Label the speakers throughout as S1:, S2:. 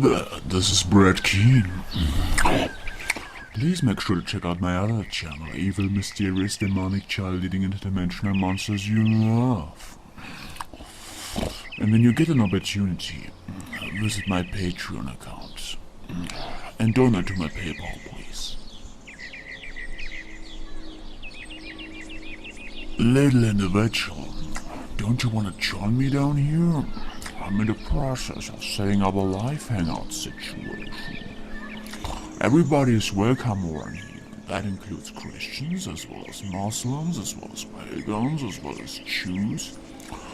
S1: there, this is Brad Keane. Please make sure to check out my other channel, Evil, Mysterious, Demonic, Child-Eating, Interdimensional Monsters You Love. And when you get an opportunity, visit my Patreon account. And donate to my PayPal, please. Little individual, don't you want to join me down here? I'm in the process of setting up a live hangout situation. Everybody is welcome around here. That includes Christians, as well as Muslims, as well as pagans, as well as Jews.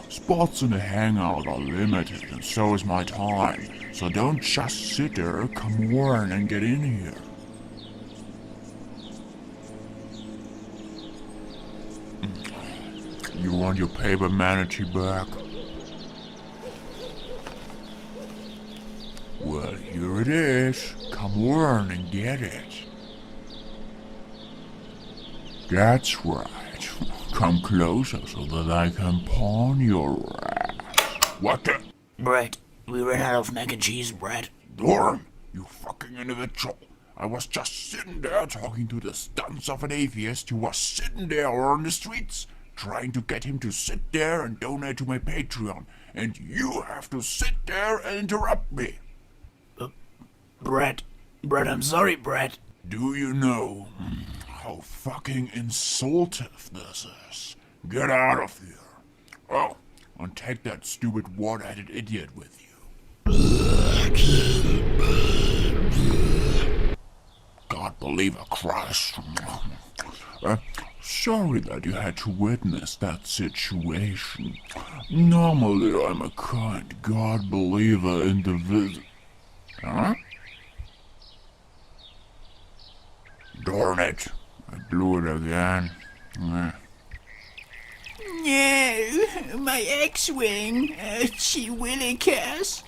S1: Spots in the hangout are limited, and so is my time. So don't just sit there, come on and get in here. You want your paper manatee back? Well, here it is. Come on and get it. That's right. Come closer so that I can pawn your ass. What the?
S2: Brett, we ran out of mac and cheese, Brett.
S1: Dorn, you fucking individual. I was just sitting there talking to the stunts of an atheist who was sitting there on the streets, trying to get him to sit there and donate to my Patreon. And you have to sit there and interrupt me.
S2: Brett, I'm sorry, Brett.
S1: Do you know how fucking insultive this is? Get out of here. Oh, and take that stupid wart-headed idiot with you. God believe a Christ. Sorry that you had to witness that situation. Normally I'm a kind God-believer individual. Huh? Darn it. I blew it again.
S2: No, my X-Wing. She really cares.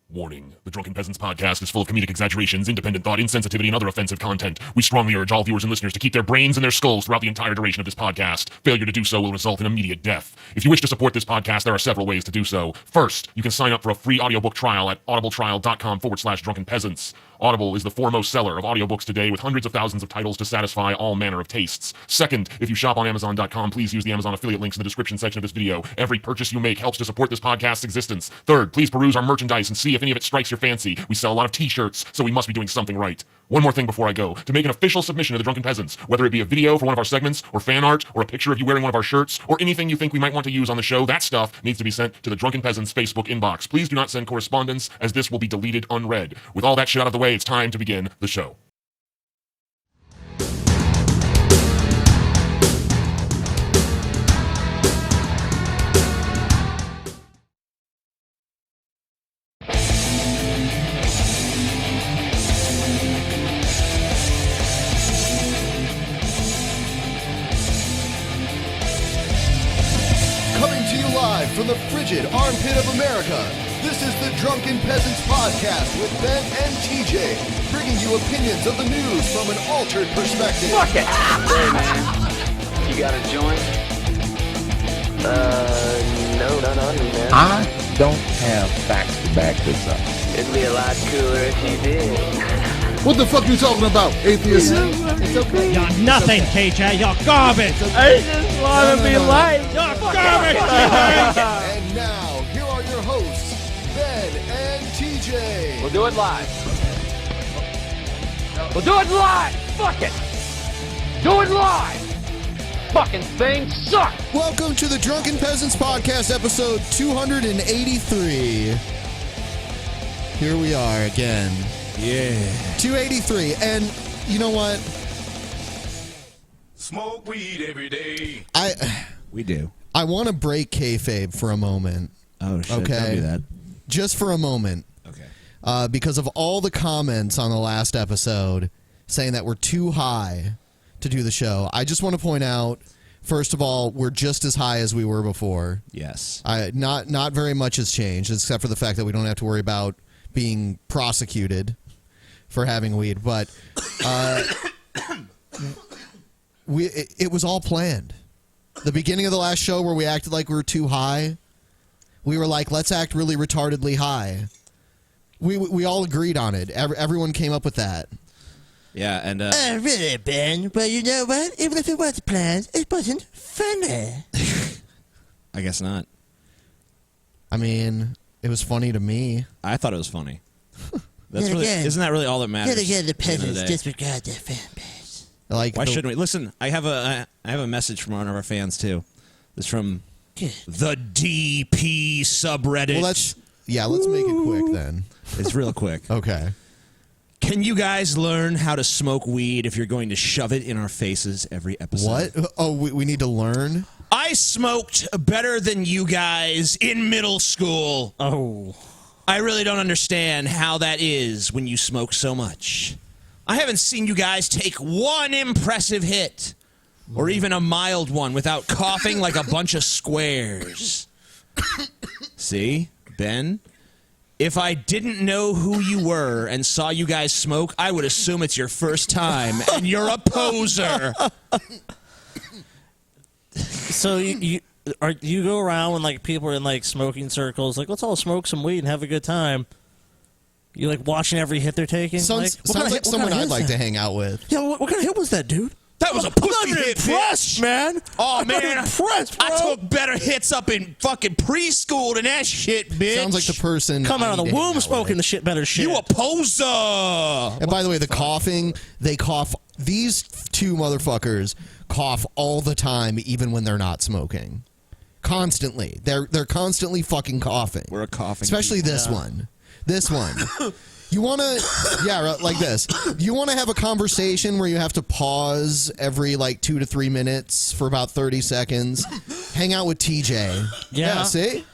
S3: Warning. The Drunken Peasants podcast is full of comedic exaggerations, independent thought, insensitivity, and other offensive content. We strongly urge all viewers and listeners to keep their brains in their skulls throughout the entire duration of this podcast. Failure to do so will result in immediate death. If you wish to support this podcast, there are several ways to do so. First, you can sign up for a free audiobook trial at audibletrial.com/drunkenpeasants. Audible is the foremost seller of audiobooks today, with hundreds of thousands of titles to satisfy all manner of tastes. Second, if you shop on Amazon.com, please use the Amazon affiliate links in the description section of this video. Every purchase you make helps to support this podcast's existence. Third, please peruse our merchandise and see if any of it strikes your fancy. We sell a lot of t-shirts, so we must be doing something right. One more thing before I go. To make an official submission to the Drunken Peasants, whether it be a video for one of our segments, or fan art, or a picture of you wearing one of our shirts, or anything you think we might want to use on the show, that stuff needs to be sent to the Drunken Peasants Facebook inbox. Please do not send correspondence, as this will be deleted unread. With all that shit out of the way, it's time to begin the show.
S4: From the frigid armpit of America, this is the Drunken Peasants Podcast with Ben and TJ, bringing you opinions of the news from an altered perspective.
S5: Fuck it! Hey man, you got a joint? No, not on me, man.
S6: I don't have facts to back this up.
S5: It'd be a lot cooler if you did.
S4: What the fuck are you talking about, atheist? It's okay.
S7: You're nothing, TJ. You're garbage.
S5: I just want to be liked.
S7: You're garbage.
S4: And now, here are your hosts, Ben and TJ.
S5: We'll do it live. We'll do it live. Fuck it. Do it live. Fucking thing sucks.
S4: Welcome to the Drunken Peasants Podcast, episode 283. Here we are again. Yeah. 283. And you know what?
S8: Smoke weed every day.
S6: We do.
S4: I want to break kayfabe for a moment.
S6: Oh, shit.
S4: Okay.
S6: Don't do that.
S4: Just for a moment.
S6: Okay.
S4: Because of all the comments on the last episode saying that we're too high to do the show, I just want to point out, first of all, we're just as high as we were before.
S6: Yes.
S4: Not very much has changed, except for the fact that we don't have to worry about being prosecuted for having weed. But it was all planned. The beginning of the last show where we acted like we were too high We were like, let's act really retardedly high. We all agreed on it. Everyone came up with that.
S9: Yeah, and
S10: really, Ben. But you know what? Even if it was planned, it wasn't funny.
S9: I guess not.
S4: I mean, it was funny to me.
S9: I thought it was funny. That's really, isn't that really all that matters?
S10: Yet again, the
S9: at the end of
S10: peasants
S9: the day?
S10: disregard their fan base.
S4: Like,
S9: why shouldn't we? Listen, I have a message from one of our fans too. It's from the DP subreddit.
S4: Well, let's make it quick then.
S9: It's real quick.
S4: Okay.
S9: Can you guys learn how to smoke weed if you're going to shove it in our faces every episode?
S4: What? Oh, we need to learn?
S9: I smoked better than you guys in middle school.
S10: Oh.
S9: I really don't understand how that is when you smoke so much. I haven't seen you guys take one impressive hit, or even a mild one, without coughing like a bunch of squares. See, Ben? If I didn't know who you were and saw you guys smoke, I would assume it's your first time, and you're a poser.
S10: So you go around when like people are in like smoking circles, like let's all smoke some weed and have a good time. You like watching every hit they're taking.
S4: Sounds like someone I'd like to hang out with.
S10: Yeah, what kind of hit was that, dude?
S9: That was a pussy hit,
S10: impressed, man.
S9: Oh man,
S10: I'm impressed, bro.
S9: I took better hits up in fucking preschool than that shit, bitch.
S4: Sounds like the person
S10: Come out of
S4: I need
S10: the
S4: to hang
S10: womb
S4: out
S10: smoking
S4: with.
S10: the shit better shit.
S9: You a poser.
S4: And by the way, the coughing, they cough. These two motherfuckers cough all the time, even when they're not smoking. Constantly. They're constantly fucking coughing.
S9: We're a coughing.
S4: Especially this one. This one. You want to, like this. You want to have a conversation where you have to pause every like 2 to 3 minutes for about 30 seconds. Hang out with TJ.
S10: Yeah.
S4: See?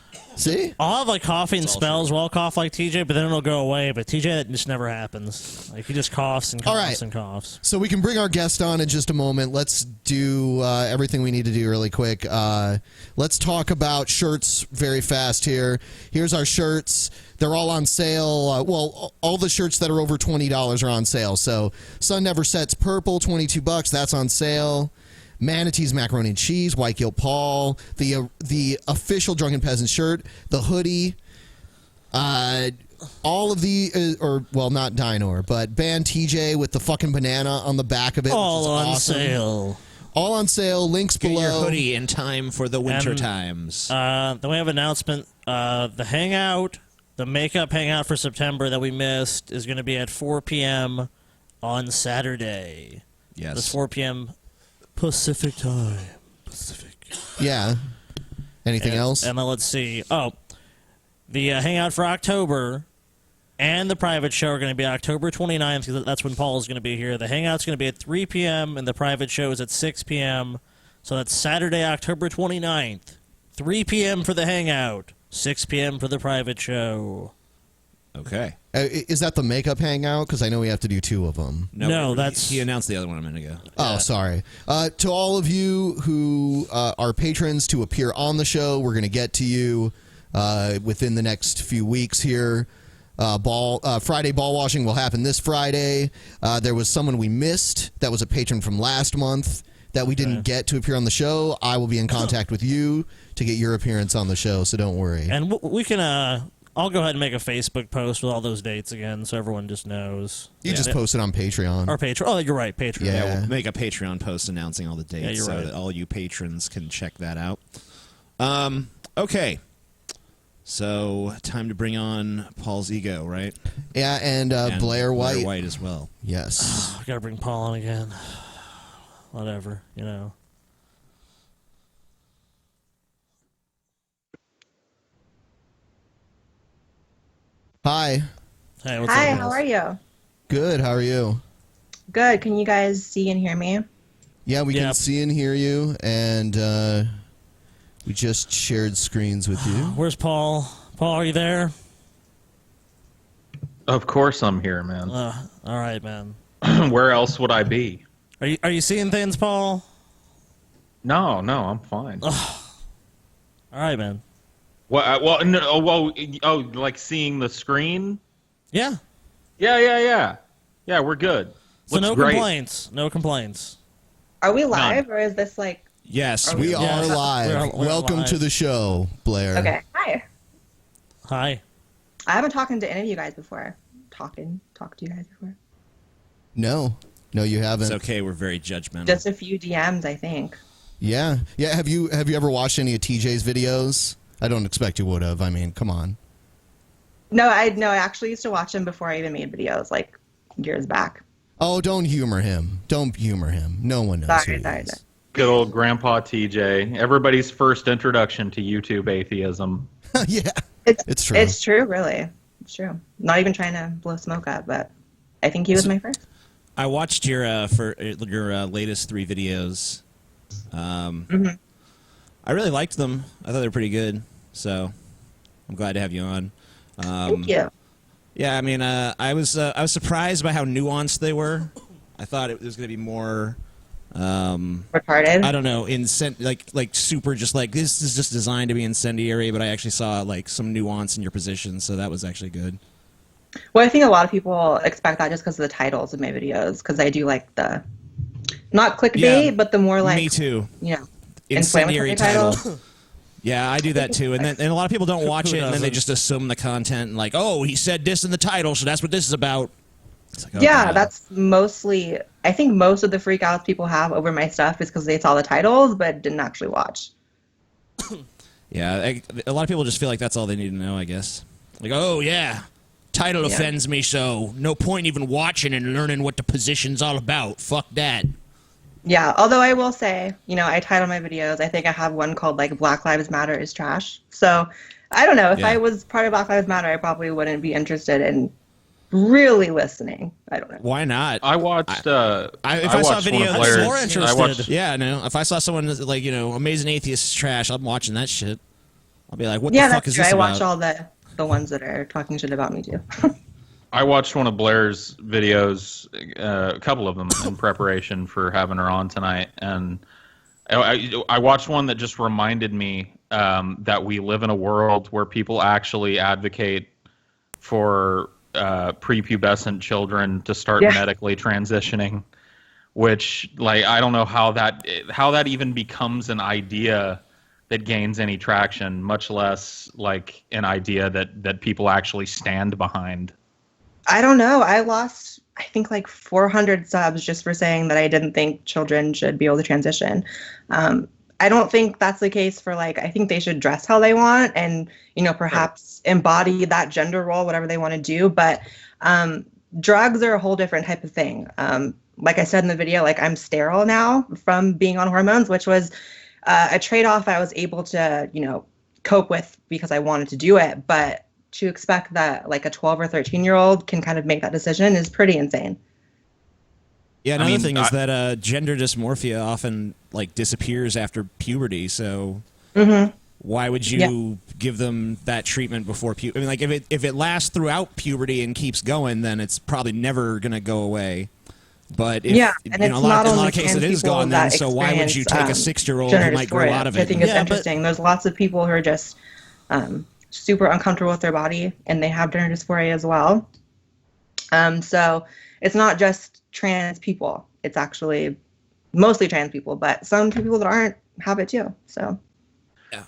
S10: I'll have like coughing spells where I'll cough like TJ, but then it'll go away. But TJ, that just never happens. Like he just coughs and coughs
S4: All right.
S10: and coughs.
S4: So we can bring our guest on in just a moment. Let's do everything we need to do really quick. Let's talk about shirts very fast here. Here's our shirts. They're all on sale. Well, all the shirts that are over $20 are on sale. So Sun Never Sets Purple, $22. That's on sale. Manatee's Macaroni and Cheese, White Guilt Paul, the official Drunken Peasants shirt, the hoodie, all of the, not Dinor, but Band TJ with the fucking banana on the back of it.
S10: All on
S4: awesome.
S10: sale.
S4: All on sale. Links
S9: Get
S4: below.
S9: your hoodie in time for the winter times.
S10: Then we have an announcement. The hangout, the makeup hangout for September that we missed is going to be at 4 p.m. on Saturday.
S9: Yes.
S10: It's 4 p.m. Pacific time.
S4: Yeah. Anything else?
S10: And then let's see. Oh, the hangout for October and the private show are going to be October 29th, because that's when Paul is going to be here. The hangout's going to be at 3 p.m. and the private show is at 6 p.m. So that's Saturday, October 29th. 3 p.m. for the hangout, 6 p.m. for the private show.
S9: Okay.
S4: Is that the makeup hangout? Because I know we have to do 2 of them.
S10: No, that's...
S9: He announced the other one a minute ago.
S4: Oh, sorry. To all of you who are patrons to appear on the show, we're going to get to you within the next few weeks here. Friday ball washing will happen this Friday. There was someone we missed that was a patron from last month that we didn't get to appear on the show. I will be in contact with you to get your appearance on the show, so don't worry.
S10: And we can... I'll go ahead and make a Facebook post with all those dates again, so everyone just knows.
S4: You just post it on Patreon.
S10: Or Patreon. Oh, you're right, Patreon.
S4: Yeah.
S9: We'll make a Patreon post announcing all the dates so that all you patrons can check that out. Okay. So, time to bring on Paul's ego, right?
S4: Yeah, and Blaire White.
S9: Blaire White as well.
S4: Yes.
S10: I gotta bring Paul on again. Whatever, you know.
S4: Hi.
S10: Hey, what's
S11: Hi,
S10: up,
S11: how are you?
S4: Good, how are you?
S11: Good. Can you guys see and hear me?
S4: Yeah, we can see and hear you, and we just shared screens with you.
S10: Where's Paul? Paul, are you there?
S12: Of course I'm here, man.
S10: All right, man.
S12: Where else would I be?
S10: Are you seeing things, Paul?
S12: No, I'm fine.
S10: All right, man.
S12: Well, like seeing the screen?
S10: Yeah.
S12: Yeah, we're good.
S10: So
S12: Looks
S10: no
S12: great.
S10: complaints. No complaints.
S11: Are we live, or is this like...
S4: Yes, we are live.
S10: We're
S4: Welcome
S10: live.
S4: to the show, Blair.
S11: Okay, hi.
S10: Hi.
S11: I haven't talked to any of you guys before. Talked to you guys before.
S4: No, you haven't.
S9: It's okay. We're very judgmental.
S11: Just a few DMs, I think.
S4: Yeah. Have you ever watched any of TJ's videos? I don't expect you would have. I mean, come on.
S11: No, I actually used to watch him before I even made videos, like years back.
S4: Oh, don't humor him. Don't humor him. No one knows who he is.
S12: Good old Grandpa TJ. Everybody's first introduction to YouTube atheism.
S4: Yeah. It's true.
S11: It's true, really. It's true. Not even trying to blow smoke up, but I think he was my first.
S9: I watched your latest 3 videos. I really liked them. I thought they were pretty good. So I'm glad to have you on.
S11: Thank you.
S9: Yeah, I mean, I was surprised by how nuanced they were. I thought it was going to be more
S11: retarded.
S9: I don't know, like super, just like this is just designed to be incendiary. But I actually saw like some nuance in your position, so that was actually good.
S11: Well, I think a lot of people expect that just because of the titles of my videos, because I do like the not clickbait, but the more like
S9: me too.
S11: You know,
S9: incendiary
S11: title.
S9: Yeah, I do that too, and a lot of people don't watch it, and then they just assume the content and like, oh, he said this in the title, so that's what this is about. It's like, oh,
S11: yeah,
S9: God.
S11: that's mostly. I think most of the freakouts people have over my stuff is because they saw the titles but didn't actually watch.
S9: Yeah, a lot of people just feel like that's all they need to know, I guess. Like, oh yeah, title offends me, so no point even watching and learning what the position's all about. Fuck that.
S11: Yeah, although I will say, you know, I title my videos. I think I have one called like Black Lives Matter is trash. So I don't know. If I was part of Black Lives Matter, I probably wouldn't be interested in really listening. I don't know.
S9: Why not?
S12: I watched.
S9: If I saw a video that's
S12: Blaire's,
S9: more interested, yeah, no. If I saw someone like, you know, Amazing Atheist is trash, I'm watching that shit. I'll be like, what the fuck is this
S11: I
S9: about?
S11: watch all the ones that are talking shit about me too.
S12: I watched one of Blaire's videos, a couple of them, in preparation for having her on tonight, and I watched one that just reminded me that we live in a world where people actually advocate for prepubescent children to start medically transitioning, which, like, I don't know how that even becomes an idea that gains any traction, much less like an idea that people actually stand behind.
S11: I don't know. I lost, I think, like 400 subs just for saying that I didn't think children should be able to transition. I don't think that's the case for, like, I think they should dress how they want and, you know, perhaps embody that gender role, whatever they want to do. But drugs are a whole different type of thing. Like I said in the video, like, I'm sterile now from being on hormones, which was a trade-off I was able to, you know, cope with because I wanted to do it. But to expect that like a 12 or 13-year-old can kind of make that decision is pretty insane.
S9: Yeah, another thing is that gender dysmorphia often like disappears after puberty. So why would you give them that treatment before puberty? I mean, like if it lasts throughout puberty and keeps going, then it's probably never gonna go away. But if,
S11: and
S9: in a lot of cases it is gone. Then so why would you take a 6-year-old who might grow out of it?
S11: I think it's interesting. There's lots of people who are just super uncomfortable with their body, and they have gender dysphoria as well. So it's not just trans people. It's actually mostly trans people, but some people that aren't have it too. So.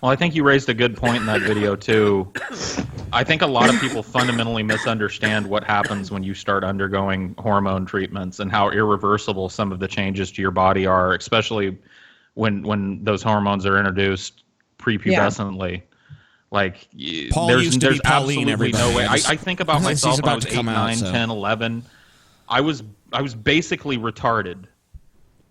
S12: Well, I think you raised a good point in that video too. I think a lot of people fundamentally misunderstand what happens when you start undergoing hormone treatments and how irreversible some of the changes to your body are, especially when those hormones are introduced prepubescently. Like,
S9: Paul
S12: there's
S9: used to be Pauline,
S12: absolutely no way. I think about myself when I was 8, 9,
S9: so.
S12: 10, 11. I was basically retarded.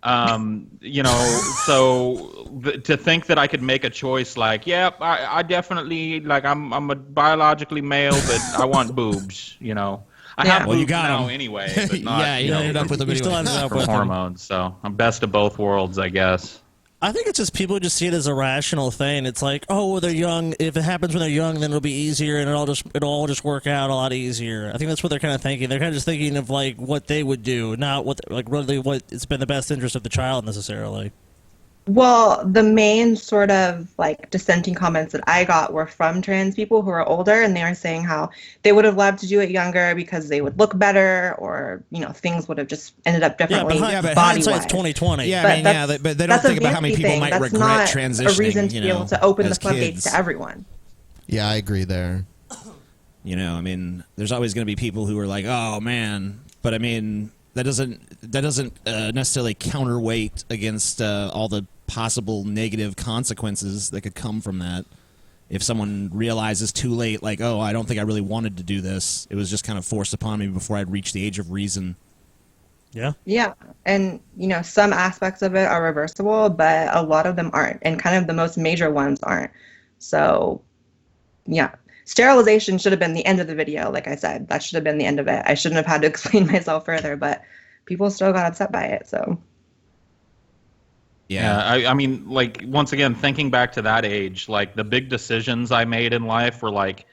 S12: You know, so to think that I could make a choice like, I definitely, like, I'm a biologically male, but I want boobs, you know. I have boobs now anyway, but not,
S9: you ended up with a
S12: for hormones, so I'm best of both worlds, I guess.
S10: I think it's just people just see it as a rational thing. It's like, oh, well, they're young. If it happens when they're young, then it'll be easier, and it'll all just work out a lot easier. I think that's what they're kind of thinking. They're kind of just thinking of like what they would do, not what really what it's been the best interest of the child necessarily.
S11: Well, the main sort of like dissenting comments that I got were from trans people who are older, and they were saying how they would have loved to do it younger because they would look better, or, you know, things would have just ended up differently.
S10: But hindsight's 2020.
S9: Yeah, but they don't think about how many people might regret transitioning.
S11: That's not a reason to be able to open the
S9: as
S11: floodgates
S9: kids.
S11: to everyone.
S4: Yeah, I agree there.
S9: You know, I mean, there's always going to be people who are like, oh man, but I mean, that doesn't necessarily counterweight against all the possible negative consequences that could come from that. If someone realizes too late, like, oh, I don't think I really wanted to do this. It was just kind of forced upon me before I'd reached the age of reason.
S10: Yeah.
S11: Yeah. And, you know, some aspects of it are reversible, but a lot of them aren't. And kind of the most major ones aren't. So, yeah. Sterilization should have been the end of the video, like I said. That should have been the end of it. I shouldn't have had to explain myself further, but people still got upset by it, so.
S12: Yeah, I mean, like, once again, thinking back to that age, like, the big decisions I made in life were like,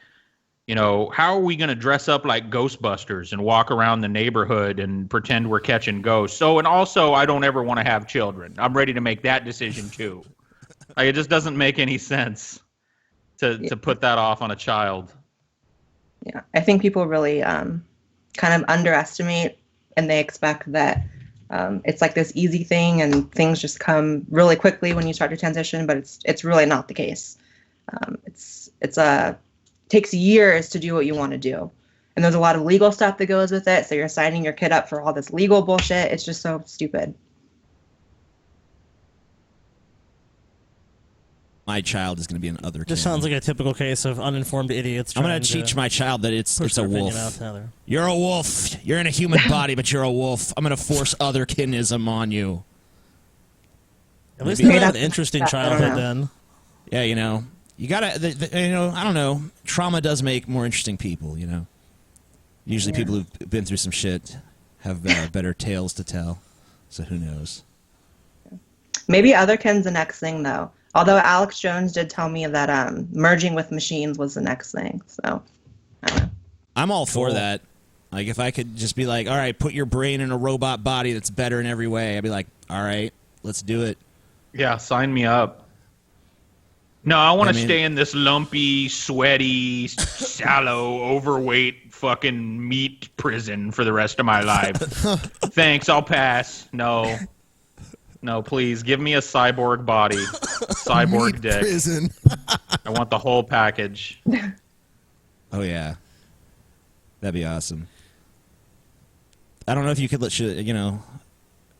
S12: you know, how are we going to dress up like Ghostbusters and walk around the neighborhood and pretend we're catching ghosts? So, and also, I don't ever want to have children. I'm ready to make that decision, too. Like, it just doesn't make any sense to put that off on a child.
S11: Yeah, I think people really kind of underestimate, and they expect that it's like this easy thing and things just come really quickly when you start to transition, but it's really not the case. It takes years to do what you want to do. And there's a lot of legal stuff that goes with it, so you're signing your kid up for all this legal bullshit. It's just so stupid.
S9: My child is going to be an other kid.
S10: Just sounds like a typical case of uninformed idiots.
S9: I'm going to teach my child that it's a wolf. You're a wolf. You're in a human body, but you're a wolf. I'm going to force other kinism on you.
S10: At least they had an interesting childhood then.
S9: Yeah, you know, you gotta. You know, I don't know. Trauma does make more interesting people. You know, usually people who've been through some shit have better tales to tell. So who knows?
S11: Maybe otherkin's the next thing, though. Although Alex Jones did tell me that merging with machines was the next thing. So, I don't know.
S9: I'm all for that. Like, if I could just be like, all right, put your brain in a robot body that's better in every way, I'd be like, all right, let's do it.
S12: Yeah, sign me up. No, I want to stay in this lumpy, sweaty, shallow, overweight fucking meat prison for the rest of my life. Thanks, I'll pass. No, please, give me a cyborg body, cyborg
S4: Meat
S12: dick.
S4: prison.
S12: I want the whole package.
S9: Oh, yeah. That'd be awesome. I don't know if you could you know,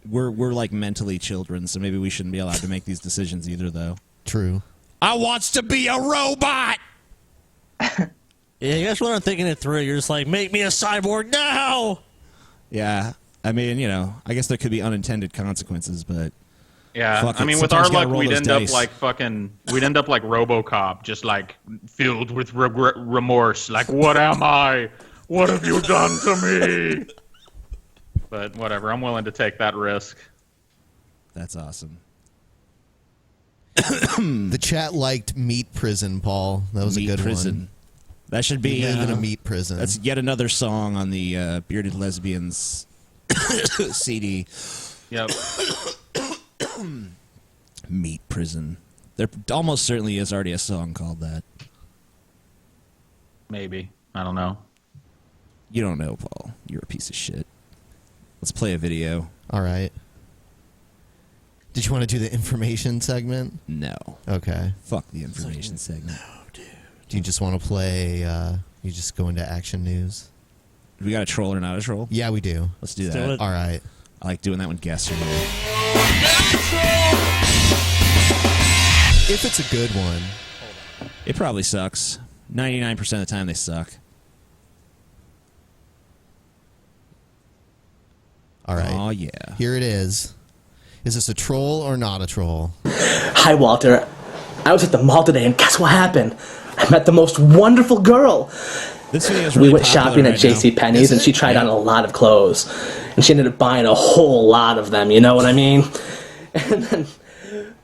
S9: we're like mentally children, so maybe we shouldn't be allowed to make these decisions either, though.
S4: True.
S9: I wants to be a robot!
S10: Yeah, you guys weren't thinking it through. You're just like, make me a cyborg now!
S9: Yeah. I mean, you know, I guess there could be unintended consequences, but
S12: yeah, I mean, with our luck, we'd end up like RoboCop, just like filled with remorse. Like, what am I? What have you done to me? But whatever, I'm willing to take that risk.
S9: That's awesome.
S4: The chat liked meat prison, Paul. That was
S9: meat
S4: a good
S9: prison.
S4: one.
S9: That should be
S4: in a meat prison.
S9: That's yet another song on the Bearded Lesbians CD.
S12: Yep.
S9: Meat prison. There almost certainly is already a song called that.
S12: Maybe. I don't know.
S9: You don't know, Paul. You're a piece of shit. Let's play a video.
S4: All right. Did you want to do the information segment?
S9: No.
S4: Okay.
S9: Fuck the information segment.
S10: No, dude.
S4: Do you just want to play, you just go into action news?
S9: We got a troll or not a troll?
S4: Yeah, we do.
S9: Let's do
S10: Let's
S9: that.
S10: do it.
S4: All right.
S9: I like doing that when guests are here.
S4: If it's a good one.
S9: It probably sucks. 99% of the time they suck.
S4: All right.
S9: Oh, yeah.
S4: Here it is. Is this a troll or not a troll?
S13: Hi, Walter. I was at the mall today, and guess what happened? I met the most wonderful girl.
S9: This video is really
S13: we went shopping
S9: right
S13: at JCPenney's, and she tried on a lot of clothes. And she ended up buying a whole lot of them, you know what I mean? And then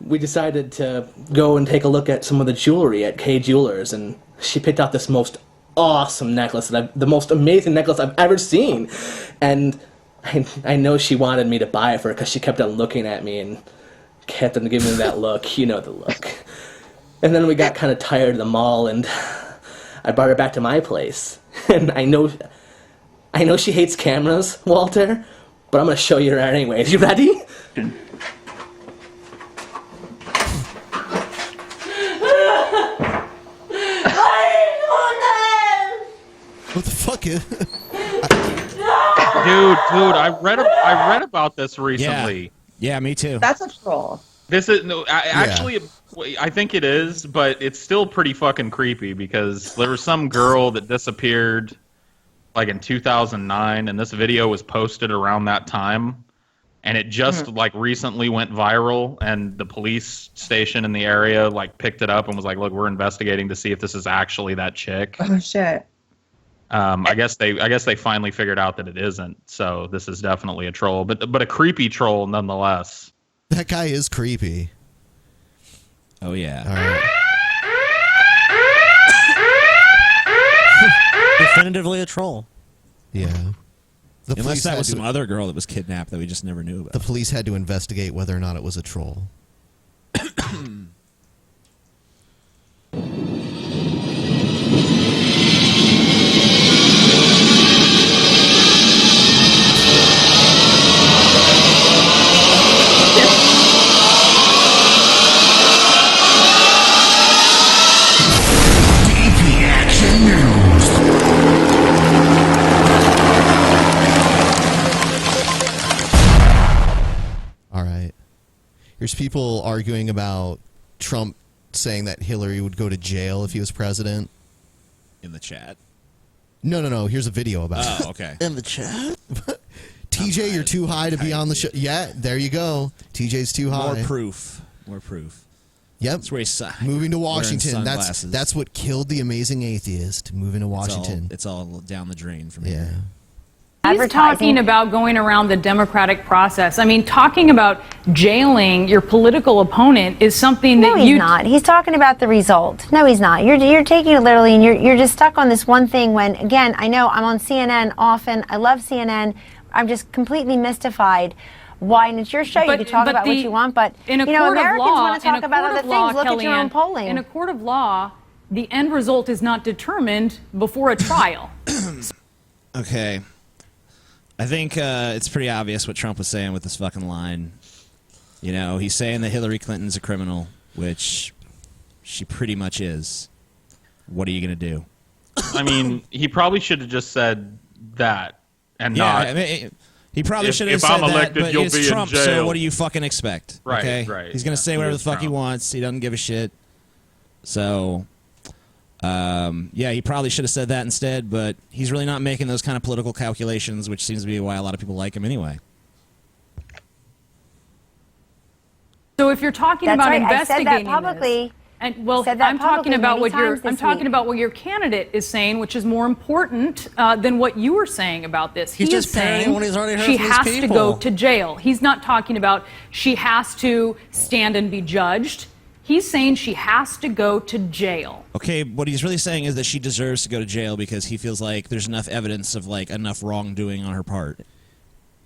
S13: we decided to go and take a look at some of the jewelry at K Jewelers, and she picked out this most awesome necklace, the most amazing necklace I've ever seen. And I know she wanted me to buy it for her because she kept on looking at me and kept on giving me that look. You know the look. And then we got kind of tired of the mall, and I brought her back to my place. And I know she hates cameras, Walter, but I'm going to show you her anyways. You ready?
S4: fuck is?
S12: Dude, I read about this recently.
S9: Yeah, me too.
S11: That's a troll.
S12: This is actually, I think it is, but it's still pretty fucking creepy because there was some girl that disappeared like in 2009, and this video was posted around that time, and it just like recently went viral, and the police station in the area like picked it up and was like, "Look, we're investigating to see if this is actually that chick."
S11: Oh shit.
S12: I guess they finally figured out that it isn't. So this is definitely a troll, but a creepy troll nonetheless.
S4: That guy is creepy.
S9: Oh yeah.
S4: All right.
S10: Definitively a troll.
S4: Yeah.
S9: Unless that was some other girl that was kidnapped that we just never knew about.
S4: The police had to investigate whether or not it was a troll. There's people arguing about Trump saying that Hillary would go to jail if he was president.
S9: In the chat?
S4: No. Here's a video about it.
S9: Oh, okay.
S10: In the chat?
S4: TJ, you're too high to be on the show. Yeah, there you go. TJ's too high.
S9: More proof.
S4: Yep.
S9: That's where he's
S4: moving to Washington.
S9: Sunglasses.
S4: That's what killed the amazing atheist. Moving to Washington.
S9: It's all down the drain from
S4: here.
S9: Yeah.
S14: He's talking about going around the democratic process. I mean, talking about jailing your political opponent is something that
S15: he's not. He's talking about the result. No, he's not. You're taking it literally, and you're just stuck on this one thing. When again, I know I'm on CNN often. I love CNN. I'm just completely mystified. Why? And it's your show. You can talk about what you want, but
S14: in a
S15: you know,
S14: court of
S15: Americans
S14: law,
S15: want to talk about other things. Look at your own polling.
S14: In a court of law, the end result is not determined before a trial.
S9: Okay. I think it's pretty obvious what Trump was saying with this fucking line. You know, he's saying that Hillary Clinton's a criminal, which she pretty much is. What are you going to do?
S12: I mean, he probably should have just said that and not.
S9: I mean, he probably should have
S12: if
S9: said
S12: I'm elected,
S9: that, but
S12: you'll
S9: it's
S12: be
S9: Trump,
S12: in jail.
S9: so what do you fucking expect?
S12: Right,
S9: okay?
S12: right.
S9: He's going to say whatever the fuck he wants. He doesn't give a shit. So... yeah, he probably should have said that instead, but he's really not making those kind of political calculations, which seems to be why a lot of people like him anyway.
S14: So if you're talking
S15: That's
S14: about
S15: right.
S14: investigating
S15: I said that publicly.
S14: and well,
S15: Said that
S14: I'm talking
S15: publicly
S14: about
S15: many
S14: what your
S15: times this
S14: talking
S15: week.
S14: about what your candidate is saying, which is more important than what you were saying about this.
S10: He's
S14: He is
S10: just parroting
S14: saying
S10: what he's already heard
S14: she
S10: from his
S14: has to
S10: people.
S14: go to jail. He's not talking about she has to stand and be judged. He's saying she has to go to jail.
S9: Okay, what he's really saying is that she deserves to go to jail because he feels like there's enough evidence of like enough wrongdoing on her part.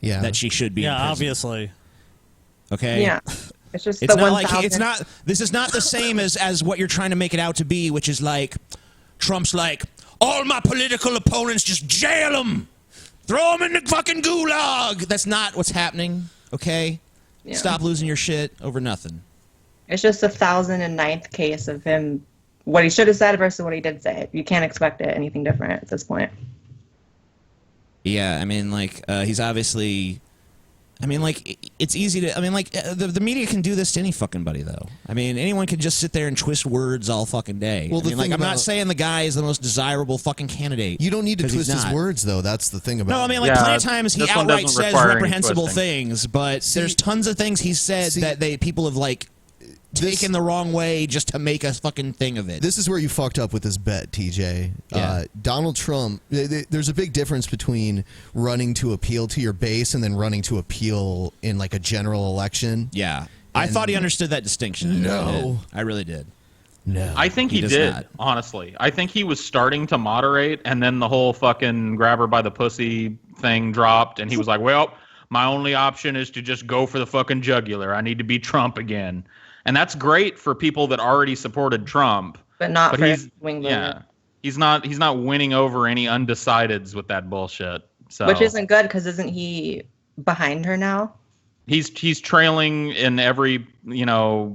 S4: Yeah.
S9: That she should be in prison.
S10: Obviously.
S9: Okay?
S11: Yeah. It's just
S9: It's
S11: the
S9: not
S11: 1,000.
S9: like it's not. This is not the same as what you're trying to make it out to be, which is like Trump's like all my political opponents just jail them, throw them in the fucking gulag. That's not what's happening. Okay,
S11: Yeah.
S9: stop losing your shit over nothing.
S11: It's just a 1,009th case of him, what he should have said versus what he did say. You can't expect anything different at this point.
S9: Yeah, I mean, like he's obviously. I mean, like, it's easy to... I mean, like, the media can do this to any fucking buddy, though. I mean, anyone can just sit there and twist words all fucking day.
S4: Well,
S9: I mean, like, I'm not saying the guy is the most desirable fucking candidate.
S4: You don't need to
S9: 'cause he's
S4: twist his
S9: not.
S4: words, though. That's the thing about
S9: No, I
S4: it.
S9: mean, like, plenty of times he
S12: this one
S9: outright
S12: doesn't
S9: says
S12: require any
S9: reprehensible
S12: twisting.
S9: things, but there's tons of things he's said that people have, like, taken the wrong way just to make a fucking thing of it.
S4: This is where you fucked up with this bet, TJ.
S9: Yeah.
S4: Donald Trump, there's a big difference between running to appeal to your base and then running to appeal in like a general election.
S9: Yeah. I thought he understood that distinction.
S4: No.
S9: I really did.
S4: No.
S12: I think he
S9: does
S12: did,
S9: not.
S12: honestly. I think he was starting to moderate, and then the whole fucking grab her by the pussy thing dropped, and he was like, well, my only option is to just go for the fucking jugular. I need to be Trump again. And that's great for people that already supported Trump.
S11: But not for
S12: he's,
S11: wing
S12: yeah, he's not winning over any undecideds with that bullshit. So
S11: Which isn't good because isn't he behind her now?
S12: He's trailing in every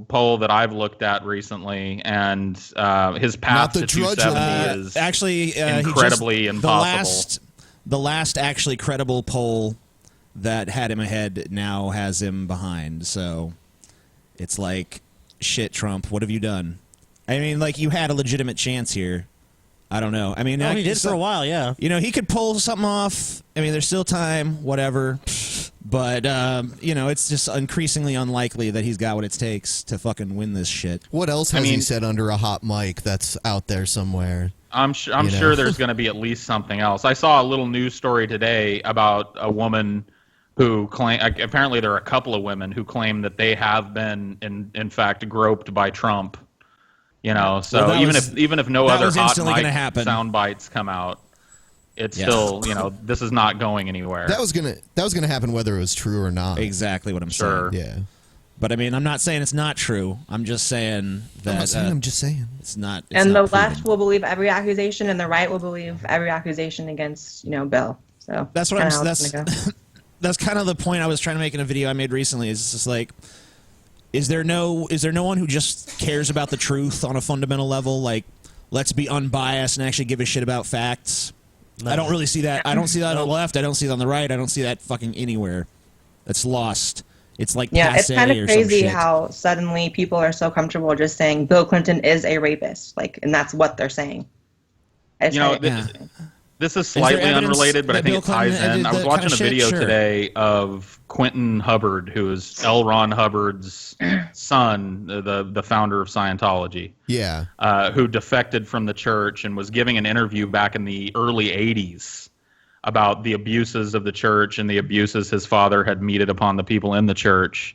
S12: poll that I've looked at recently, and his path to 270 is
S9: actually
S12: incredibly impossible.
S9: The last actually credible poll that had him ahead now has him behind. So it's like, shit, Trump, what have you done? I mean, like, you had a legitimate chance here. I don't know. I mean,
S10: he did for a while, yeah.
S9: He could pull something off. I mean, there's still time, whatever. But, it's just increasingly unlikely that he's got what it takes to fucking win this shit.
S4: What else has he said under a hot mic that's out there somewhere?
S12: I'm sure there's going to be at least something else. I saw a little news story today about a woman who apparently there are a couple of women who claim that they have been, in fact, groped by Trump. So even if no other hot mic sound bites come out, it's still, this is not going anywhere.
S4: That was gonna happen whether it was true or not.
S9: Exactly what I'm saying.
S4: Yeah.
S9: But I mean, I'm not saying it's not true. I'm just saying that.
S4: I'm just saying
S9: it's not.
S11: And the left will believe every accusation, and the right will believe every accusation against Bill. So
S9: that's what that's kind of the point I was trying to make in a video I made recently. Is just like, is there no one who just cares about the truth on a fundamental level? Like, let's be unbiased and actually give a shit about facts. No. I don't really see that. I don't see that on the left. I don't see that on the right. I don't see that fucking anywhere. That's lost. It's like
S11: it's kind of crazy how suddenly people are so comfortable just saying Bill Clinton is a rapist, and that's what they're saying.
S12: This is slightly unrelated, but I think it ties in. I was watching a video today of Quentin Hubbard, who is L. Ron Hubbard's son, the founder of Scientology.
S4: Yeah.
S12: Who defected from the church and was giving an interview back in the early 80s about the abuses of the church and the abuses his father had meted upon the people in the church.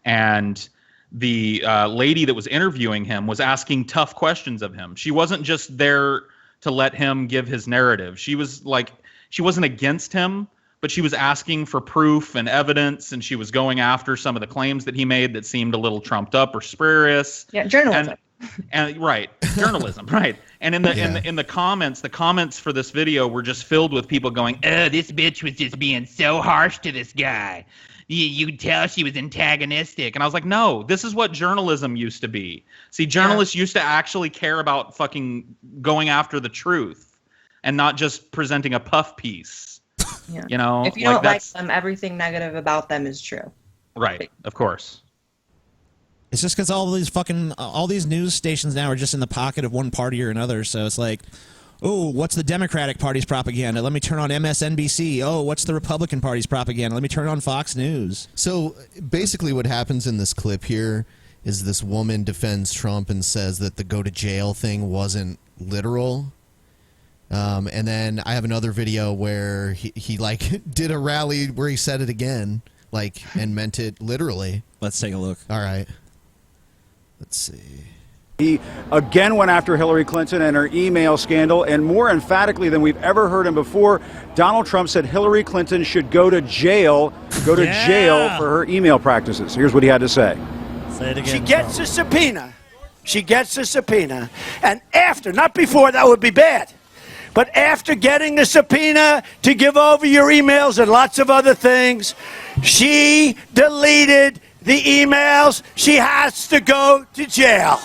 S12: And the lady that was interviewing him was asking tough questions of him. She wasn't just there to let him give his narrative. She wasn't against him, but she was asking for proof and evidence, and she was going after some of the claims that he made that seemed a little trumped up or spurious.
S11: Yeah, journalism.
S12: And right, journalism, right. And in the comments for this video were just filled with people going, "Oh, this bitch was just being so harsh to this guy. You could tell she was antagonistic." And I was like, no, this is what journalism used to be. See, journalists used to actually care about fucking going after the truth and not just presenting a puff piece.
S11: Yeah. If you don't like them, everything negative about them is true.
S12: Right, of course.
S9: It's just because all these news stations now are just in the pocket of one party or another. So it's like, oh, what's the Democratic Party's propaganda? Let me turn on MSNBC. Oh, what's the Republican Party's propaganda? Let me turn on Fox News.
S4: So basically what happens in this clip here is this woman defends Trump and says that the go to jail thing wasn't literal. And then I have another video where he did a rally where he said it again, and meant it literally.
S9: Let's take a look.
S4: All right. Let's see.
S16: He again went after Hillary Clinton and her email scandal, and more emphatically than we've ever heard him before, Donald Trump said Hillary Clinton should go to jail for her email practices. Here's what he had to say.
S10: Say it again.
S17: She gets a subpoena. She gets a subpoena. And after, not before, that would be bad. But after getting the subpoena to give over your emails and lots of other things, she deleted the emails. She has to go to jail.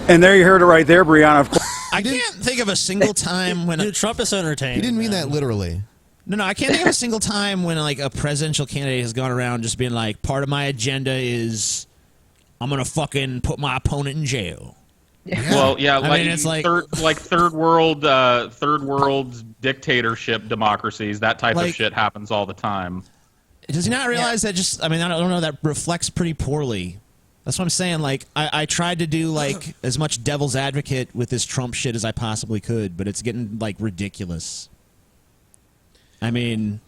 S16: And there you heard it right there, Brianna. Of course.
S9: I can't think of a single time when
S10: Trump is entertaining.
S4: He didn't mean that literally.
S9: No, I can't think of a single time when a presidential candidate has gone around just being like, part of my agenda is I'm gonna fucking put my opponent in jail.
S12: Well, yeah,
S9: I mean, it's
S12: third world dictatorship democracies. That type of shit happens all the time.
S9: Does he not realize that? I don't know. That reflects pretty poorly. That's what I'm saying. I tried to do as much devil's advocate with this Trump shit as I possibly could, but it's getting ridiculous. I mean,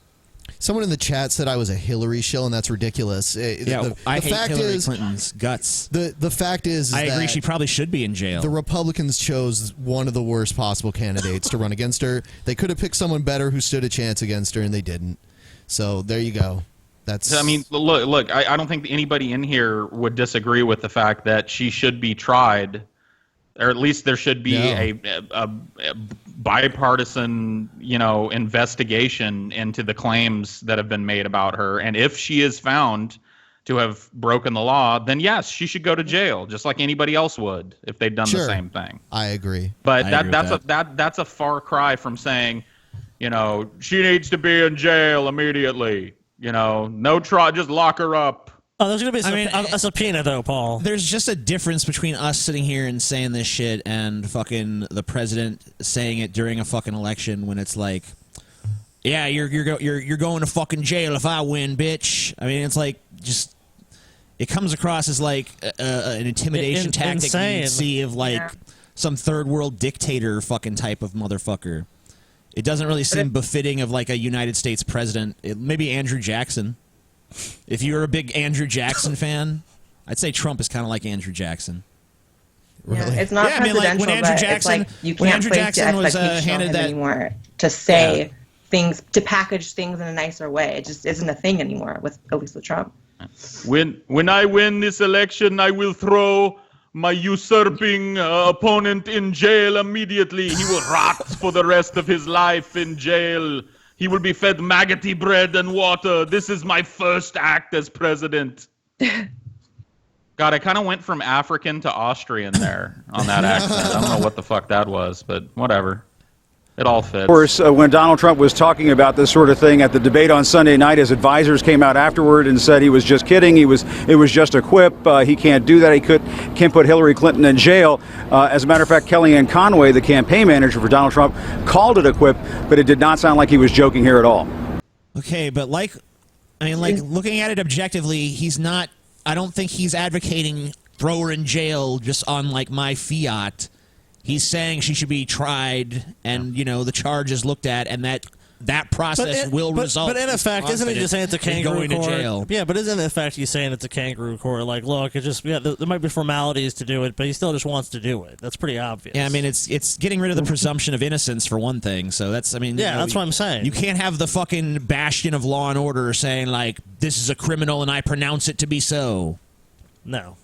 S4: someone in the chat said I was a Hillary shill, and that's ridiculous.
S9: I hate Hillary Clinton's guts.
S4: The fact is
S9: I agree. She probably should be in jail.
S4: The Republicans chose one of the worst possible candidates to run against her. They could have picked someone better who stood a chance against her, and they didn't. So there you go.
S12: I mean, look. I don't think anybody in here would disagree with the fact that she should be tried or at least there should be a bipartisan, investigation into the claims that have been made about her. And if she is found to have broken the law, then yes, she should go to jail, just like anybody else would if they'd done the same thing.
S4: I agree.
S12: But that's a far cry from saying, she needs to be in jail immediately. No trial, just lock her up.
S10: Oh, there's going to be a subpoena, though, Paul.
S9: There's just a difference between us sitting here and saying this shit and fucking the president saying it during a fucking election when it's like, yeah, you're going to fucking jail if I win, bitch. I mean, it's like just it comes across as like an intimidation tactic you see of like some third world dictator fucking type of motherfucker. It doesn't really seem befitting of like a United States president. Maybe Andrew Jackson. If you're a big Andrew Jackson fan, I'd say Trump is kind of like Andrew Jackson.
S11: Really? Yeah, it's not presidential,
S9: when Andrew
S11: but
S9: Jackson,
S11: it's like you can't place the expectation on him anymore to say things, to package things in a nicer way. It just isn't a thing anymore, at least with Trump.
S12: When I win this election, I will throw my usurping opponent in jail immediately. He will rot for the rest of his life in jail. He will be fed maggoty bread and water. This is my first act as president. God, I kind of went from African to Austrian there on that accent. I don't know what the fuck that was, but whatever. It all fits.
S16: Of course, when Donald Trump was talking about this sort of thing at the debate on Sunday night, his advisors came out afterward and said he was just kidding. It was just a quip. He can't do that. He can't put Hillary Clinton in jail. As a matter of fact, Kellyanne Conway, the campaign manager for Donald Trump, called it a quip, but it did not sound like he was joking here at all.
S9: Okay, but looking at it objectively, he's not. I don't think he's advocating throw her in jail just on like my fiat. He's saying she should be tried and, the charges looked at and that process will result.
S10: But in effect, isn't he just saying it's a kangaroo
S9: going
S10: court?
S9: to jail?
S10: Yeah, but isn't in effect he's saying it's a kangaroo court? Like, look, it just there might be formalities to do it, but he still just wants to do it. That's pretty obvious.
S9: Yeah, I mean, it's getting rid of the presumption of innocence for one thing. So that's
S10: that's what I'm saying.
S9: You can't have the fucking bastion of law and order saying like this is a criminal and I pronounce it to be so.
S10: No.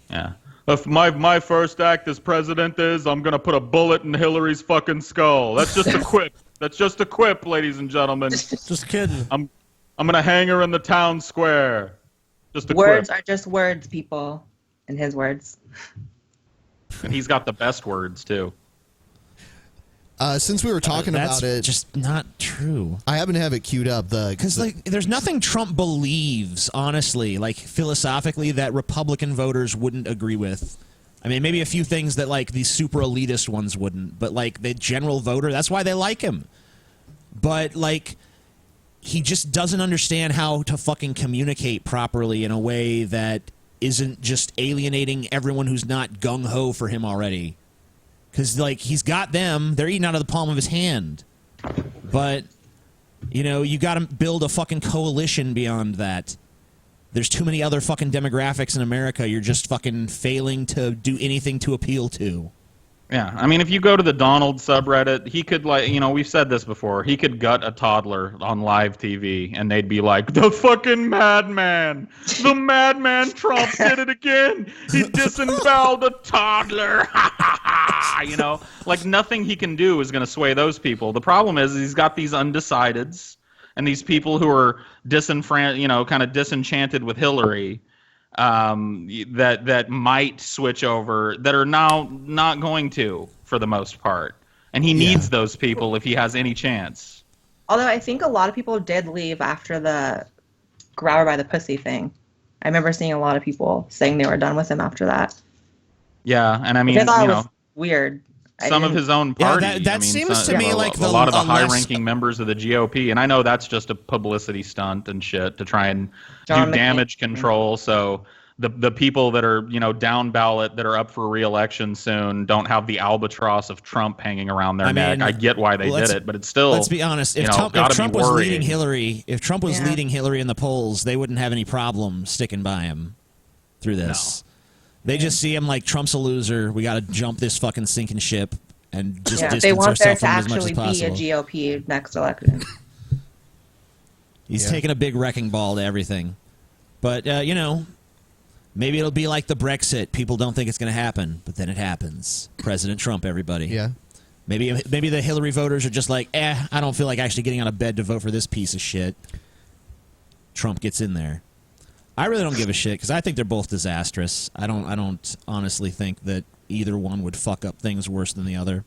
S12: Yeah. If my first act as president is, I'm going to put a bullet in Hillary's fucking skull. That's just a quip. That's just a quip, ladies and gentlemen.
S10: Just kidding.
S12: I'm going to hang her in the town square. Just a
S11: words
S12: quip.
S11: Are just words, people. In his words.
S12: And he's got the best words, too.
S4: Since we were talking about it,
S9: just not true.
S4: I happen to have it queued up.
S9: Because there's nothing Trump believes, honestly, like philosophically, that Republican voters wouldn't agree with. I mean, maybe a few things that like the super elitist ones wouldn't, but like the general voter, that's why they like him. But like, he just doesn't understand how to fucking communicate properly in a way that isn't just alienating everyone who's not gung ho for him already. Because, like, he's got them. They're eating out of the palm of his hand. But, you got to build a fucking coalition beyond that. There's too many other fucking demographics in America you're just fucking failing to do anything to appeal to.
S12: Yeah, I mean, if you go to the Donald subreddit, he could, we've said this before, he could gut a toddler on live TV, and they'd be like, the fucking madman! The madman Trump did it again! He disemboweled a toddler! Like, nothing he can do is going to sway those people. The problem is he's got these undecideds, and these people who are kind of disenchanted with Hillary, that might switch over, that are now not going to, for the most part. And he needs those people if he has any chance.
S11: Although I think a lot of people did leave after the grab her by the pussy thing. I remember seeing a lot of people saying they were done with him after that.
S12: Yeah, and I mean,
S11: I thought it was weird.
S12: Some of his own party.
S9: That seems to me like
S12: a lot of the high-ranking members of the GOP, and I know that's just a publicity stunt and shit to try and do damage control. So the people that are down ballot that are up for re-election soon don't have the albatross of Trump hanging around their neck. I get why they did it, but it's still.
S9: Let's be honest. If Trump was leading Hillary, leading Hillary in the polls, they wouldn't have any problem sticking by him through this. No. They just see him like Trump's a loser. We got to jump this fucking sinking ship and just distance ourselves from him as much as possible.
S11: They want there to actually be a GOP next election.
S9: He's taking a big wrecking ball to everything. But, Maybe it'll be like the Brexit. People don't think it's going to happen, but then it happens. President Trump, everybody.
S4: Yeah.
S9: Maybe the Hillary voters are just like, I don't feel like actually getting out of bed to vote for this piece of shit. Trump gets in there. I really don't give a shit because I think they're both disastrous. I don't honestly think that either one would fuck up things worse than the other.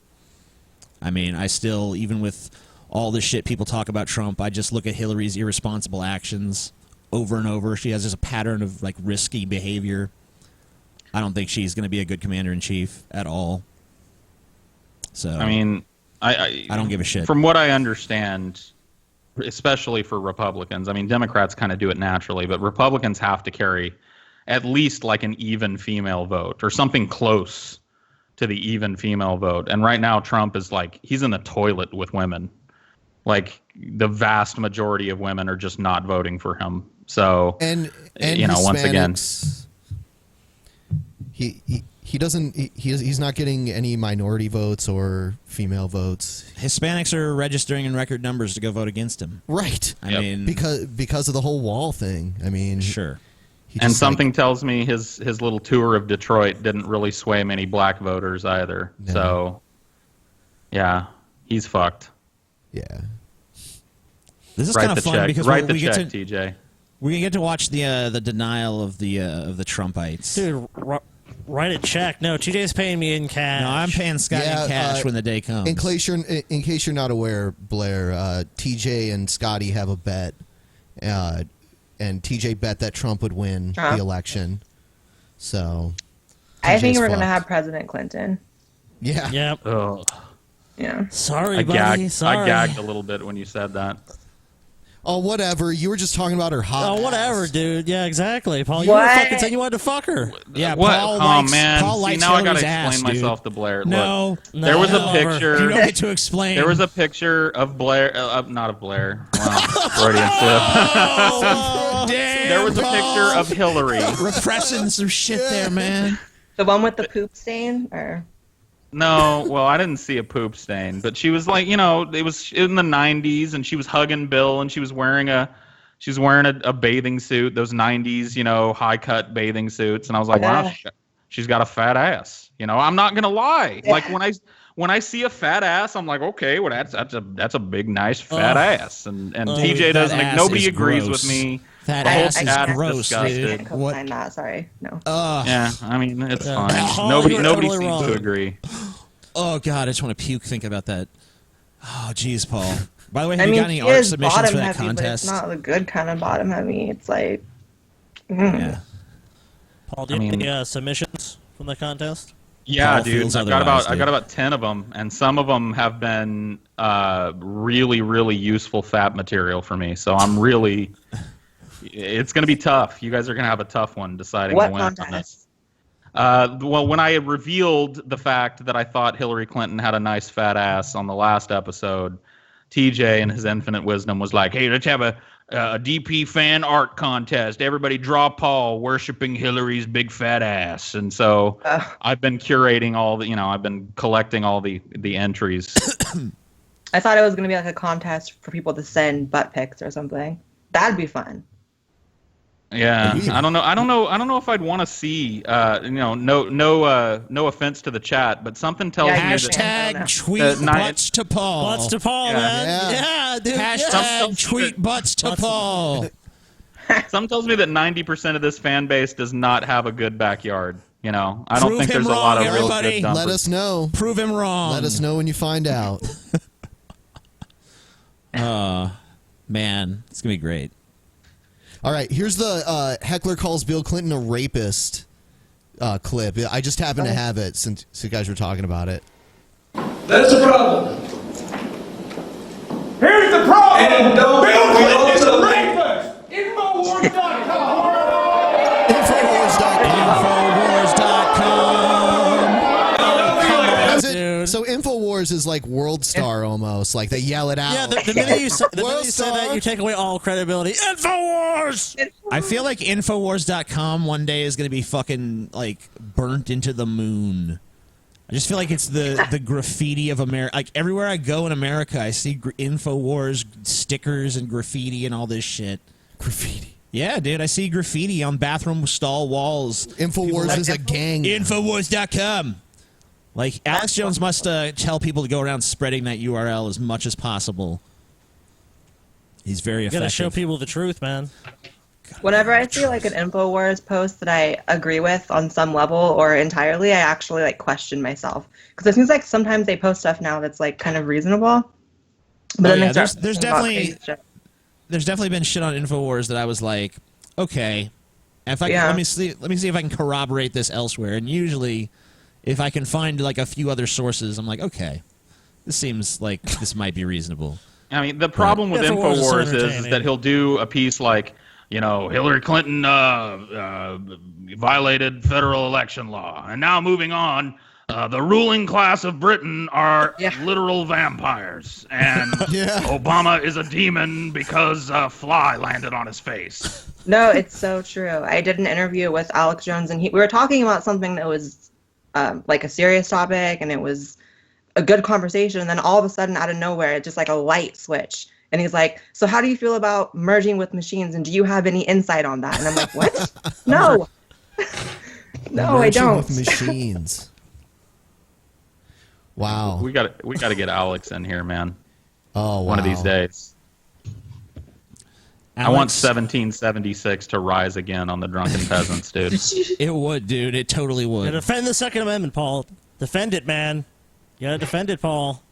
S9: I mean, I still, even with all the shit people talk about Trump, I just look at Hillary's irresponsible actions over and over. She has just a pattern of like risky behavior. I don't think she's going to be a good commander-in-chief at all. So
S12: I mean,
S9: I don't give a shit.
S12: From what I understand, especially for Republicans, I mean, Democrats kind of do it naturally, but Republicans have to carry at least like an even female vote or something close to the even female vote. And right now, Trump is like, he's in the toilet with women. Like the vast majority of women are just not voting for him. So,
S4: and
S12: you know, once again,
S4: he's not getting any minority votes or female votes.
S9: Hispanics are registering in record numbers to go vote against him.
S4: Right.
S9: I mean,
S4: because of the whole wall thing. I mean,
S9: sure.
S12: And something tells me his little tour of Detroit didn't really sway many black voters either.
S4: No.
S12: So, yeah, he's fucked.
S4: Yeah.
S9: This is kind of fun because
S12: write the
S9: we
S12: check,
S9: get to,
S12: TJ.
S9: We get to watch the denial of the Trumpites.
S10: Dude, write a check. No, TJ's paying me in cash.
S9: No, I'm paying Scotty in cash when the day comes.
S4: In case you're not aware, Blair, TJ and Scotty have a bet, and TJ bet that Trump would win the election. So,
S11: I think we're
S4: fucked.
S11: gonna have President Clinton.
S4: Yeah.
S10: Yep.
S12: Ugh.
S11: Yeah.
S10: Sorry, buddy. Sorry.
S12: I gagged a little bit when you said that.
S4: Oh, whatever. You were just talking about her hot.
S10: Oh, whatever, dude. Yeah, exactly. Paul, you were fucking saying you wanted to fuck her.
S9: Yeah,
S12: What?
S9: Paul
S12: Oh
S9: likes,
S12: man!
S9: Paul
S12: See,
S9: likes
S12: now I gotta
S9: Hillary's
S12: explain
S9: ass,
S12: myself
S9: dude.
S12: to Blair.
S9: No,
S12: Look, there was a picture.
S9: You don't get to explain.
S12: There was a picture of Blair, not of Blair. Wow, Freudian slip.
S9: Damn,
S12: there was a
S9: Paul.
S12: picture of Hillary.
S9: Repressing some shit there, man.
S11: The one with the poop stain, or
S12: No, well, I didn't see a poop stain, but she was like, you know, it was in the '90s, and she was hugging Bill, and she was wearing a bathing suit, those '90s, you know, high cut bathing suits, and I was like, wow, she's got a fat ass. You know, I'm not gonna lie.
S11: Yeah.
S12: Like when I see a fat ass, I'm like, okay, well that's a big nice fat ass, and TJ doesn't. Nobody agrees with me.
S9: That
S12: The whole
S9: ass is
S12: chat
S9: gross,
S12: disgusted.
S9: dude.
S11: co-sign that. Sorry, no.
S12: Yeah, I mean it's fine.
S9: Oh,
S12: Nobody
S9: you're totally
S12: seems
S9: wrong.
S12: to agree.
S9: Oh God, I just want to puke thinking about that. Oh, jeez, Paul. By the way,
S11: I
S9: have you
S11: mean,
S9: got any
S11: he
S9: art
S11: is
S9: submissions
S11: bottom
S9: for that
S11: heavy, but
S9: contest?
S11: it's not the good kind of bottom heavy. It's like,
S9: Yeah.
S10: Paul, do you have any submissions from the contest?
S12: Yeah,
S9: Paul
S12: dude.
S9: feels
S12: I've got
S9: otherwise,
S12: about 10 of them, and some of them have been really, really useful fat material for me. So I'm really, it's going to be tough. You guys are going to have a tough one deciding
S11: what
S12: to win on
S11: contest?
S12: this. Well, when I revealed the fact that I thought Hillary Clinton had a nice fat ass on the last episode, TJ in his infinite wisdom was like, "Hey, let's have a DP fan art contest. Everybody draw Paul worshiping Hillary's big fat ass." And so I've been curating all the, I've been collecting all the entries.
S11: I thought it was gonna be like a contest for people to send butt pics or something. That'd be fun.
S12: Yeah, I don't know if I'd want to see, no offense to the chat, but something tells me that
S9: Hashtag tweet butts to Paul.
S10: Butts to Paul, man. Yeah, dude.
S9: Hashtag tweet butts to Paul.
S12: Some tells me that 90% of this fan base does not have a good backyard. I don't
S9: Prove
S12: think
S9: him
S12: there's a lot of
S9: wrong,
S12: real
S9: everybody.
S12: good dumpers.
S4: Let us know.
S9: Prove him wrong.
S4: Let us know when you find out.
S9: Man, it's gonna be great.
S4: All right, here's the Heckler calls Bill Clinton a rapist clip. I just happen to have it since you guys were talking about it.
S18: That's the problem.
S8: Here's the problem.
S18: And don't
S8: Bill
S18: we
S8: Clinton is a
S18: also-
S8: rapist. Infowars.com.
S4: So Infowars is like World Star almost. Like they yell it out.
S10: Yeah, the minute you say that, you take away all credibility. Infowars!
S9: I feel like Infowars.com one day is going to be fucking, like, burnt into the moon. I just feel like it's the graffiti of America. Like, everywhere I go in America, I see Infowars stickers and graffiti and all this shit.
S4: Graffiti.
S9: Yeah, dude, I see graffiti on bathroom stall walls.
S4: Infowars is a gang.
S9: Infowars.com. Like, Alex Jones must tell people to go around spreading that URL as much as possible. He's very effective.
S10: You gotta show people the truth, man.
S11: Whenever I see like an Infowars post that I agree with on some level or entirely, I actually like question myself, because it seems like sometimes they post stuff now that's like kind of reasonable. But then they start
S9: there's definitely been shit on Infowars that I was like, okay, if I can, let me see if I can corroborate this elsewhere. And usually, if I can find like a few other sources, I'm like, okay, this seems like this might be reasonable.
S12: I mean, the problem with Infowars is that he'll do a piece like, you know, Hillary Clinton violated federal election law, and now moving on. The ruling class of Britain are literal vampires, and Obama is a demon because a fly landed on his face.
S11: No, it's so true. I did an interview with Alex Jones, and we were talking about something that was like a serious topic, and it was a good conversation, and then all of a sudden, out of nowhere, it's just like a light switch. And he's like, so how do you feel about merging with machines, and do you have any insight on that? And I'm like, what? No. No, I don't.
S4: With machines. Wow.
S12: We got to get Alex in here, man.
S4: Oh, wow.
S12: One of these days. I want 1776 to rise again on the Drunken Peasants, dude.
S9: It would, dude. It totally would.
S10: Defend the Second Amendment, Paul. Defend it, man. You gotta defend it, Paul.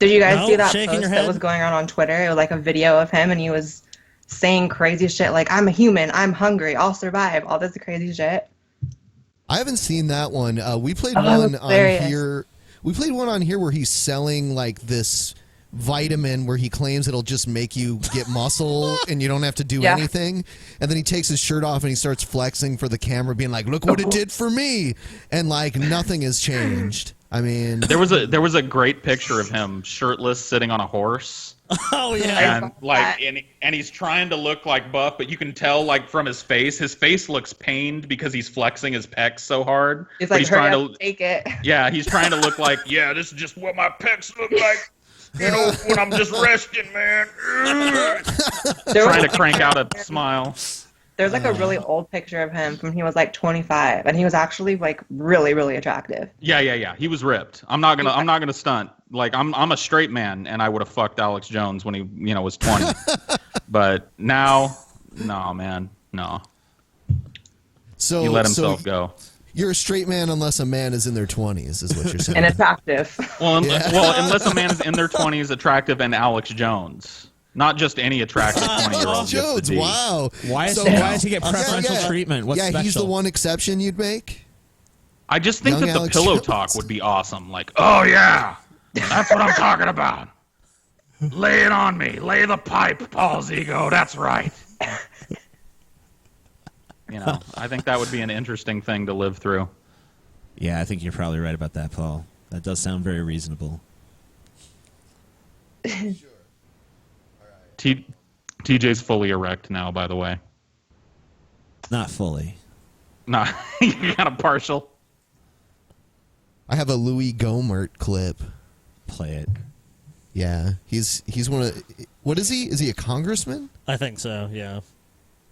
S11: Did you guys see that post that was going on Twitter? It was like a video of him, and he was saying crazy shit like, I'm a human, I'm hungry, I'll survive, all this crazy shit.
S4: I haven't seen that one. We played one on here. We played one on here where he's selling like this vitamin where he claims it'll just make you get muscle and you don't have to do anything. And then he takes his shirt off and he starts flexing for the camera, being like, "Look what it did for me!" And like nothing has changed. I mean,
S12: there was a great picture of him shirtless sitting on a horse.
S10: Oh yeah,
S12: and like and he's trying to look like buff, but you can tell like from his face looks pained because he's flexing his pecs so hard.
S11: He's like,
S12: trying
S11: to take it.
S12: Yeah, he's trying to look like, yeah, this is just what my pecs look like. You know, when I'm just resting, man. Trying to crank out a smile.
S11: There's like a really old picture of him from he was like 25, and he was actually like really, really attractive.
S12: Yeah. He was ripped. I'm not gonna stunt. Like I'm a straight man, and I would have fucked Alex Jones when he was 20. But now, no, man, no.
S4: So
S12: he let himself go.
S4: You're a straight man unless a man is in their 20s, is what you're saying.
S11: And attractive.
S12: Well, unless a man is in their 20s, attractive, and Alex Jones. Not just any attractive 20-year-old.
S4: Jones, wow.
S9: Why does he get preferential treatment? What's special?
S4: He's the one exception you'd make?
S12: I just think that the pillow talk would be awesome. Like, oh yeah, that's what I'm talking about. Lay it on me. Lay the pipe, Paul's ego. That's right. I think that would be an interesting thing to live through.
S9: Yeah, I think you're probably right about that, Paul. That does sound very reasonable.
S12: TJ's fully erect now, by the way.
S9: Not fully.
S12: Nah, you got a partial.
S4: I have a Louis Gohmert clip.
S9: Play it.
S4: Yeah, he's one of. What is he? Is he a congressman?
S10: I think so. Yeah.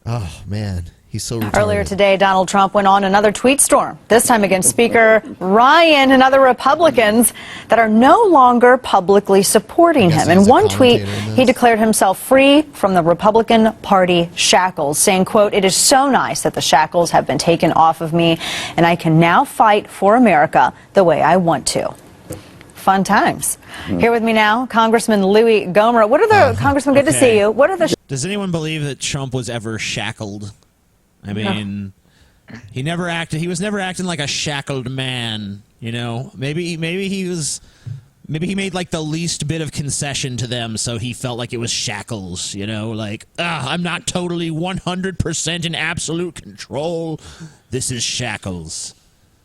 S4: Oh man, he's so retarded.
S19: Earlier today, Donald Trump went on another tweet storm, this time against Speaker Ryan and other Republicans that are no longer publicly supporting him. In one tweet, he declared himself free from the Republican Party shackles, saying, quote, "It is so nice that the shackles have been taken off of me, and I can now fight for America the way I want to." Fun times. Here with me now, Congressman Louis Gohmert. What are the Congressman? Good to see you. What are the?
S9: Does anyone believe that Trump was ever shackled? I mean, he never acted. He was never acting like a shackled man. Maybe he was. Maybe he made like the least bit of concession to them, so he felt like it was shackles. Like I'm not totally 100% in absolute control. This is shackles.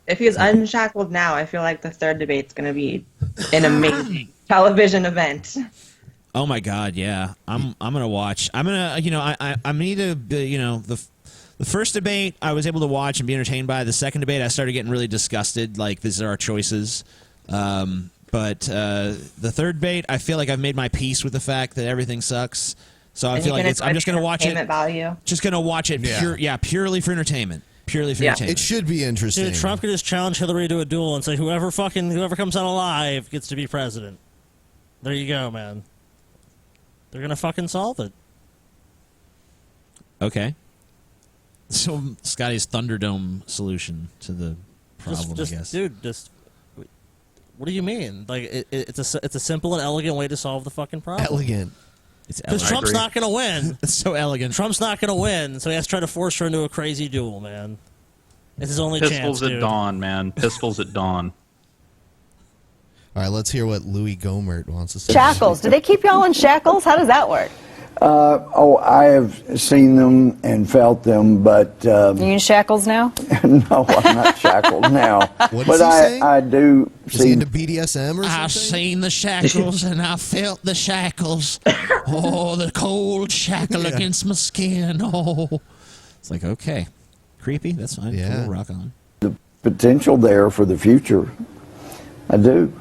S11: If he's unshackled now, I feel like the third debate's going to be an amazing television event.
S9: Oh my God, yeah. I'm gonna watch. I'm gonna, I need to, the first debate I was able to watch and be entertained by. The second debate I started getting really disgusted. Like, these are our choices. But the third debate, I feel like I've made my peace with the fact that everything sucks. So I
S11: And
S9: feel
S11: you
S9: like
S11: can
S9: I'm just going to watch it.
S11: entertainment value.
S9: Just going to watch it purely for entertainment. Purely for entertainment.
S4: It should be interesting.
S10: Dude, Trump could just challenge Hillary to a duel and say whoever comes out alive gets to be president. There you go, man. They're gonna fucking solve it.
S20: Okay. So Scotty's Thunderdome solution to the problem, I guess.
S10: Dude, what do you mean? Like it's a simple and elegant way to solve the fucking problem.
S4: Elegant.
S20: It's
S10: because
S20: elegant.
S10: Trump's not gonna win.
S20: It's so elegant.
S10: Trump's not gonna win, so he has to try to force her into a crazy duel, man. It's his only chance.
S12: Pistols at dawn, man. Pistols at dawn.
S4: All right, let's hear what Louis Gohmert wants to say.
S19: Shackles. Do they keep y'all in shackles? How does that work?
S21: I have seen them and felt them, but
S19: You in shackles now?
S21: no, I'm not shackled now.
S4: What
S21: but
S4: is he saying?
S21: I do
S4: Is he
S21: see.
S4: into BDSM or something?
S20: I've seen the shackles and I felt the shackles. Oh, the cold shackle against my skin. Oh, it's like, okay, creepy. That's fine.
S21: Yeah.
S20: Cool, rock on.
S21: The potential there for the future. I do.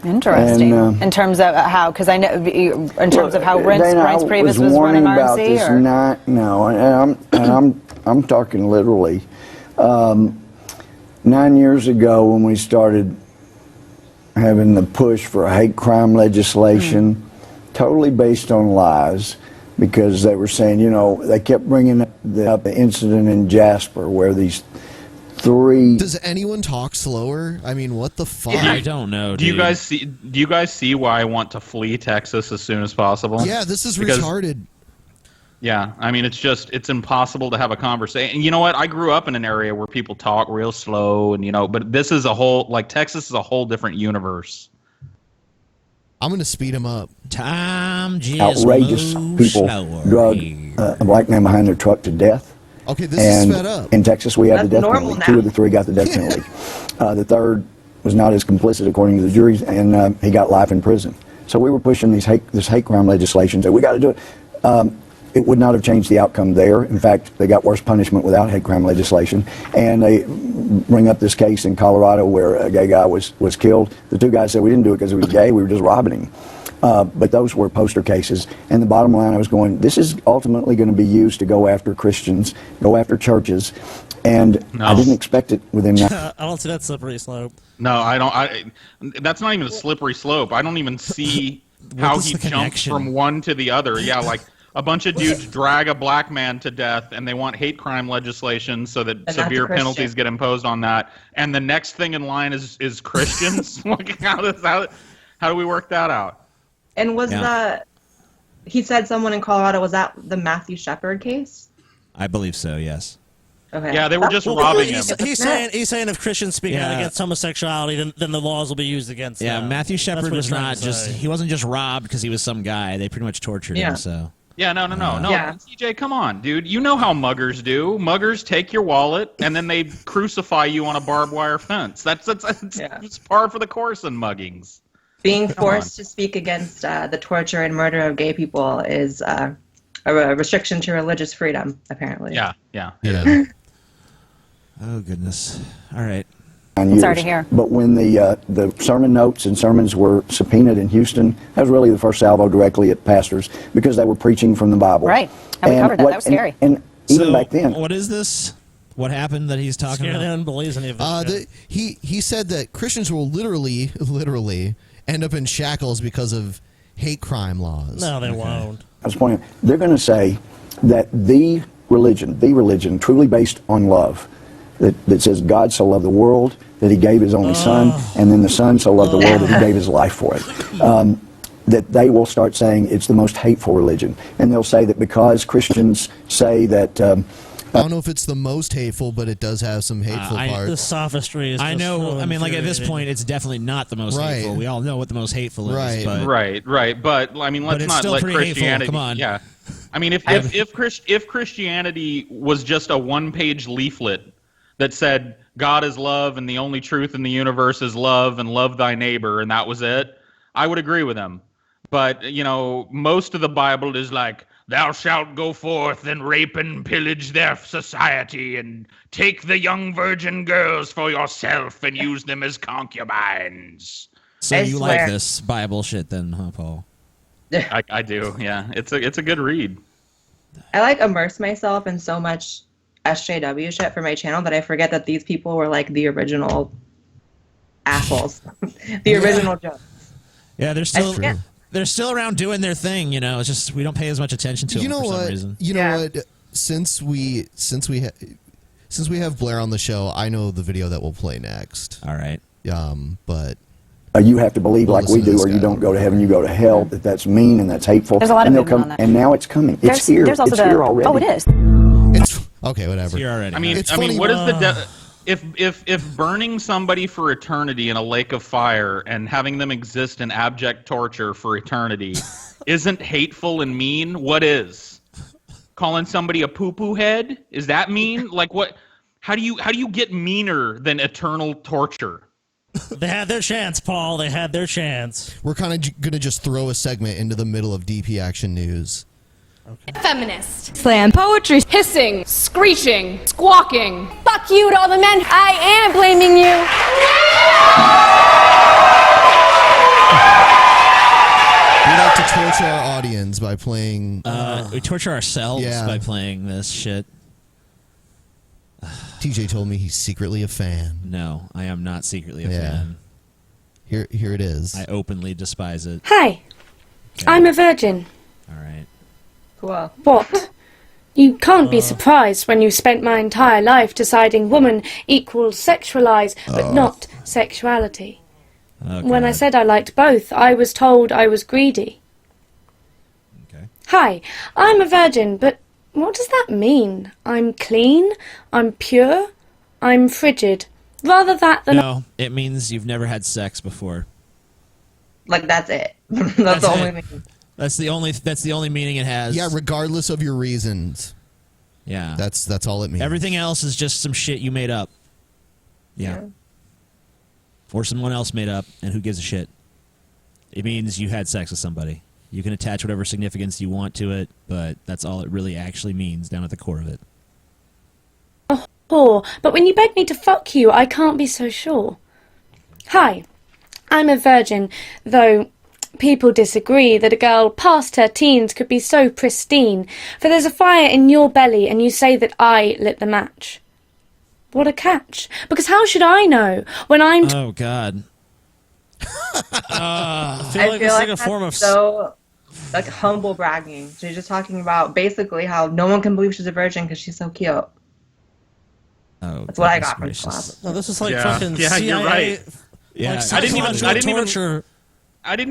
S19: Interesting.
S21: And,
S19: in terms of how, because I know, in terms of how Reince Priebus was
S21: warning
S19: running
S21: about
S19: RNC,
S21: this
S19: or?
S21: no, and I'm talking literally. 9 years ago, when we started having the push for hate crime legislation, totally based on lies, because they were saying, they kept bringing up the incident in Jasper where these 3.
S4: Does anyone talk slower? I mean, what the fuck?
S20: I don't know.
S12: Do you guys see why I want to flee Texas as soon as possible?
S4: Yeah, this is
S12: Because-
S4: retarded.
S12: Yeah, I mean, it's impossible to have a conversation. And you know what? I grew up in an area where people talk real slow, and but this is Texas is a whole different universe.
S4: I'm going to speed him up.
S20: Time just
S21: Outrageous
S20: moves
S21: people
S20: slower.
S21: drug a black man behind their truck to death.
S4: Okay, this
S21: and
S4: is sped up.
S21: in Texas, we have the
S11: That's
S21: death
S11: normal
S21: penalty.
S11: now.
S21: 2 of the 3 got the death penalty. The third was not as complicit, according to the jury, and he got life in prison. So we were pushing this hate crime legislation. So we got to do it. It would not have changed the outcome there. In fact, they got worse punishment without hate crime legislation. And they bring up this case in Colorado where a gay guy was killed. The 2 guys said we didn't do it because he was gay. We were just robbing him. But those were poster cases. And the bottom line, I was going, this is ultimately going to be used to go after Christians, go after churches. And I didn't expect it within
S10: I don't see that slippery slope.
S12: No, I don't. That's not even a slippery slope. I don't even see how he jumps from one to the other. Yeah, like a bunch of dudes drag a black man to death, and they want hate crime legislation so that severe penalties get imposed on that. And the next thing in line is Christians. Like, how do we work that out?
S11: And was he said someone in Colorado, was that the Matthew Shepard case?
S20: I believe so. Yes.
S11: Okay.
S12: Yeah, they were just robbing him.
S10: He's saying if Christians speak out against homosexuality, then the laws will be used against
S20: Yeah,
S10: them.
S20: Matthew
S10: That's
S20: Shepard
S10: what he's
S20: was
S10: trying
S20: not
S10: to
S20: just.
S10: say.
S20: He wasn't just robbed because he was some guy. They pretty much tortured him. So.
S12: Yeah, no.
S11: Yeah.
S12: CJ, come on, dude. You know how muggers do. Muggers take your wallet and then they crucify you on a barbed wire fence. That's it's par for the course in muggings.
S11: Being forced to speak against the torture and murder of gay people is a restriction to religious freedom, apparently.
S12: Yeah.
S20: Oh goodness! All right.
S19: Sorry to hear.
S21: But when the sermon notes and sermons were subpoenaed in Houston, that was really the first salvo directly at pastors because they were preaching from the Bible.
S19: Right. And we covered that. That was scary.
S21: And even back then.
S20: What is this? What happened that he's talking
S10: Scared
S20: about?
S10: anyone believes any of this shit.
S4: He said that Christians will literally end up in shackles because of hate crime laws.
S10: No, they won't.
S21: I was pointing out, they're going to say that the religion truly based on love, that says God so loved the world that he gave his only son, and then the son so loved the world that he gave his life for it. That they will start saying it's the most hateful religion. And they'll say that because Christians say that...
S4: I don't know if it's the most hateful, but it does have some hateful parts.
S10: The sophistry is.
S20: I
S10: just
S20: know.
S10: so
S20: I mean, like at this
S10: infuriating.
S20: point, it's definitely not the most
S4: Right.
S20: hateful. We all know what the most hateful
S4: Right.
S20: is. But
S12: Right. But I mean, let's
S20: it's
S12: not
S20: still
S12: let
S20: pretty hateful.
S12: Christianity.
S20: Come on.
S12: Yeah. I mean, if Christianity was just a one-page leaflet that said God is love and the only truth in the universe is love and love thy neighbor, and that was it, I would agree with him. But most of the Bible is like, thou shalt go forth and rape and pillage their society and take the young virgin girls for yourself and use them as concubines.
S20: so
S11: I
S20: you
S11: swear.
S20: like this Bible shit then, huh, Paul?
S12: I do. Yeah, it's a good read.
S11: I like immerse myself in so much SJW shit for my channel that I forget that these people were like the original assholes, the original jokes.
S20: Yeah, they're still around doing their thing. You know, it's just we don't pay as much attention to them for some reason.
S4: You know what? Since we have Blair on the show, I know the video that we'll play next.
S20: All right.
S4: But
S21: you have to believe like we do, or you don't go to heaven, you go to hell. That's mean and that's hateful.
S19: There's a lot of
S21: and they'll
S19: movement
S21: come,
S19: on that.
S21: and now it's coming. It's here.
S19: There's also
S21: It's here already.
S19: Oh, it is.
S4: It's okay. Whatever.
S20: It's here already.
S12: I mean, what is the if burning somebody for eternity in a lake of fire and having them exist in abject torture for eternity isn't hateful and mean? What is? Calling somebody a poo-poo head? Is that mean? Like what? How do you get meaner than eternal torture?
S10: They had their chance, Paul. They had their chance.
S4: We're kind of going to just throw a segment into the middle of DP Action News.
S1: Feminist. Slam poetry. Hissing. Screeching. Squawking. Fuck you to all the men. I am blaming you.
S4: We like to torture our audience by playing...
S20: we torture ourselves by playing this shit.
S4: TJ told me he's secretly a fan.
S20: No, I am not secretly a fan.
S4: Here it is.
S20: I openly despise it.
S1: Hi. I'm a virgin.
S20: All right.
S11: Cool.
S1: What? You can't be surprised when you spent my entire life deciding woman equals sexualize, but not sexuality. When I said I liked both, I was told I was greedy.
S20: Okay.
S1: Hi, I'm a virgin, but what does that mean? I'm clean? I'm pure? I'm frigid? Rather that than...
S20: No, it means you've never had sex before.
S11: Like, that's it. That's the only thing.
S20: That's the only meaning it has.
S4: Yeah, regardless of your reasons.
S20: Yeah.
S4: That's all it means.
S20: Everything else is just some shit you made up. Yeah. Or someone else made up, and who gives a shit? It means you had sex with somebody. You can attach whatever significance you want to it, but that's all it really actually means down at the core of it.
S1: whore, but when you beg me to fuck you, I can't be so sure. Hi, I'm a virgin, though people disagree that a girl past her teens could be so pristine, for there's a fire in your belly and you say that I lit the match. What a catch, because how should I know when I'm...
S20: Oh, God.
S10: I feel like it's like a form of...
S11: so like humble bragging. She's just talking about basically how no one can believe she's a virgin because she's so cute.
S20: Oh,
S11: that's what I got from class.
S10: No, this is like fucking CIA.
S12: You're right.
S20: Yeah,
S10: like
S12: I didn't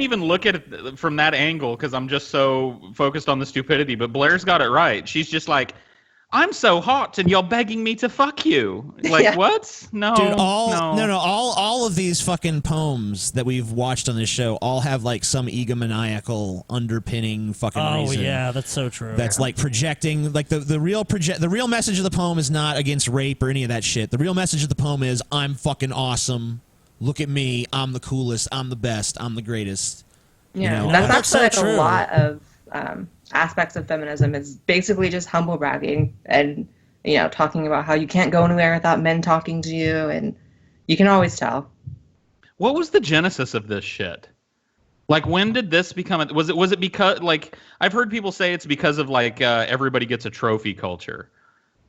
S12: even look at it from that angle because I'm just so focused on the stupidity. But Blair's got it right. She's just like, I'm so hot and you're begging me to fuck you. Like, what? No.
S20: Dude, all of these fucking poems that we've watched on this show all have like some egomaniacal underpinning fucking reason.
S10: Oh yeah, that's so true.
S20: That's like projecting, like the real message of the poem is not against rape or any of that shit. The real message of the poem is I'm fucking awesome. Look at me. I'm the coolest. I'm the best. I'm the greatest.
S11: Yeah,
S20: you know?
S11: that's actually like
S20: true.
S11: a lot of aspects of feminism is basically just humble bragging and, you know, talking about how you can't go anywhere without men talking to you, and you can always tell.
S12: What was the genesis of this shit? Like, when did this become? Was it because, like, I've heard people say it's because of like everybody gets a trophy culture.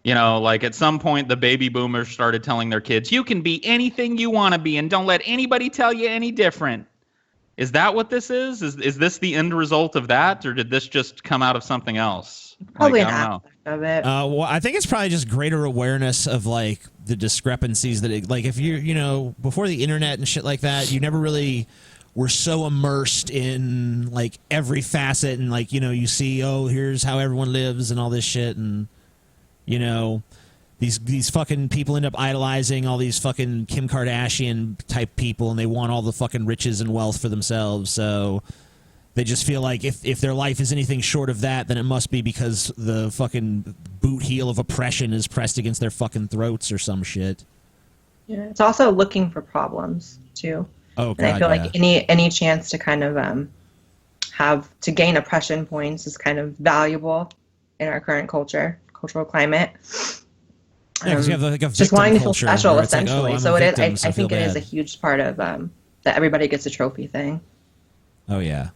S12: You know, like at some point the baby boomers started telling their kids, you can be anything you want to be and don't let anybody tell you any different. Is that what this is? Is this the end result of that, or did this just come out of something else?
S11: Probably
S12: like,
S11: an
S12: I don't know.
S11: aspect of it.
S20: Well, I think it's probably just greater awareness of like the discrepancies that it, like if you know, before the internet and shit like that, you never really were so immersed in like every facet and like, you know, you see, oh, here's how everyone lives and all this shit, and you know, these fucking people end up idolizing all these fucking Kim Kardashian type people, and they want all the fucking riches and wealth for themselves. So they just feel like if their life is anything short of that, then it must be because the fucking boot heel of oppression is pressed against their fucking throats or some shit.
S11: Yeah, it's also looking for problems too.
S20: Oh, God,
S11: and I feel like any chance to kind of have to gain oppression points is kind of valuable in our current cultural climate.
S20: Yeah, 'cause you have like a
S11: just wanting to feel
S20: victim culture
S11: special,
S20: where it's like,
S11: essentially.
S20: oh, I'm
S11: so
S20: a
S11: it
S20: victim,
S11: is.
S20: so
S11: I think it
S20: feel
S11: is a
S20: bad.
S11: huge part of that everybody gets a trophy thing.
S20: Oh yeah,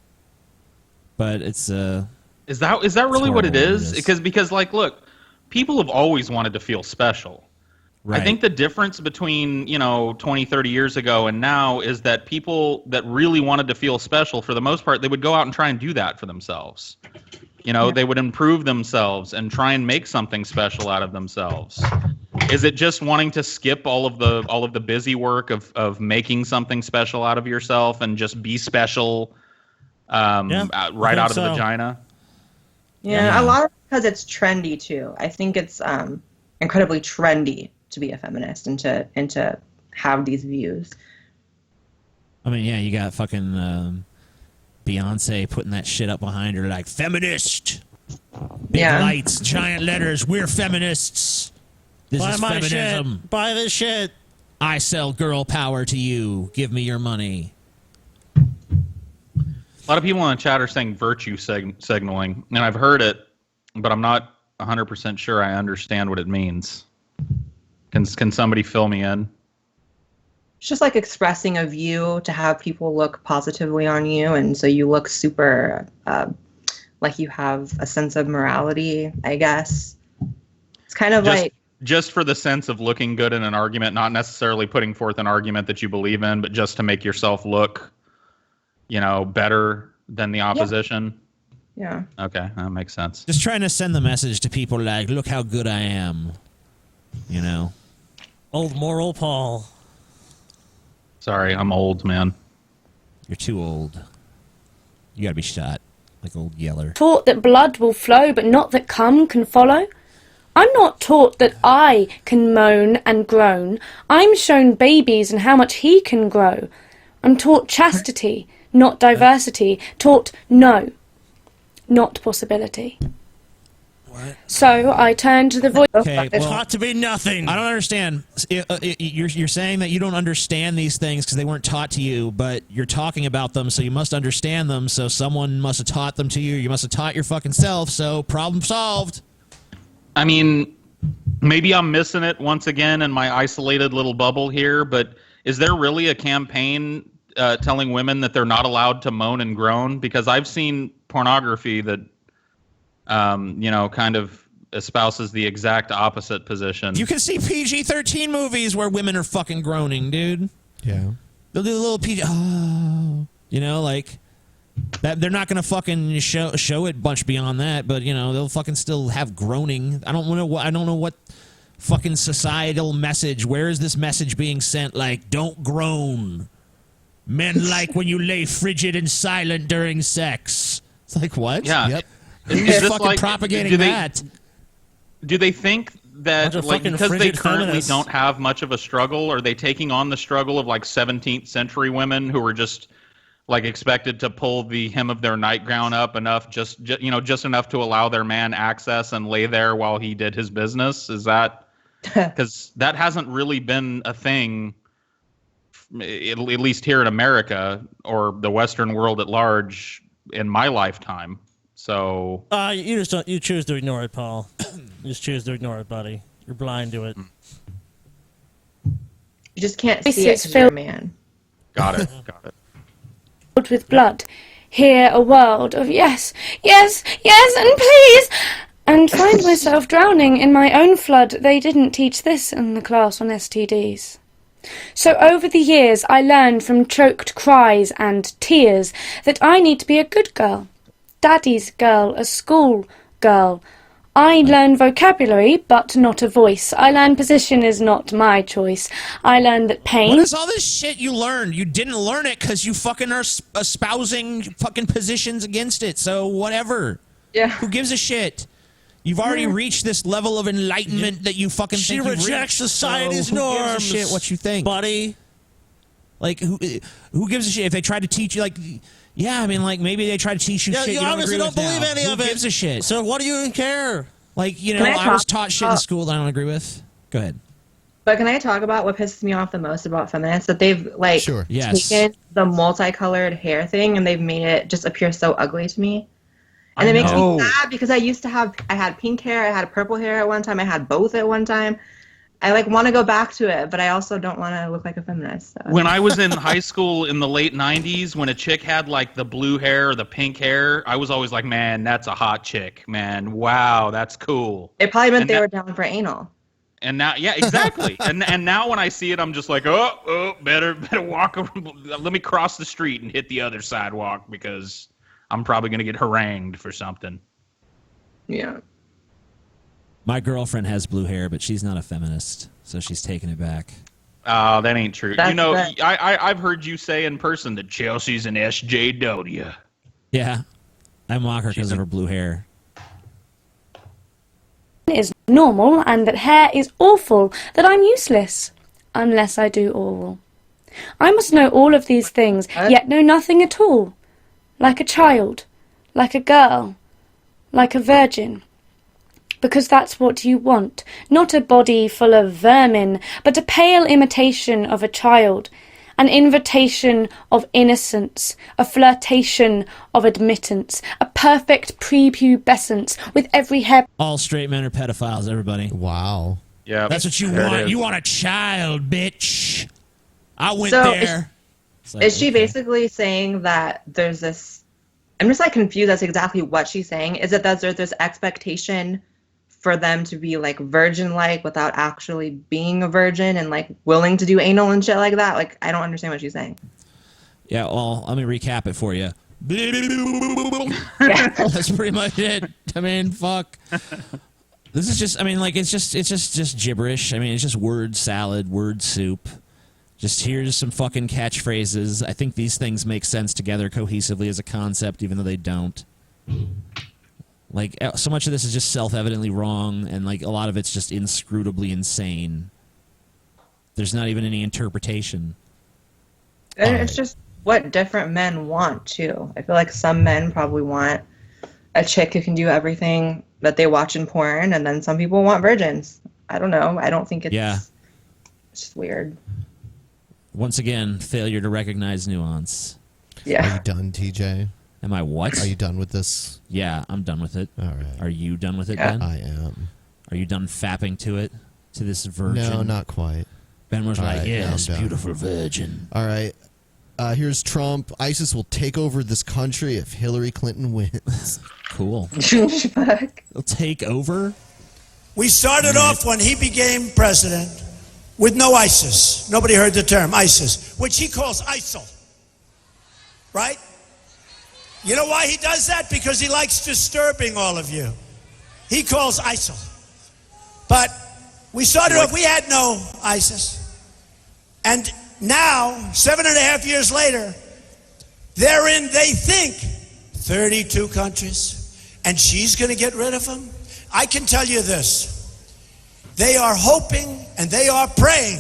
S20: but it's
S12: Is that really what it is? Because like, look, people have always wanted to feel special.
S20: Right.
S12: I think the difference between, 20, 30 years ago and now is that people that really wanted to feel special, for the most part, they would go out and try and do that for themselves. They would improve themselves and try and make something special out of themselves. Is it just wanting to skip all of the busy work of making something special out of yourself and just be special right out of the vagina?
S11: Yeah, a lot of because it's trendy too. I think it's incredibly trendy to be a feminist and to have these views.
S20: I mean, yeah, you got fucking Beyonce putting that shit up behind her, like feminist, big lights, giant letters. We're feminists. This is feminism.
S10: Shit. Buy this shit.
S20: I sell girl power to you. Give me your money.
S12: A lot of people in the chat are saying virtue signaling, and I've heard it, but I'm not 100% sure I understand what it means. Can somebody fill me in?
S11: It's just like expressing a view to have people look positively on you, and so you look super like you have a sense of morality, I guess. It's kind of
S12: just for the sense of looking good in an argument, not necessarily putting forth an argument that you believe in, but just to make yourself look, better than the opposition.
S11: Yeah.
S12: Okay, that makes sense.
S20: Just trying to send the message to people like, look how good I am.
S10: Old moral Paul.
S12: Sorry, I'm old, man.
S20: You're too old. You gotta be shot like old Yeller.
S1: Taught that blood will flow, but not that cum can follow. I'm not taught that I can moan and groan. I'm shown babies and how much he can grow. I'm taught chastity, not diversity. Taught no, not possibility.
S20: What?
S1: So I turned to the voice.
S20: Okay,
S10: It's hot to be nothing.
S20: I don't understand. You're saying that you don't understand these things because they weren't taught to you, but you're talking about them, so you must understand them. So someone must have taught them to you. You must have taught your fucking self. So problem solved.
S12: I mean, maybe I'm missing it once again in my isolated little bubble here, but is there really a campaign telling women that they're not allowed to moan and groan? Because I've seen pornography that, kind of espouses the exact opposite position.
S20: You can see PG-13 movies where women are fucking groaning, dude.
S4: Yeah.
S20: They'll do a little PG. Oh, like that. They're not gonna fucking show it much beyond that, but they'll fucking still have groaning. I don't know what fucking societal message. Where is this message being sent? Like, don't groan. Men like when you lay frigid and silent during sex. It's like, what?
S12: Yeah.
S4: Yep.
S20: Is fucking propagating that.
S12: Do they think that because they currently
S10: feminists.
S12: don't have much of a struggle, are they taking on the struggle of 17th century women who were just expected to pull the hem of their nightgown up enough, just enough to allow their man access and lay there while he did his business? Is that because that hasn't really been a thing, at least here in America or the Western world at large, in my lifetime. So
S10: you choose to ignore it, Paul. You just choose to ignore it, buddy. You're blind to it.
S11: You just can't see it because you're a man.
S12: Got it.
S1: Filled with blood. Hear a world of yes, yes, yes, and please, and find myself drowning in my own flood. They didn't teach this in the class on STDs. So over the years I learned from choked cries and tears that I need to be a good girl. Daddy's girl, a school girl. I learn vocabulary, but not a voice. I learn position is not my choice. I learn that pain...
S20: What is all this shit you learned? You didn't learn it because you fucking are espousing fucking positions against it, so whatever.
S11: Yeah.
S20: Who gives a shit? You've already reached this level of enlightenment that you fucking think you've reached.
S10: She rejects society's
S20: so
S10: norms.
S20: Who gives a shit what you think?
S10: Buddy.
S20: Who gives a shit if they try to teach you, yeah, I mean, maybe they try to teach you shit you don't agree with
S10: believe any of it.
S20: Who gives a shit?
S10: So what do you even care?
S20: I was taught shit in school that I don't agree with. Go ahead.
S11: But can I talk about what pisses me off the most about feminists? That they've taken the multicolored hair thing and they've made it just appear so ugly to me. And it makes me sad because I had pink hair, I had purple hair at one time, I had both at one time. I like want to go back to it, but I also don't want to look like a feminist. So.
S12: When I was in high school in the late 90s, when a chick had like the blue hair or the pink hair, I was always like, man, that's a hot chick, man. Wow, that's cool.
S11: It probably meant they were down for anal.
S12: And now, yeah, exactly. and now when I see it, I'm just like, better walk over. Let me cross the street and hit the other sidewalk because I'm probably going to get harangued for something.
S11: Yeah.
S20: My girlfriend has blue hair, but she's not a feminist, so she's taking it back.
S12: Oh, that ain't true.
S11: That's
S12: you know,
S11: right.
S12: I've heard you say in person that Chelsea's an SJW.
S20: Yeah, I mock her because of her blue hair.
S1: Is normal and that hair is awful, that I'm useless, unless I do oral. I must know all of these things, yet know nothing at all. Like a child, like a girl, like a virgin. Because that's what you want, not a body full of vermin, but a pale imitation of a child, an invitation of innocence, a flirtation of admittance, a perfect prepubescence with every hair.
S20: All straight men are pedophiles, everybody.
S4: Wow.
S12: Yeah,
S20: that's what you want. You want a child, bitch. I went
S11: So
S20: there.
S11: Is she basically saying that there's this? I'm just like confused as to exactly what she's saying. Is it that there's this expectation for them to be like virgin-like without actually being a virgin and like willing to do anal and shit like that? Like, I don't understand what she's saying.
S20: Yeah, well, let me recap it for you. That's pretty much it. I mean, fuck. This is just, I mean, like, it's just gibberish. I mean, it's just word salad, word soup. Just here's some fucking catchphrases. I think these things make sense together cohesively as a concept, even though they don't. Like, so much of this is just self-evidently wrong, and, like, a lot of it's just inscrutably insane. There's not even any interpretation.
S11: And it's just what different men want, too. I feel like some men probably want a chick who can do everything that they watch in porn, and then some people want virgins. I don't know. I don't think it's...
S20: Yeah.
S11: It's just weird.
S20: Once again, failure to recognize nuance.
S11: Yeah.
S4: Are you done, TJ?
S20: Am I what?
S4: Are you done with this?
S20: Yeah, I'm done with it.
S4: All right.
S20: Are you done with it,
S11: Yeah.
S20: Ben?
S4: I am.
S20: Are you done fapping to it? To this virgin?
S4: No, not quite.
S20: Ben was
S4: All
S20: like,
S4: right,
S20: yeah,
S4: now
S20: this
S4: I'm done.
S20: beautiful virgin.
S4: All right. Here's Trump. ISIS will take over this country if Hillary Clinton wins.
S20: Cool.
S11: Fuck.
S20: They'll take over?
S17: We started off when he became president with no ISIS. Nobody heard the term ISIS, which he calls ISIL. Right? You know why he does that? Because he likes disturbing all of you. He calls ISIL. But we started off, we had no ISIS. And now, 7.5 years later, they're in, they think, 32 countries. And she's going to get rid of them? I can tell you this. They are hoping and they are praying.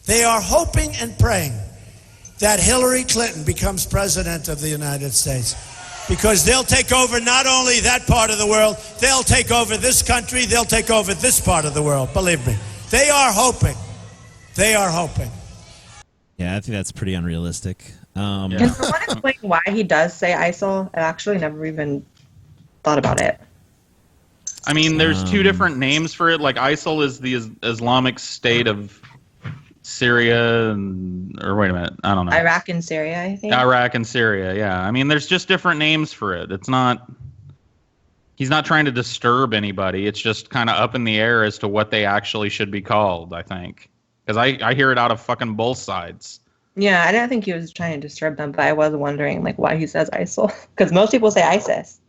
S17: They are hoping and praying that Hillary Clinton becomes president of the United States. Because they'll take over not only that part of the world, they'll take over this country, they'll take over this part of the world, believe me. They are hoping. They are hoping.
S20: Yeah, I think that's pretty unrealistic.
S11: Can someone explain why he does say ISIL? I actually never even thought about it.
S12: I mean, there's two different names for it. Like, ISIL is the Islamic State of Syria, or wait a minute, I don't know.
S11: Iraq and Syria, I think.
S12: Iraq and Syria, yeah. I mean, there's just different names for it. It's not... He's not trying to disturb anybody. It's just kind of up in the air as to what they actually should be called, I think. Because I hear it out of fucking both sides.
S11: Yeah, I didn't think he was trying to disturb them, but I was wondering like why he says ISIL. Because most people say ISIS.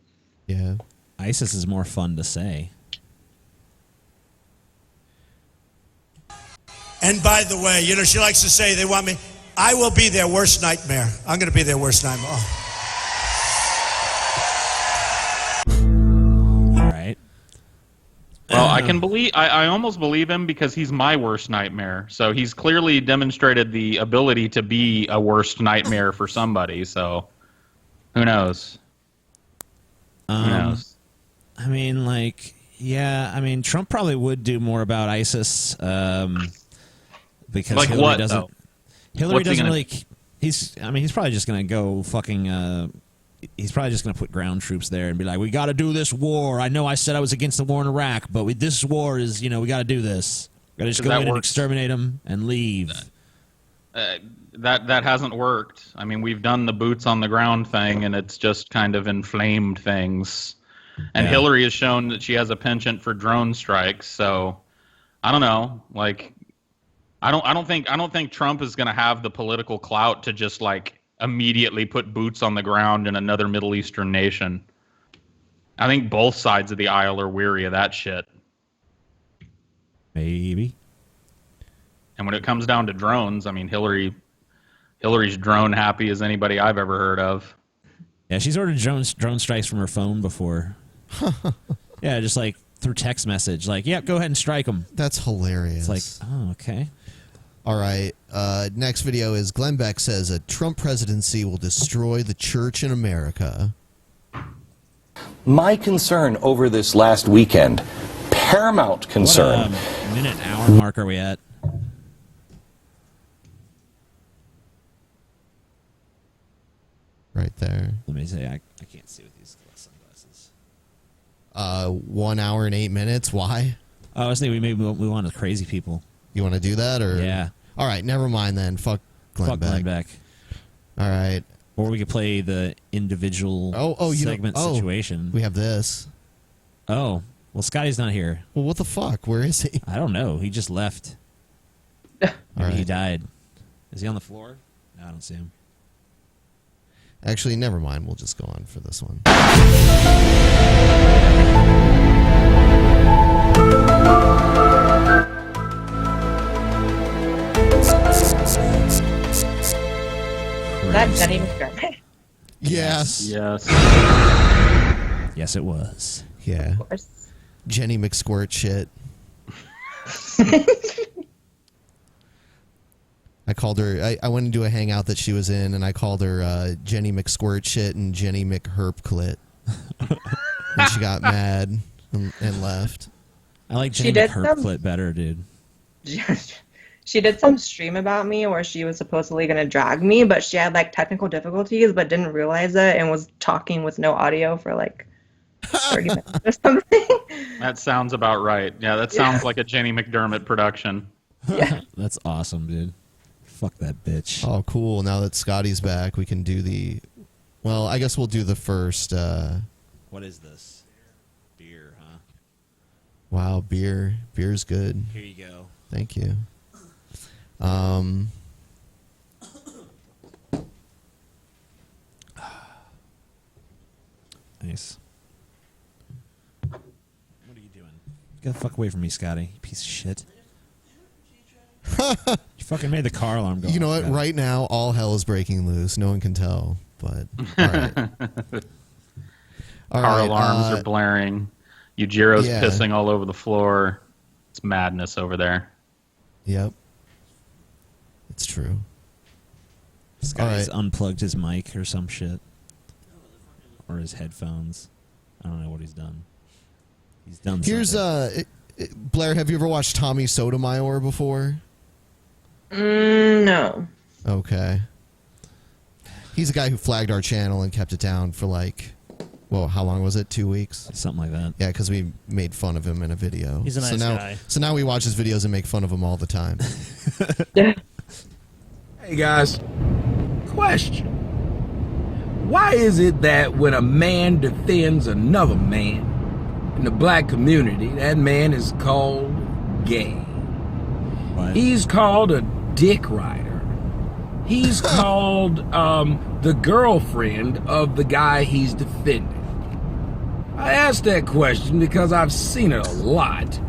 S4: Yeah.
S20: ISIS is more fun to say.
S17: And by the way, you know, she likes to say they want me. I will be their worst nightmare. I'm going to be their worst nightmare. Oh.
S20: All right.
S12: Well, I almost believe him because he's my worst nightmare. So he's clearly demonstrated the ability to be a worst nightmare for somebody. So who knows? Who knows?
S20: I mean, like, yeah, I mean, Trump probably would do more about ISIS because
S12: like
S20: Hillary
S12: what,
S20: doesn't.
S12: though?
S20: Hillary
S12: What's he
S20: doesn't
S12: gonna-
S20: really. He's probably just gonna go fucking he's probably just going to put ground troops there and be like, we got to do this war. I know I said I was against the war in Iraq, but this war is, we got to do this. We got to just go in and exterminate them and leave.
S12: That hasn't worked. I mean, we've done the boots on the ground thing, and it's just kind of inflamed things. And Hillary has shown that she has a penchant for drone strikes. So I don't know. Like, I don't think Trump is going to have the political clout to just like immediately put boots on the ground in another Middle Eastern nation. I think both sides of the aisle are weary of that shit.
S20: Maybe.
S12: And when it comes down to drones, I mean, Hillary's drone happy as anybody I've ever heard of.
S20: Yeah, she's ordered drone strikes from her phone before. Yeah, just like through text message. Like, yeah, go ahead and strike them.
S4: That's hilarious.
S20: It's like, oh, okay.
S4: All right. Next video is Glenn Beck says a Trump presidency will destroy the church in America.
S2: My concern over this last weekend, paramount concern.
S20: What minute, hour mark are we at?
S4: Right there.
S20: Let me say, I can't see with these sunglasses.
S4: 1 hour and 8 minutes. Why?
S20: Oh, I was thinking we want crazy people.
S4: You want to do that, or
S20: yeah?
S4: All right, never mind then. Fuck Glenn Beck. All right.
S20: Or we could play the individual segment situation.
S4: We have this.
S20: Oh, well, Scotty's not here.
S4: Well, what the fuck? Where is he?
S20: I don't know. He just left. Maybe he died. Is he on the floor? No, I don't see him.
S4: Actually, never mind. We'll just go on for this one.
S11: That Jenny McDermott.
S4: Yes.
S12: Yes.
S20: Yes, it was.
S4: Yeah.
S11: Of course.
S4: Jenny McSquirt shit. I called her. I went into a hangout that she was in, and I called her Jenny McSquirt shit and Jenny McHerp clit. And she got mad and left.
S20: I like Jenny McHerp clit better, dude.
S11: She did some stream about me where she was supposedly going to drag me, but she had like technical difficulties but didn't realize it and was talking with no audio for like 30 minutes or something.
S12: That sounds about right. Yeah, that sounds like a Jenny McDermott production.
S11: Yeah.
S20: That's awesome, dude. Fuck that bitch.
S4: Oh, cool. Now that Scotty's back, we can do the... Well, I guess we'll do the first...
S20: What is this? Beer, huh?
S4: Wow, beer. Beer's good.
S20: Here you go.
S4: Thank you.
S20: Nice. What are you doing? Get the fuck away from me, Scotty. You piece of shit. You fucking made the car alarm go off.
S4: You know what?
S20: Scotty.
S4: Right now, all hell is breaking loose. No one can tell, but all right.
S12: Car alarms are blaring. Yujiro's pissing all over the floor. It's madness over there.
S4: Yep. It's true.
S20: Scotty's unplugged his mic or some shit. Or his headphones. I don't know what he's done. He's done something.
S4: Here's, Blair, have you ever watched Tommy Sotomayor before?
S11: No.
S4: Okay. He's a guy who flagged our channel and kept it down for like, well, how long was it? 2 weeks?
S20: Something like that.
S4: Yeah, because we made fun of him in a video.
S10: He's a nice guy.
S4: So now we watch his videos and make fun of him all the time.
S22: Hey guys, question. Why is it that when a man defends another man in the black community, that man is called gay?
S20: What?
S22: He's called a dick rider. He's called the girlfriend of the guy he's defending. I asked that question because I've seen it a lot.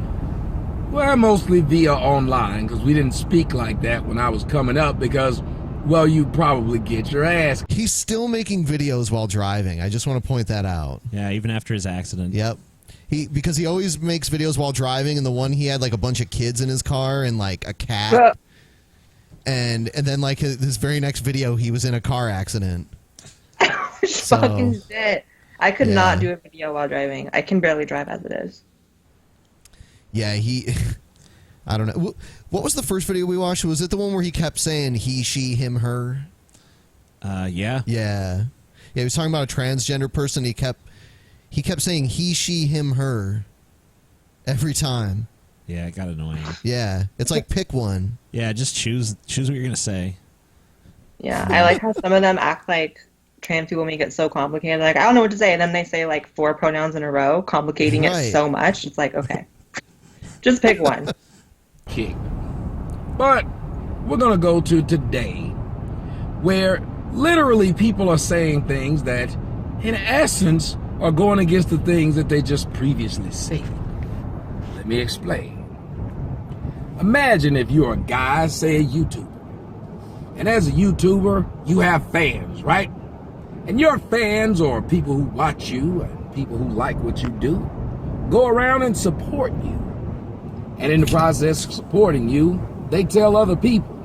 S22: Well, mostly via online, because we didn't speak like that when I was coming up because, well, you probably get your ass.
S4: He's still making videos while driving. I just want to point that out.
S20: Yeah, even after his accident.
S4: Yep. Because he always makes videos while driving, and the one he had like a bunch of kids in his car and like a cat. And then like his very next video, he was in a car accident.
S11: Fucking shit. I could not do a video while driving. I can barely drive as it is.
S4: Yeah, I don't know. What was the first video we watched? Was it the one where he kept saying he, she, him, her?
S20: Yeah.
S4: Yeah. Yeah, he was talking about a transgender person. He kept saying he, she, him, her every time.
S20: Yeah, it got annoying.
S4: Yeah, it's like pick one.
S20: Yeah, just choose what you're gonna say.
S11: Yeah, I like how some of them act like trans people make it so complicated. Like, I don't know what to say. And then they say like 4 pronouns in a row, complicating
S4: Right.
S11: it so much. It's like, okay, just pick one.
S22: King. But we're going to go to today, where literally people are saying things that, in essence, are going against the things that they just previously said. Let me explain. Imagine if you're a guy, say a YouTuber. And as a YouTuber, you have fans, right? And your fans, or people who watch you and people who like what you do, go around and support you. And in the process of supporting you, they tell other people,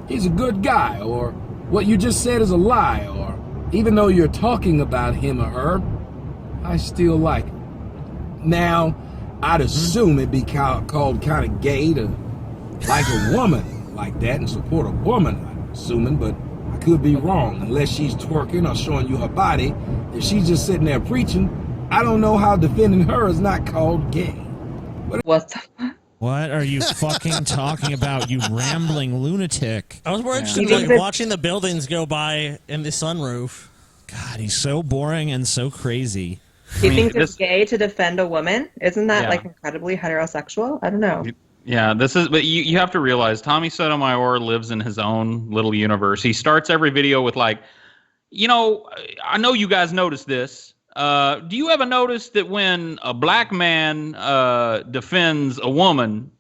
S22: he's a good guy, or what you just said is a lie, or even though you're talking about him or her, I still like him. Now, I'd assume it'd be called kind of gay to like a woman like that and support a woman, I'm assuming, but I could be wrong. Unless she's twerking or showing you her body, if she's just sitting there preaching, I don't know how defending her is not called gay.
S11: What the fuck?
S20: What are you fucking talking about, you rambling lunatic?
S10: I was more interested in like, watching the buildings go by in the sunroof.
S20: God, he's so boring and so crazy.
S11: Do you think it's gay to defend a woman? Isn't that
S12: Yeah.
S11: like incredibly heterosexual? I don't know.
S12: Yeah, but you have to realize Tommy Sotomayor lives in his own little universe. He starts every video with like, I know you guys noticed this. Do you ever notice that when a black man defends a woman,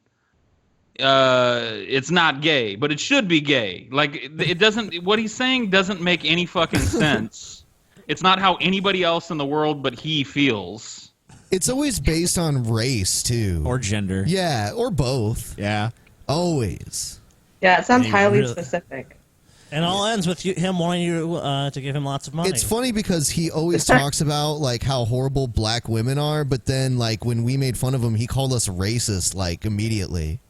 S12: it's not gay, but it should be gay? Like, it doesn't. What he's saying doesn't make any fucking sense. It's not how anybody else in the world but he feels.
S4: It's always based on race too,
S20: or gender.
S4: Yeah, or both.
S20: Yeah,
S4: always.
S11: Yeah, it sounds
S4: They
S11: highly
S4: really-
S11: specific.
S10: And it all ends with him wanting you to give him lots of money.
S4: It's funny because he always talks about like how horrible black women are, but then like when we made fun of him, he called us racist like immediately.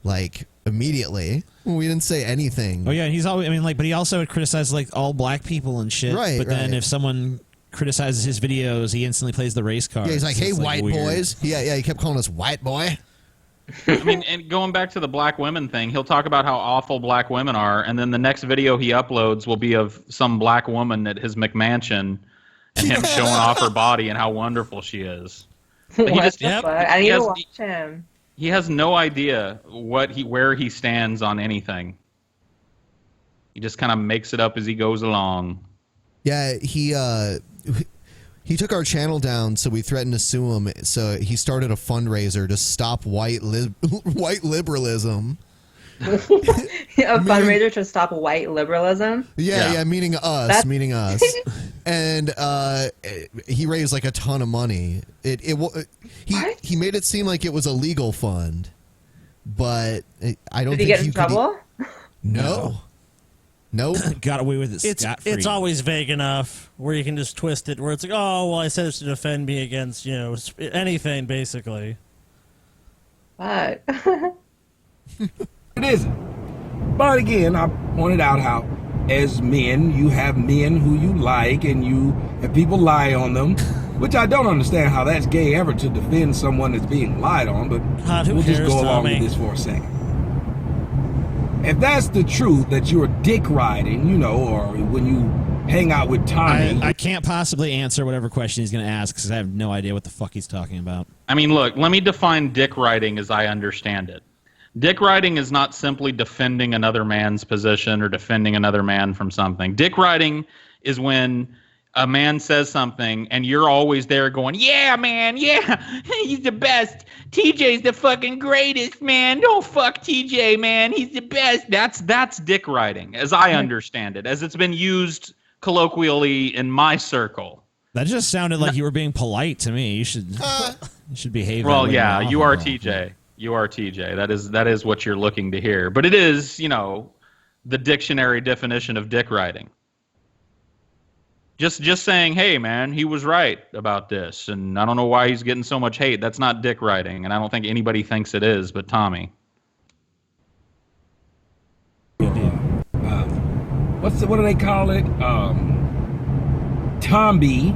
S4: Like immediately, we didn't say anything.
S20: Oh yeah, he's always. I mean, like, but he also would criticize like all black people and shit.
S4: Right,
S20: But then
S4: right.
S20: if someone criticizes his videos, he instantly plays the race card.
S4: Yeah, he's like,
S20: So
S4: "Hey,
S20: it's,
S4: white
S20: weird.
S4: boys." Yeah, he kept calling us white boy.
S12: I mean, and going back to the black women thing, he'll talk about how awful black women are, and then the next video he uploads will be of some black woman at his McMansion and him showing off her body and how wonderful she is. But he
S11: What
S12: just,
S11: the fuck? I need to watch him.
S12: he has no idea where he stands on anything. He just kind of makes it up as he goes along.
S4: Yeah, he took our channel down, so we threatened to sue him. So he started a fundraiser to stop white liberalism.
S11: A fundraiser to stop white liberalism?
S4: Yeah, meaning us,
S11: That's-
S4: and he raised like a ton of money. He made it seem like it was a legal fund, but I don't
S11: Did he
S4: think
S11: get in
S4: you could
S11: trouble?
S4: No. Nope.
S20: Got away with it scot-free.
S10: It's always vague enough where you can just twist it where it's like, oh, well, I said it's to defend me against, anything, basically.
S11: Fuck.
S22: It isn't. But again, I pointed out how, as men, you have men who you like and people lie on them, which I don't understand how that's gay ever to defend someone that's being lied on, but
S10: who
S22: we'll just
S10: cares,
S22: go along
S10: Tommy?
S22: with this for a second. If that's the truth, that you're dick riding, or when you hang out with Tommy.
S20: I can't possibly answer whatever question he's going to ask because I have no idea what the fuck he's talking about.
S12: I mean, look, let me define dick riding as I understand it. Dick riding is not simply defending another man's position or defending another man from something. Dick riding is when a man says something and you're always there going, yeah, man, yeah, he's the best. TJ's the fucking greatest, man. Don't fuck TJ, man. He's the best. That's dick riding, as I understand it, as it's been used colloquially in my circle.
S20: That just sounded like you were being polite to me. You should behave.
S12: Well,
S20: that way
S12: yeah,
S20: more
S12: you are
S20: often.
S12: TJ. You are TJ. That is what you're looking to hear. But it is, the dictionary definition of dick riding. Just saying, hey, man, he was right about this, and I don't know why he's getting so much hate. That's not dick riding, and I don't think anybody thinks it is, but Tommy.
S22: What do they call it? Tomby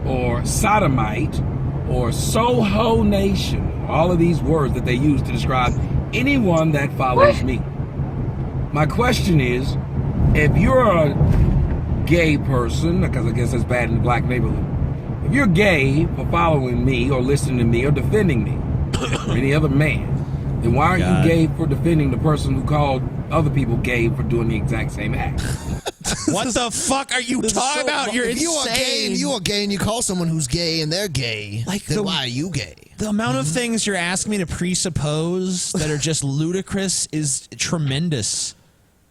S22: or Sodomite or Soho Nation, all of these words that they use to describe anyone that follows me. My question is, if you're a gay person, because I guess that's bad in the black neighborhood, if you're gay for following me or listening to me or defending me or any other man, then why aren't you gay for defending the person who called other people gay for doing the exact same act?
S20: What the fuck are you talking about? You're
S4: if you are gay and you are gay and you call someone who's gay and they're gay, then why are you gay?
S20: The amount of things you're asking me to presuppose that are just ludicrous is tremendous.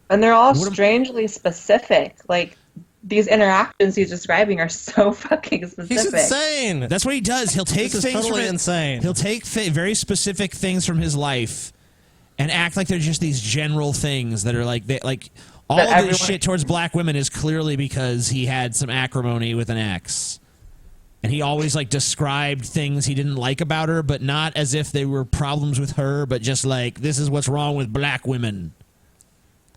S11: And they're all strangely specific. Like, these interactions he's describing are so fucking specific.
S10: insane.
S20: That's what he does. He'll take
S10: This is
S20: things
S10: totally
S20: from
S10: insane.
S20: He'll take very specific things from his life and act like they're just these general things that are like all of this shit towards black women is clearly because he had some acrimony with an ex. And he always like described things he didn't like about her, but not as if they were problems with her, but just like, this is what's wrong with black women.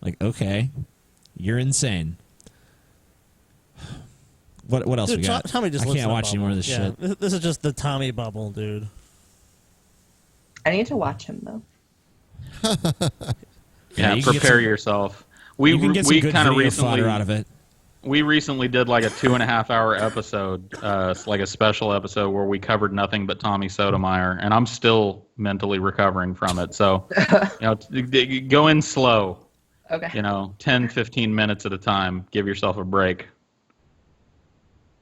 S20: Like, okay, you're insane. What else
S10: Dude,
S20: we got?
S10: Tommy just
S20: I
S10: lives
S20: can't
S10: in a
S20: watch any more of this
S10: bubble.
S20: shit.
S10: This is just the Tommy bubble, dude.
S11: I need to watch him, though.
S12: Yeah,
S20: you can get
S12: prepare
S20: some-
S12: yourself.
S20: you can get some
S12: We
S20: good
S12: kind of
S20: video
S12: recently
S20: fodder out of it.
S12: We recently did like a 2.5-hour episode, like a special episode where we covered nothing but Tommy Sotomayor, and I'm still mentally recovering from it. So, go in slow.
S11: Okay.
S12: 10, 15 minutes at a time. Give yourself a break.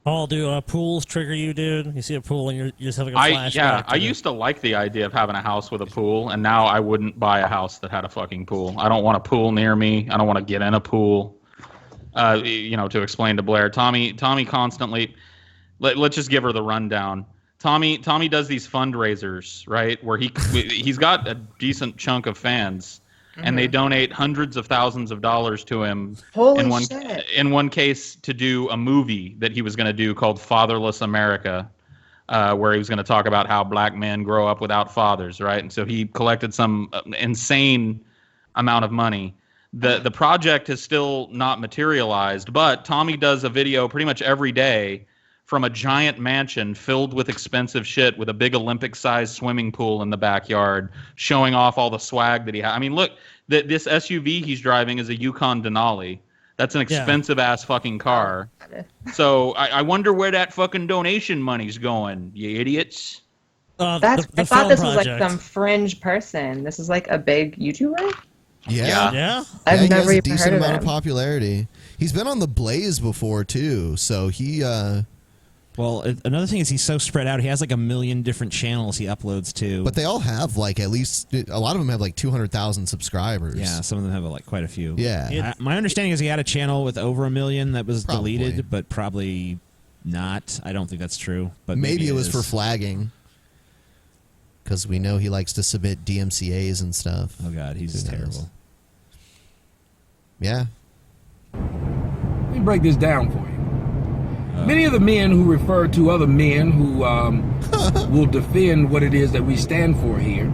S10: Paul, do pools trigger you, dude? You see a pool and you're just having a flashback.
S12: I used to like the idea of having a house with a pool, and now I wouldn't buy a house that had a fucking pool. I don't want a pool near me. I don't want to get in a pool. To explain to Blair, Tommy constantly. Let's just give her the rundown. Tommy does these fundraisers, right, where he's got a decent chunk of fans. And they donate hundreds of thousands of dollars to him.
S11: Holy shit.
S12: In one case, to do a movie that he was going to do called Fatherless America, where he was going to talk about how black men grow up without fathers, right? And so he collected some insane amount of money. The project has still not materialized, but Tommy does a video pretty much every day from a giant mansion filled with expensive shit with a big Olympic-sized swimming pool in the backyard, showing off all the swag that he has. I mean, look, this SUV he's driving is a Yukon Denali. That's an expensive-ass fucking car. So I wonder where that fucking donation money's going, you idiots.
S11: I thought this was like some fringe person. This is like a big YouTuber?
S4: Yeah.
S11: I've never
S4: he has a
S11: even
S4: decent
S11: heard of
S4: amount of
S11: him.
S4: popularity. He's been on The Blaze before, too, so he...
S20: Well, another thing is he's so spread out. He has like 1 million different channels he uploads to.
S4: But they all have like at least a lot of them have like 200,000 subscribers.
S20: Yeah, some of them have like quite a few.
S4: Yeah.
S20: My understanding is he had a channel with over 1 million that was deleted, but probably not. I don't think that's true. But
S4: maybe it was for flagging. Because we know he likes to submit DMCAs and stuff.
S20: Oh God, he's terrible.
S4: Yeah.
S22: Let me break this down for you. Many of the men who refer to other men who will defend what it is that we stand for here,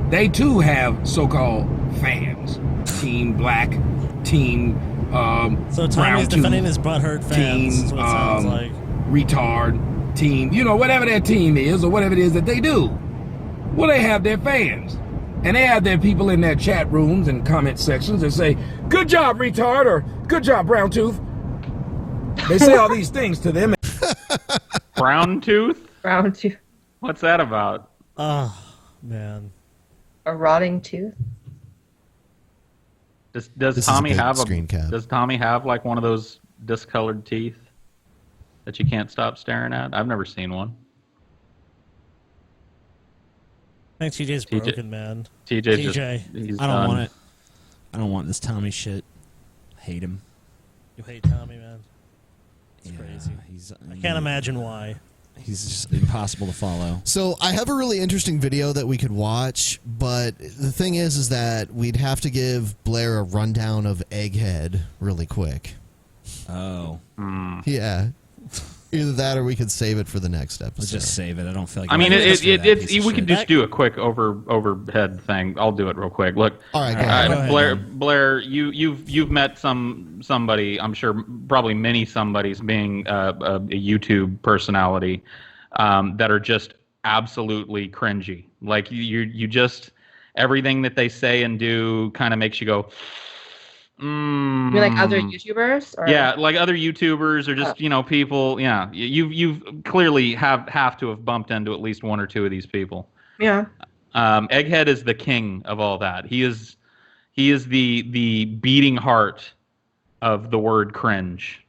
S22: they too have so-called fans. Team Black, Team
S10: So Tommy's defending his butthurt fans.
S22: Team
S10: That's what it sounds like.
S22: Retard, Team, whatever their team is or whatever it is that they do. Well, they have their fans. And they have their people in their chat rooms and comment sections that say, "Good job, retard," or "Good job, brown tooth." They say all these things to them.
S12: Brown tooth?
S11: Brown tooth.
S12: What's that about?
S10: Oh, man.
S11: A rotting tooth?
S12: Does Tommy have Does Tommy have like one of those discolored teeth that you can't stop staring at? I've never seen one.
S10: I think TJ's broken, man.
S12: TJ.
S20: I don't want it. I don't want this Tommy shit. I hate him.
S10: You hate Tommy, man. It's crazy. I can't imagine why.
S20: He's just impossible to follow.
S4: So I have a really interesting video that we could watch, but the thing is that we'd have to give Blair a rundown of Egghead really quick.
S20: Oh.
S4: Yeah. Either that, or we could save it for the next episode.
S20: Let's just save it. I don't feel like.
S12: I mean, we could
S20: do.
S12: just do a quick overhead thing. I'll do it real quick. Look,
S4: all right, go ahead.
S12: Blair, you've met somebody. I'm sure probably many somebodies being a YouTube personality that are just absolutely cringy. Like you just everything that they say and do kind of makes you go.
S11: You mean like other YouTubers? Or?
S12: Yeah, like other YouTubers or just people. Yeah, you've clearly have to have bumped into at least one or two of these people.
S11: Yeah.
S12: Egghead is the king of all that. He is the beating heart of the word cringe.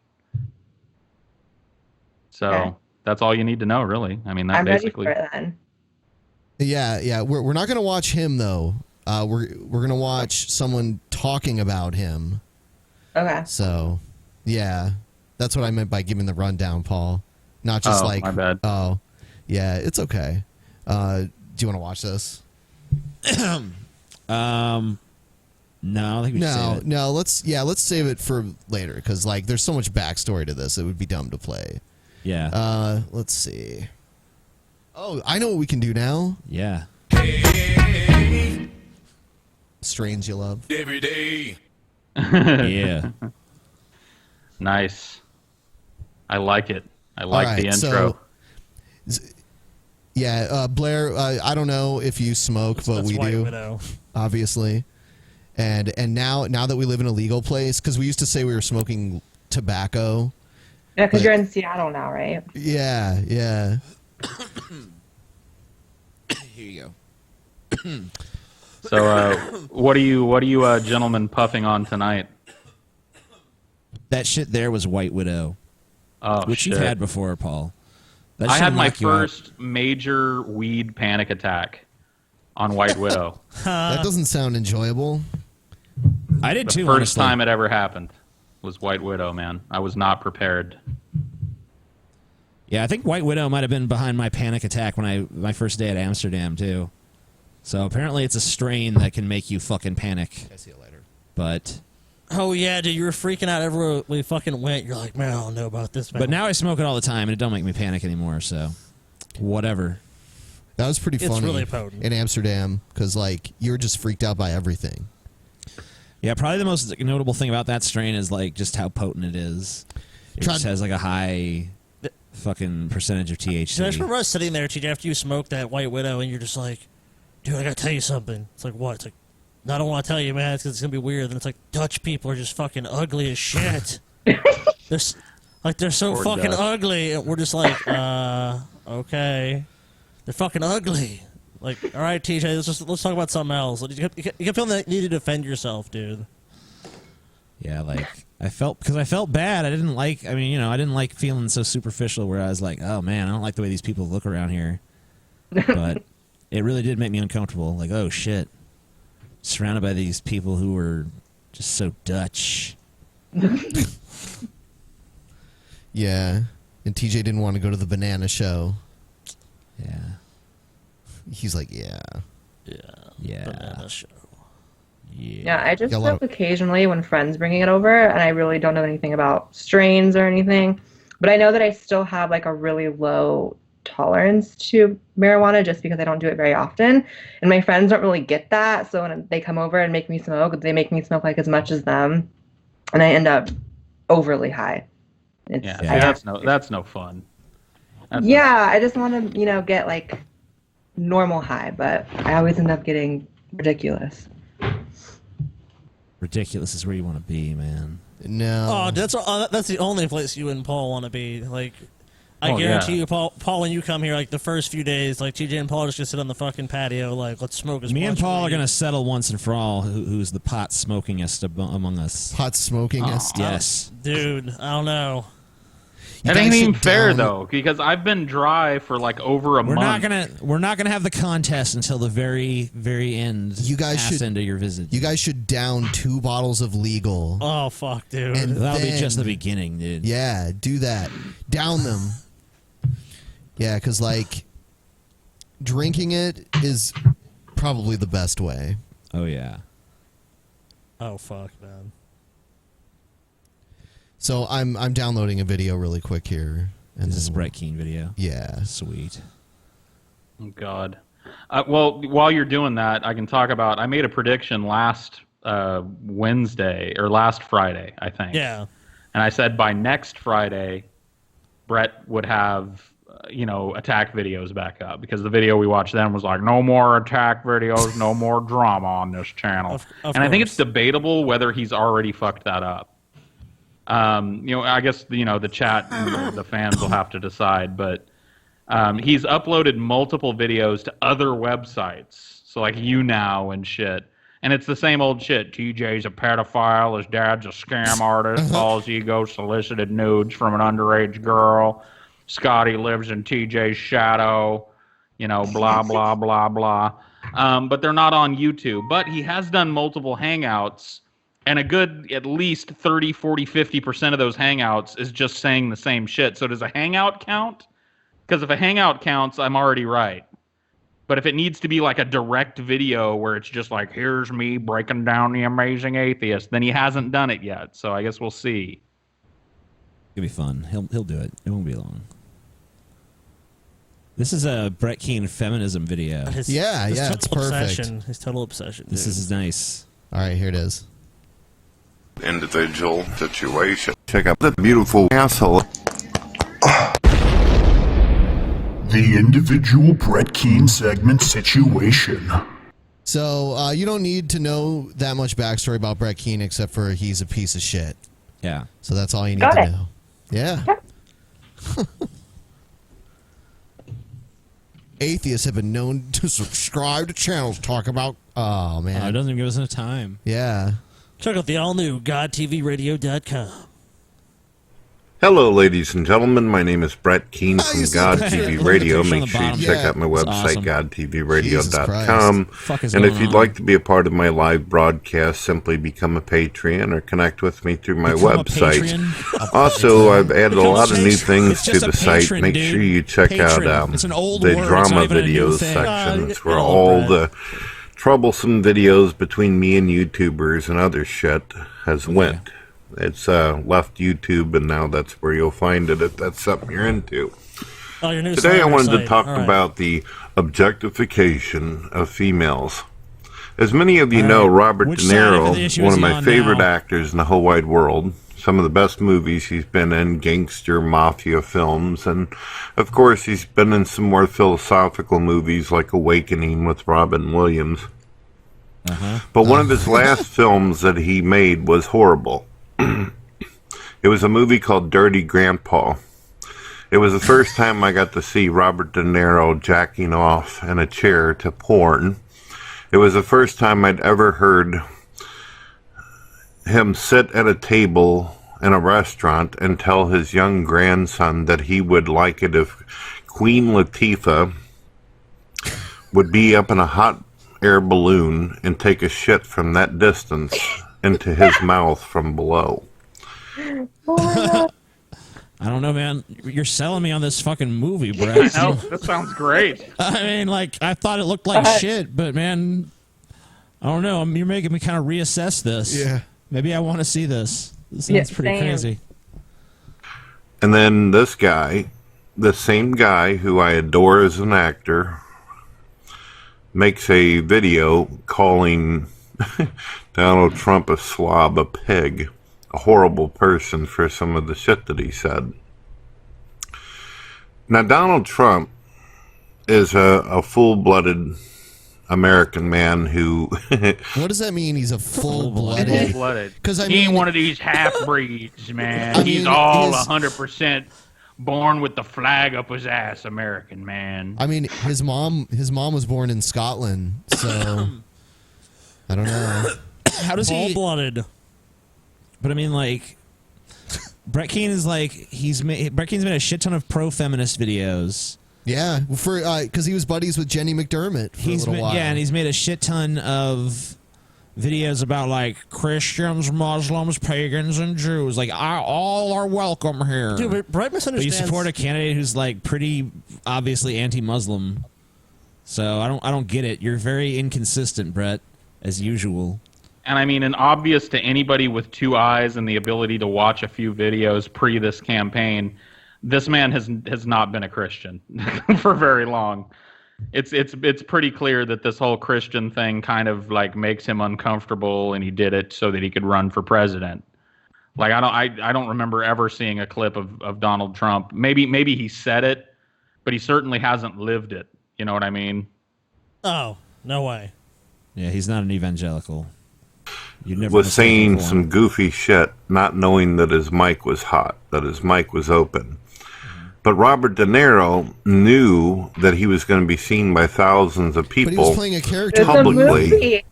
S12: So that's all you need to know, really. I mean, that's basically.
S11: I'm ready for it then.
S4: Yeah. We're not gonna watch him though. We're gonna watch someone talking about him.
S11: Okay.
S4: So, yeah, that's what I meant by giving the rundown, Paul. Not just
S12: my bad.
S4: Oh, yeah, it's okay. Do you want to watch this?
S20: No, I think we should save it.
S4: No. Let's save it for later because there's so much backstory to this. It would be dumb to play.
S20: Yeah.
S4: Let's see. Oh, I know what we can do now.
S20: Yeah.
S4: Strains you love.
S22: Every day.
S20: Yeah.
S12: Nice. I like it. I like the intro.
S4: Blair, I don't know if you smoke, but we do.
S10: Widow.
S4: Obviously. And now that we live in a legal place, because we used to say we were smoking tobacco.
S11: Yeah, because you're in Seattle now, right?
S4: Yeah.
S20: Here you go.
S12: So, what are you gentlemen puffing on tonight?
S20: That shit there was White Widow.
S12: Oh,
S20: which
S12: shit.
S20: you've had before, Paul.
S12: I had my first major weed panic attack on White Widow.
S4: That doesn't sound enjoyable.
S20: I did too.
S12: The first
S20: honestly.
S12: time it ever happened was White Widow, man. I was not prepared.
S20: Yeah, I think White Widow might have been behind my panic attack when my first day at Amsterdam too. So apparently it's a strain that can make you fucking panic.
S4: I see you later.
S20: But
S10: oh yeah, dude, you were freaking out everywhere we fucking went. You're like, man, I don't know about this. Man.
S20: But now I smoke it all the time, and it don't make me panic anymore. So whatever.
S4: That was pretty funny.
S10: It's really potent.
S4: In Amsterdam because you were just freaked out by everything.
S20: Yeah, probably the most notable thing about that strain is just how potent it is. It just has a high fucking percentage of THC.
S10: So I just remember us sitting there, TJ, after you smoked that White Widow, and you're just like, dude, I gotta tell you something. It's like, what? It's like, no, I don't want to tell you, man, because it's gonna be weird. And it's like, Dutch people are just fucking ugly as shit. they're so
S12: Poor
S10: fucking
S12: Dutch.
S10: ugly. And we're just like, okay. They're fucking ugly. Like, all right, TJ, let's talk about something else. You kept feeling that you need to defend yourself, dude.
S20: Yeah, I felt bad. I didn't like feeling so superficial where I was like, oh man, I don't like the way these people look around here. But it really did make me uncomfortable. Like, oh shit. Surrounded by these people who were just so Dutch.
S4: Yeah. And TJ didn't want to go to the banana show.
S20: Yeah.
S4: He's like, yeah.
S20: Yeah.
S10: Banana show.
S11: Yeah, I just smoke occasionally when friends bringing it over, and I really don't know anything about strains or anything. But I know that I still have a really low tolerance to marijuana just because I don't do it very often. And my friends don't really get that. So when they come over and make me smoke, they make me smoke as much as them. And I end up overly high.
S12: That's no fun.
S11: I just want to, get normal high, but I always end up getting ridiculous.
S20: Ridiculous is where you want to be, man.
S4: No.
S10: Oh, that's the only place you and Paul want to be. I guarantee you, Paul, when you come here, the first few days, TJ and Paul are just gonna sit on the fucking patio, let's smoke as much.
S20: Me and Paul are gonna settle once and for all who's the pot smokingest among us.
S4: Pot smokingest?
S20: Yes.
S10: Dude, I don't know.
S12: That ain't even fair though, because I've been dry for over a month.
S20: We're not gonna have the contest until the very, very end.
S4: You guys
S20: end of your visit.
S4: You guys should down 2 bottles of legal.
S10: Oh fuck, dude.
S4: And
S20: that'll be just the beginning, dude.
S4: Yeah, do that. Down them. Yeah, because drinking it is probably the best way.
S20: Oh yeah.
S10: Oh fuck, man.
S4: So I'm downloading a video really quick here. And
S20: this is a Brett Keane video.
S4: Yeah.
S20: Sweet.
S12: Oh, God. Well, while you're doing that, I can talk about. I made a prediction last Wednesday or last Friday, I think.
S10: Yeah.
S12: And I said by next Friday, Brett would have, attack videos back up, because the video we watched then was like, no more attack videos, no more drama on this channel.
S10: Of
S12: and I think
S10: course.
S12: it's debatable whether he's already fucked that up. I guess the chat and the fans will have to decide, but he's uploaded multiple videos to other websites, so like YouNow and shit. And it's the same old shit. TJ's a pedophile. His dad's a scam artist. Paul's ego solicited nudes from an underage girl. Scotty lives in TJ's shadow. Blah, blah, blah, blah. But they're not on YouTube. But he has done multiple hangouts. And a good at least 30, 40, 50% of those hangouts is just saying the same shit. So does a hangout count? Because if a hangout counts, I'm already right. But if it needs to be like a direct video where it's just like, here's me breaking down The Amazing Atheist, then he hasn't done it yet. So I guess we'll see.
S20: It'll be fun. He'll do it. It won't be long. This is a Brett Keane feminism video.
S10: His
S4: it's
S10: total
S4: perfect.
S10: obsession. His total obsession.
S20: This is nice.
S4: All right, here it is.
S3: Individual situation. Check out the beautiful asshole.
S7: The individual Brett Keane segment situation.
S4: So you don't need to know that much backstory about Brett Keane except for he's a piece of shit.
S20: Yeah.
S4: So that's all you need
S11: Got
S4: to
S11: it.
S4: know. Yeah. Atheists have been known to subscribe to channels talk about. Oh man,
S20: it doesn't even give us enough time.
S4: Yeah.
S10: Check out the all-new GodTVRadio.com.
S3: Hello, ladies and gentlemen. My name is Brett Keane from God TV Radio. Make sure you check out my website, godtvradio.com. And if you'd like to be a part of my live broadcast, simply become a Patreon or connect with me through my website. Also, I've added a lot of new things to the site. Make sure you check out the drama videos sections where all the troublesome videos between me and YouTubers and other shit has went. It's left YouTube, and now that's where you'll find it if that's something you're into. Today I wanted to talk about the objectification of females. As many of you know, Robert De Niro, one of my favorite actors in the whole wide world, some of the best movies he's been in, gangster mafia films, and of course he's been in some more philosophical movies like Awakening with Robin Williams. But one of his last films that he made was horrible. It was a movie called Dirty Grandpa. It was the first time I got to see Robert De Niro jacking off in a chair to porn. It was the first time I'd ever heard him sit at a table in a restaurant and tell his young grandson that he would like it if Queen Latifah would be up in a hot air balloon and take a shit from that distance into his mouth from below.
S20: I don't know, man. You're selling me on this fucking movie, Brett.
S12: I know. That sounds great.
S20: I mean, like, I thought it looked like shit, but man, I don't know. You're making me kind of reassess this.
S4: Yeah.
S20: Maybe I want to see this. This sounds pretty crazy.
S3: And then this guy, the same guy who I adore as an actor, makes a video calling Donald Trump a slob, a pig, a horrible person for some of the shit that he said. Now, Donald Trump is a full-blooded American man who...
S4: What does that mean? He's a full-blooded?
S12: Full-blooded.
S4: Because
S12: he ain't one of these half-breeds, man. He's all 100% born with the flag up his ass American, man.
S4: I mean, his mom was born in Scotland, so I don't know.
S20: How does he...
S10: Full-blooded.
S20: But I mean, like, Brett Keane is like, Brett Keane's made a shit ton of pro-feminist videos.
S4: Yeah, for because he was buddies with Jenny McDermott for a little while.
S20: Yeah, and he's made a shit ton of videos about, like, Christians, Muslims, pagans, and Jews. Like, all are welcome here.
S10: Dude, but Brett misunderstands.
S20: But you support a candidate who's, like, pretty obviously anti-Muslim. So I don't get it. You're very inconsistent, Brett, as usual.
S12: And I mean, and obvious to anybody with two eyes and the ability to watch a few videos pre this campaign, this man has not been a Christian for very long. It's pretty clear that this whole Christian thing kind of like makes him uncomfortable, and he did it so that he could run for president. Like I don't remember ever seeing a clip of Donald Trump. Maybe he said it, but he certainly hasn't lived it. You know what I mean?
S10: Oh, no way.
S20: Yeah, he's not an evangelical. You never
S3: Was
S20: mistake him
S3: saying
S20: for
S3: some
S20: one.
S3: goofy shit, not knowing that his mic was hot, that his mic was open. But Robert De Niro knew that he was going to be seen by thousands of people
S4: But he was playing a character
S3: publicly.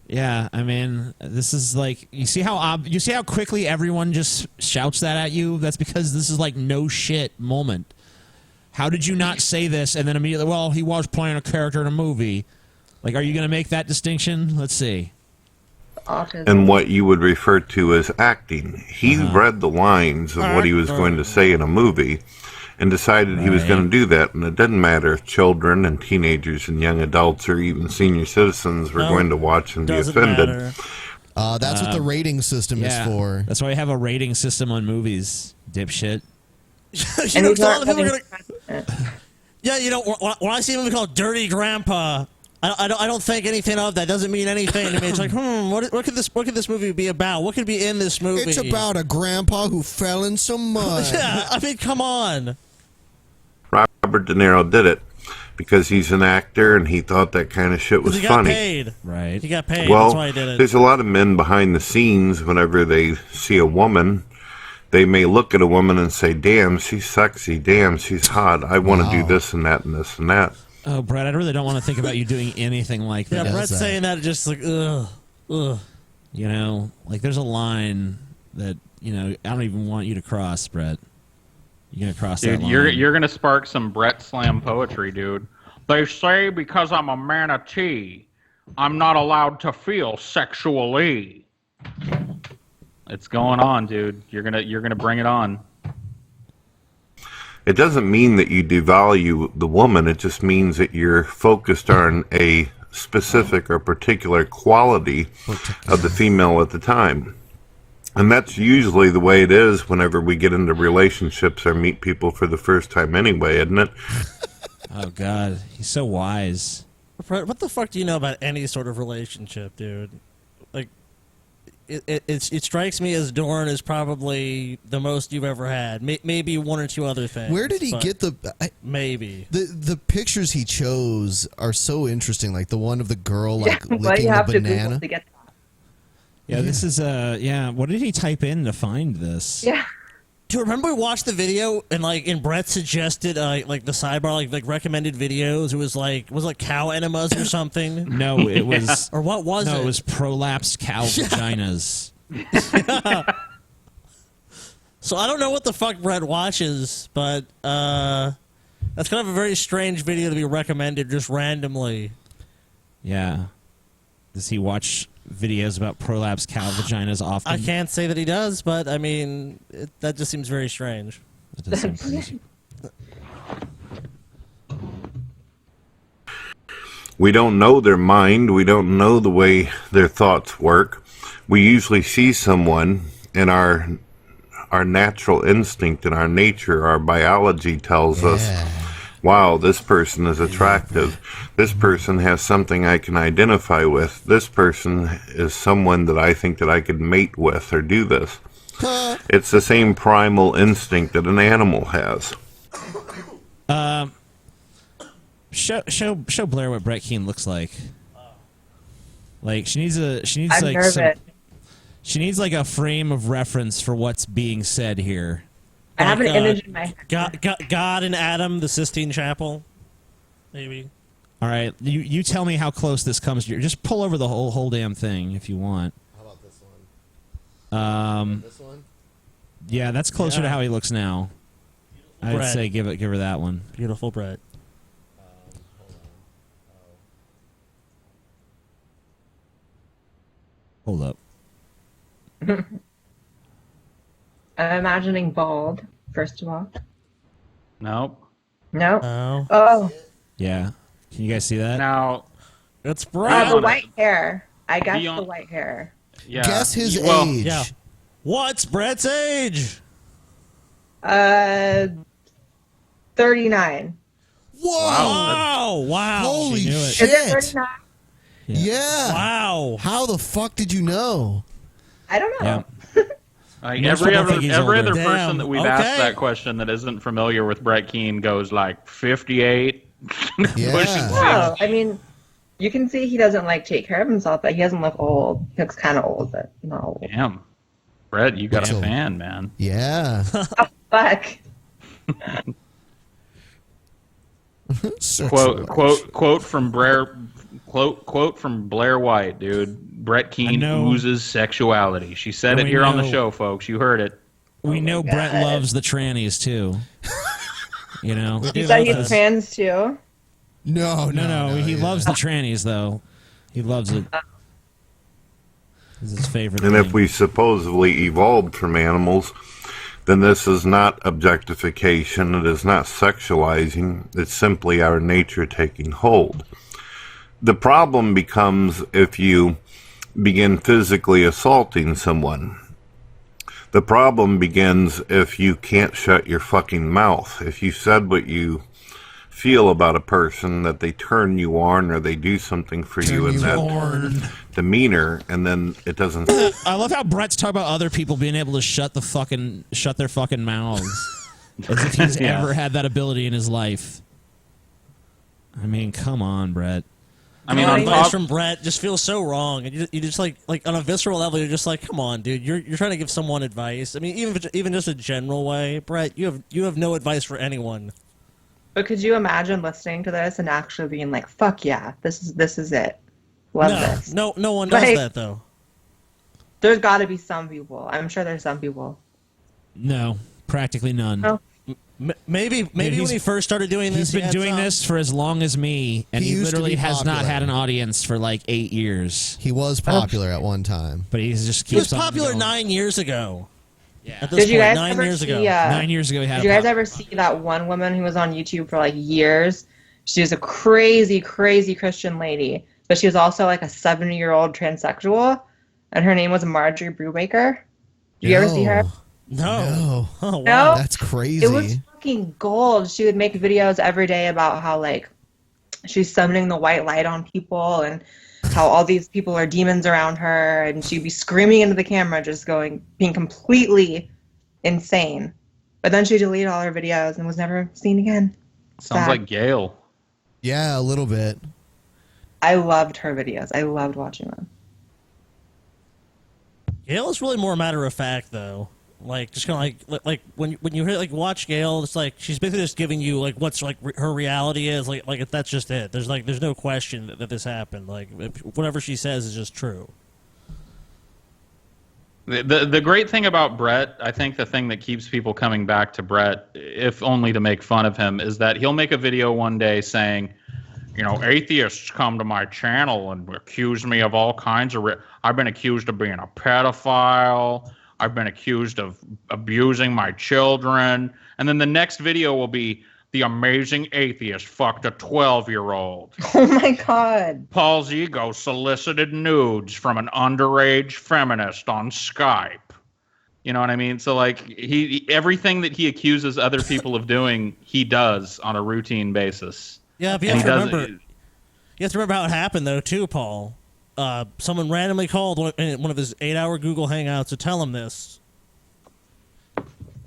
S20: Yeah, I mean, this is like you see how quickly everyone just shouts that at you. That's because this is like no shit moment. How did you not say this? And then immediately, well, he was playing a character in a movie. Like, are you going to make that distinction? Let's see.
S3: And what you would refer to as acting. He read the lines of what he was going to say in a movie and decided he was going to do that. And it didn't matter if children and teenagers and young adults or even senior citizens were going to watch and be offended.
S4: That's what the rating system is for.
S20: That's why we have a rating system on movies, dipshit.
S10: You know, a lot of people are gonna... Yeah, you know, when I see a movie called Dirty Grandpa, I don't think anything of that. Doesn't mean anything to me. It's like, what could this movie be about? What could be in this movie?
S4: It's about a grandpa who fell in some mud.
S10: Yeah, I mean, come on.
S3: Robert De Niro did it because he's an actor and he thought that kind of shit was
S10: He got
S3: funny.
S10: paid.
S20: Right.
S10: He got paid.
S3: Well,
S10: That's why he did it.
S3: there's a lot of men behind the scenes. Whenever they see a woman, they may look at a woman and say, "Damn, she's sexy. Damn, she's hot. I want to do this and that and this and that."
S20: Oh, Brett, I really don't want to think about you doing anything like that.
S10: Yeah, Brett's saying that just like, ugh.
S20: You know, like there's a line that, you know, I don't even want you to cross, Brett. You're going to cross
S12: Dude,
S20: that line.
S12: you're gonna spark some Brett Slam poetry, dude. They say because I'm a manatee, I'm not allowed to feel sexually. It's going on, dude. You're gonna bring it on.
S3: It doesn't mean that you devalue the woman. It just means that you're focused on a specific or particular quality of the female at the time. And that's usually the way it is whenever we get into relationships or meet people for the first time anyway, isn't it?
S20: Oh, God. He's so wise.
S10: What the fuck do you know about any sort of relationship, dude? Like, it strikes me as Dorn is probably the most you've ever had. Maybe one or two other things.
S4: Where did he get the...
S10: maybe.
S4: The pictures he chose are so interesting, like the one of the girl like
S11: Why do
S4: licking
S11: you
S4: the
S11: have to
S4: banana.
S11: Google to get that?
S20: Yeah, this is, what did he type in to find this?
S11: Yeah.
S10: Do you remember we watched the video and Brett suggested like the sidebar like recommended videos? It was like cow enemas or something.
S20: No, it was...
S10: or what was it?
S20: No, it was prolapsed cow vaginas.
S10: So I don't know what the fuck Brett watches, but that's kind of a very strange video to be recommended just randomly.
S20: Yeah. Does he watch videos about prolapsed cow vaginas often?
S10: I can't say that he does, but I mean, that just seems very strange.
S20: That does seem crazy.
S3: We don't know their mind. We don't know the way their thoughts work. We usually see someone and our natural instinct and our nature, our biology tells us, wow, this person is attractive. This person has something I can identify with. This person is someone that I think that I could mate with or do this. It's the same primal instinct that an animal has.
S20: Show Blair what Brett Keane looks like. Like she needs
S11: I'm
S20: like
S11: nervous.
S20: she needs like a frame of reference for what's being said here.
S11: I have an image in my head.
S10: God and Adam, the Sistine Chapel, maybe.
S20: All right, you tell me how close this comes to you. Just pull over the whole damn thing if you want.
S4: How about this one? This one?
S20: Yeah, that's closer to how he looks now. I'd
S10: Brett.
S20: say give her that one.
S10: Beautiful Brett.
S20: Hold up.
S11: I'm imagining bald, first of all.
S12: Nope.
S11: No.
S10: Oh.
S11: Oh.
S20: Yeah. Can you guys see that?
S12: Now,
S10: it's
S11: the white hair. I guess
S12: Beyond-
S11: the white hair.
S12: yeah.
S4: Guess his
S12: Well,
S4: age.
S10: Yeah. What's Brett's age?
S11: 39.
S4: Whoa!
S10: Wow!
S4: Holy
S10: She knew it.
S4: shit!
S11: Is it 39?
S4: Yeah.
S10: Wow.
S4: How the fuck did you know?
S11: I don't know.
S12: Like
S20: Most
S12: every
S20: people think he's
S12: other
S20: older.
S12: person that we've asked
S10: Okay.
S12: that question that isn't familiar with Brett Keane goes like 58.
S4: Yeah.
S11: No, I mean, you can see he doesn't like take care of himself, but he doesn't look old. He looks kind of old, but not old.
S12: Damn, Brett, you got a
S4: So-
S12: fan, man.
S4: Yeah.
S11: Fuck.
S12: Quote from Blaire White, dude. Brett Keane oozes sexuality. She said
S20: And
S12: it
S20: we
S12: here on the
S20: know-
S12: show, folks. You heard it.
S20: We know Brett loves the trannies too. You know,
S11: You said he's trans too?
S4: No,
S20: he loves the trannies though. He loves it. It's his favorite.
S3: And
S20: thing.
S3: if we supposedly evolved from animals, then this is not objectification, it is not sexualizing, it's simply our nature taking hold. The problem becomes if you begin physically assaulting someone. The problem begins if you can't shut your fucking mouth. If you said what you feel about a person, that they turn you on or they do something for you in that demeanor, and then it doesn't.
S20: I love how Brett's talking about other people being able to shut their fucking mouths, as if he's
S12: Yeah.
S20: ever had that ability in his life. I mean, come on, Brett.
S12: I mean,
S10: on
S12: on
S10: advice
S12: top,
S10: from Brett just feels so wrong, and you just like on a visceral level, you're just like, come on, dude, you're trying to give someone advice. I mean, even just a general way, Brett, you have no advice for anyone.
S11: But could you imagine listening to this and actually being like, "Fuck yeah, this is it, love this."
S10: No one does
S11: Like,
S10: that though.
S11: There's got to be some people. I'm sure there's some people.
S20: No, practically none.
S11: No.
S10: Maybe when he first started doing this,
S20: He's been doing this for as long as me, and
S4: He
S20: he
S4: used to
S20: literally
S4: be
S20: has not
S4: popular.
S20: had an audience for like 8 years.
S4: He was popular at one time,
S20: but he just keeps
S10: He was
S20: on
S10: popular
S20: going.
S10: 9 years ago. Yeah. At this
S11: Did you
S10: point,
S11: guys
S10: 9
S11: ever
S10: years ago.
S11: see?
S20: 9 years ago, he had.
S11: Did you guys ever see that one woman who was on YouTube for like years? She was a crazy Christian lady, but she was also like a 70-year-old transsexual, and her name was Marjorie Brubaker. Did you ever see her?
S10: No. Oh, wow.
S11: No?
S4: That's crazy.
S11: It was fucking gold. She would make videos every day about how like she's summoning the white light on people and how all these people are demons around her, and she'd be screaming into the camera, just being completely insane. But then she deleted all her videos and was never seen again.
S12: sounds
S11: Sad.
S12: like Gail.
S4: Yeah, a little bit.
S11: I loved her videos. I loved watching them.
S10: Gail is really more matter of fact though. Like just kind of like when you hear like watch Gail, it's like she's basically just giving you like what's like her reality is like that's just it. There's no question that this happened. Like whatever she says is just true.
S12: The great thing about Brett, I think the thing that keeps people coming back to Brett, if only to make fun of him, is that he'll make a video one day saying, you know, atheists come to my channel and accuse me of all kinds of... I've been accused of being a pedophile. I've been accused of abusing my children. And then the next video will be, the amazing atheist fucked a 12-year-old.
S11: Oh my god.
S12: Paul's ego solicited nudes from an underage feminist on Skype. You know what I mean? So like everything that he accuses other people of doing, he does on a routine basis.
S10: Yeah, but you have to remember how it happened though too, Paul. Someone randomly called one of his 8-hour Google Hangouts to tell him this.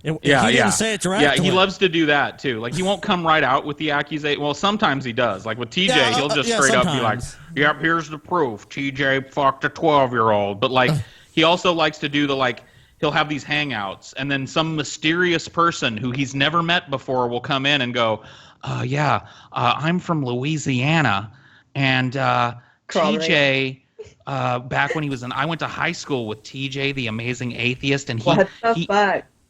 S10: He didn't say it directly.
S12: Yeah, he loves to do that too. Like he won't come right out with the accusation. Well, sometimes he does. Like with TJ, he'll just straight up be like, "Yep, here's the proof. TJ fucked a 12-year-old." But like he also likes to do the like he'll have these hangouts, and then some mysterious person who he's never met before will come in and go, I'm from Louisiana, and TJ." Back when he was I went to high school with TJ, the amazing atheist, and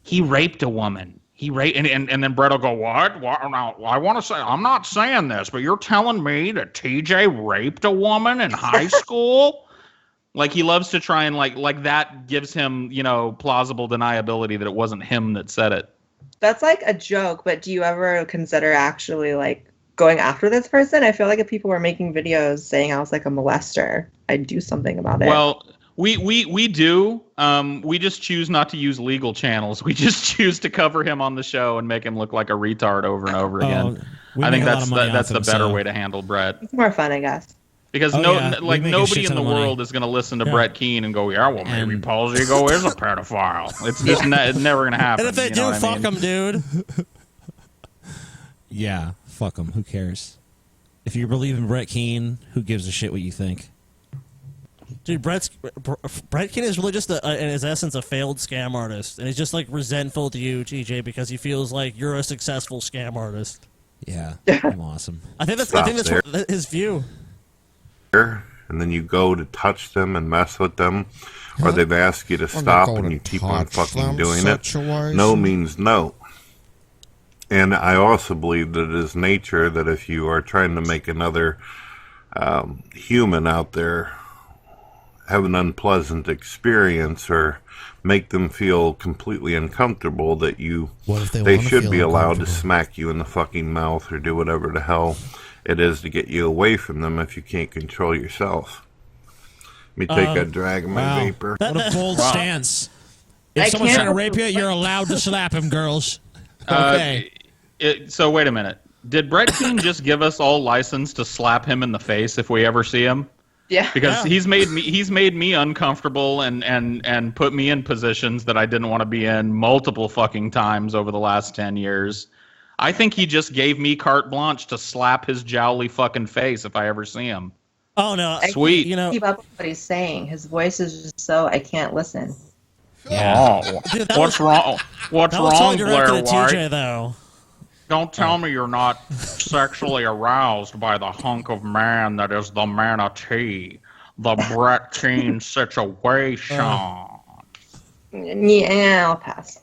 S12: he raped a woman. He raped, and then Brett will go, what? Now, I want to say, I'm not saying this, but you're telling me that TJ raped a woman in high school? Like he loves to try and like that gives him, you know, plausible deniability that it wasn't him that said it.
S11: That's like a joke, but do you ever consider actually like going after this person? I feel like if people were making videos saying I was like a molester, I'd do something about it.
S12: We do. We just choose not to use legal channels. We just choose to cover him on the show and make him look like a retard over and over again.
S20: we
S12: I
S20: make
S12: think
S20: a lot of money
S12: that's
S20: off
S12: the
S20: him,
S12: better
S20: so-
S12: way to handle Brett.
S11: It's more fun, I guess.
S12: Because
S20: Oh, yeah. We make a
S12: nobody
S20: shit
S12: in
S20: ton
S12: the
S20: of money.
S12: world is going to listen to
S20: Yeah.
S12: Brett Keane and go, yeah, well, maybe Paul Zigo is a pedophile. It's just it's never going to happen.
S10: And if they
S12: you know
S10: do,
S12: what I
S10: fuck
S12: mean?
S10: them, dude.
S20: Yeah, fuck them. Who cares? If you believe in Brett Keane, who gives a shit what you think?
S10: Dude, Brett Keane is really just, in his essence, a failed scam artist. And he's just, like, resentful to you, TJ, because he feels like you're a successful scam artist.
S20: Yeah, I'm awesome.
S10: I think that's
S3: Stop
S10: what, his view.
S3: And then you go to touch them and mess with them, or they've asked you to stop and you keep on fucking doing it. No means no. And I also believe that it is nature that if you are trying to make another human out there have an unpleasant experience or make them feel completely uncomfortable, that they should be allowed to smack you in the fucking mouth or do whatever the hell it is to get you away from them if you can't control yourself. Let me take a drag of my vapor.
S20: What a bold stance. If someone's trying to rape you, you're allowed to slap him, girls. Okay.
S12: So wait a minute. Did Brett Keane just give us all license to slap him in the face if we ever see him?
S11: Yeah.
S12: Because he's made me uncomfortable and put me in positions that I didn't want to be in multiple fucking times over the last 10 years. I think he just gave me carte blanche to slap his jowly fucking face if I ever see him.
S10: Oh no,
S12: sweet.
S11: You know, keep up with what he's saying. His voice is just so I can't listen.
S12: Yeah.
S10: Dude, that
S12: What's
S10: was-
S12: wrong? What's
S10: that was
S12: wrong,
S10: all directed
S12: Blair
S10: at
S12: White?
S10: TJ, though.
S12: Don't tell me you're not sexually aroused by the hunk of man that is the manatee, the Brett Keane situation.
S11: Yeah, I'll pass.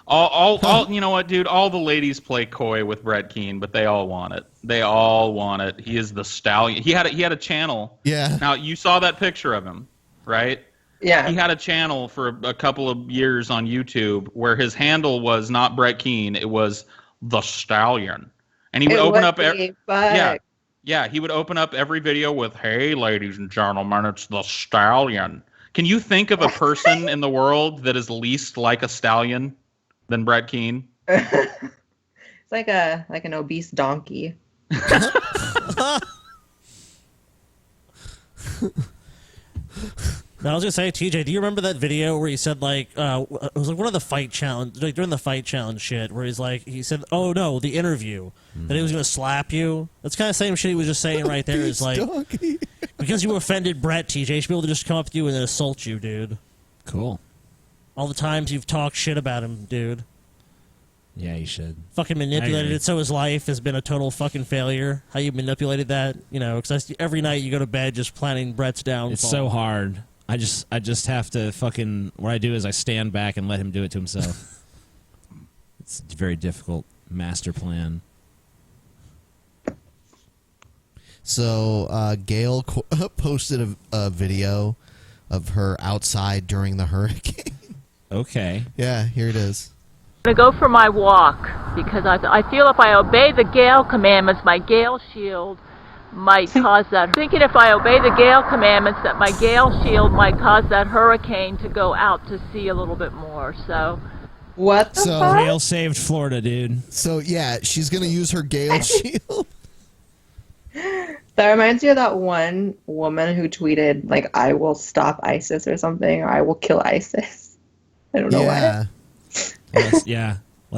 S12: All you know what, dude? All the ladies play coy with Brett Keane, but they all want it. They all want it. He is the stallion. He had a channel.
S4: Yeah.
S12: Now you saw that picture of him, right?
S11: Yeah.
S12: He had a channel for a couple of years on YouTube where his handle was not Brett Keane, it was the Stallion, and he would open up. Yeah, he would open up every video with, "Hey, ladies and gentlemen, it's the Stallion." Can you think of a person in the world that is least like a stallion than Brett Keane?
S11: It's like an obese donkey.
S10: Now, I was gonna say, TJ, do you remember that video where he said like it was like one of the fight challenge, like during the fight challenge shit, where he said, "Oh no, the interview that he was gonna slap you." That's kind of the same shit he was just saying right there. Is like because you offended Brett, TJ, he should be able to just come up to you and then assault you, dude.
S20: Cool.
S10: All the times you've talked shit about him, dude.
S20: Yeah, you should.
S10: Fucking manipulated it so his life has been a total fucking failure. How you manipulated that, you know? Because every night you go to bed just planning Brett's downfall.
S20: It's so hard. I just have to fucking. What I do is I stand back and let him do it to himself. It's a very difficult master plan.
S4: So Gail posted a video of her outside during the hurricane.
S20: Okay.
S4: Yeah, here it is.
S5: I'm going to go for my walk because I feel if I obey the Gale commandments, my Gale shield might cause that. I'm thinking if I obey the Gale commandments, that my Gale shield might cause that hurricane to go out to sea a little bit more. So,
S11: what the fuck?
S20: Gale saved Florida, dude.
S4: So yeah, she's gonna use her Gale shield.
S11: That reminds me of that one woman who tweeted like, "I will stop ISIS" or something, or "I will kill ISIS." I don't know why.
S20: Let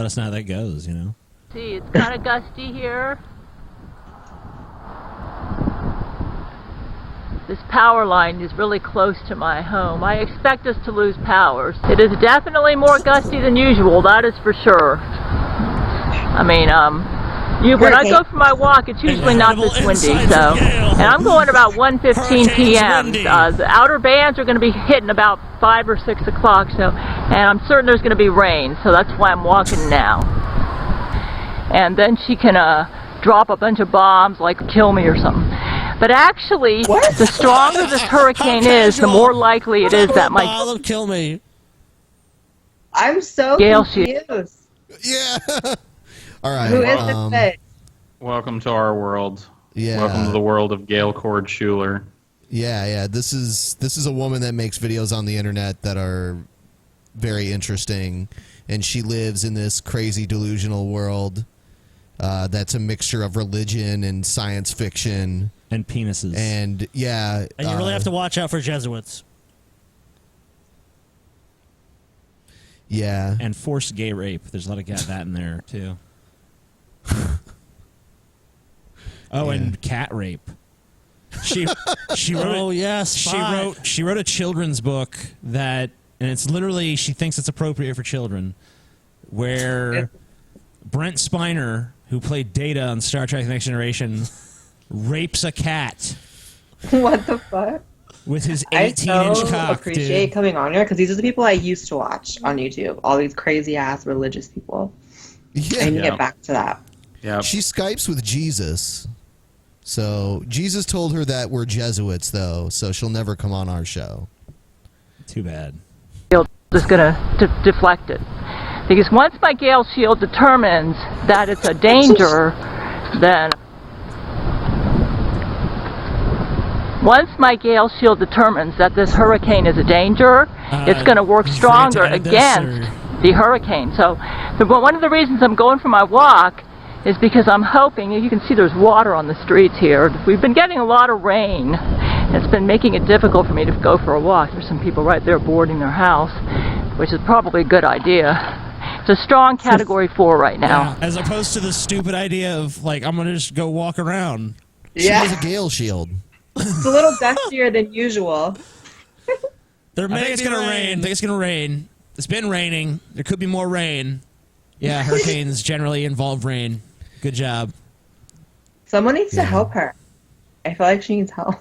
S20: us know how that goes. You know.
S5: See, it's kind of gusty here. This power line is really close to my home. I expect us to lose power. It is definitely more gusty than usual, that is for sure. I mean, when I go for my walk, it's usually not this windy, so. And I'm going about 1:15 p.m. The outer bands are going to be hitting about 5 or 6 o'clock, so, and I'm certain there's going to be rain, so that's why I'm walking now. And then she can drop a bunch of bombs, like kill me or something. But actually, the stronger this hurricane is, the more likely it is that my
S10: will kill me.
S11: I'm so
S5: Gale
S11: confused.
S4: Yeah. All right.
S11: Who is this bitch?
S12: Welcome to our world.
S4: Yeah.
S12: Welcome to the world of Gail Chord Schuler.
S4: Yeah. This is a woman that makes videos on the internet that are very interesting, and she lives in this crazy delusional world that's a mixture of religion and science fiction
S20: and penises.
S4: And yeah,
S10: And you really have to watch out for Jesuits.
S4: Yeah.
S20: And forced gay rape. There's a lot of that in there, too. And cat rape. She wrote.
S10: Oh, yes.
S20: She wrote a children's book that, and it's literally, she thinks it's appropriate for children, where Brent Spiner, who played Data on Star Trek: The Next Generation, rapes a cat.
S11: What the fuck?
S20: With his 18-inch cock,
S11: I appreciate
S20: dude.
S11: coming on here because these are the people I used to watch on YouTube. All these crazy ass religious people.
S4: Yeah.
S11: I need to get back to that.
S4: Yeah. She Skypes with Jesus. So Jesus told her that we're Jesuits, though, so she'll never come on our show.
S20: Too bad.
S5: Just going to deflect it. Because once my Gale Shield determines that it's a danger, then... Once my Gale Shield determines that this hurricane is a danger, it's going to work stronger against the hurricane. So one of the reasons I'm going for my walk is because I'm hoping, you can see there's water on the streets here. We've been getting a lot of rain. It's been making it difficult for me to go for a walk. There's some people right there boarding their house, which is probably a good idea. It's a strong Category 4 right now.
S20: Yeah, as opposed to the stupid idea of, like, I'm going to just go walk around.
S4: She has a Gale Shield.
S11: It's a little dustier than usual.
S20: I think it's going to rain. I think it's going to rain. It's been raining. There could be more rain. Yeah, hurricanes generally involve rain. Good job.
S11: Someone needs to help her. I feel like she needs help.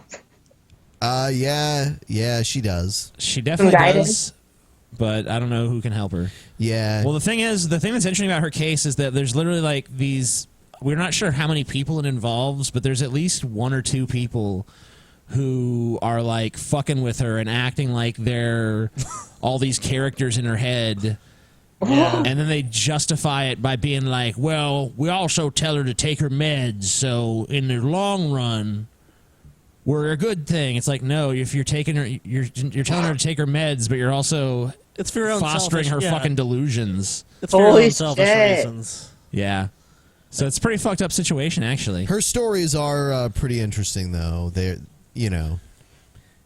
S4: Yeah, she does.
S20: She definitely does. But I don't know who can help her.
S4: Yeah.
S20: Well, the thing that's interesting about her case is that there's literally like these. We're not sure how many people it involves, but there's at least one or two people who are like fucking with her and acting like they're all these characters in her head. Yeah. And then they justify it by being like, well, we also tell her to take her meds, so in the long run, we're a good thing. It's like, no, if you're taking her, you're telling her to take her meds, but you're also
S10: It's for your own
S20: fostering
S10: selfish-
S20: her
S10: yeah.
S20: fucking delusions.
S10: It's for your own selfish reasons.
S20: Yeah. So it's a pretty fucked up situation, actually.
S4: Her stories are pretty interesting, though. They're,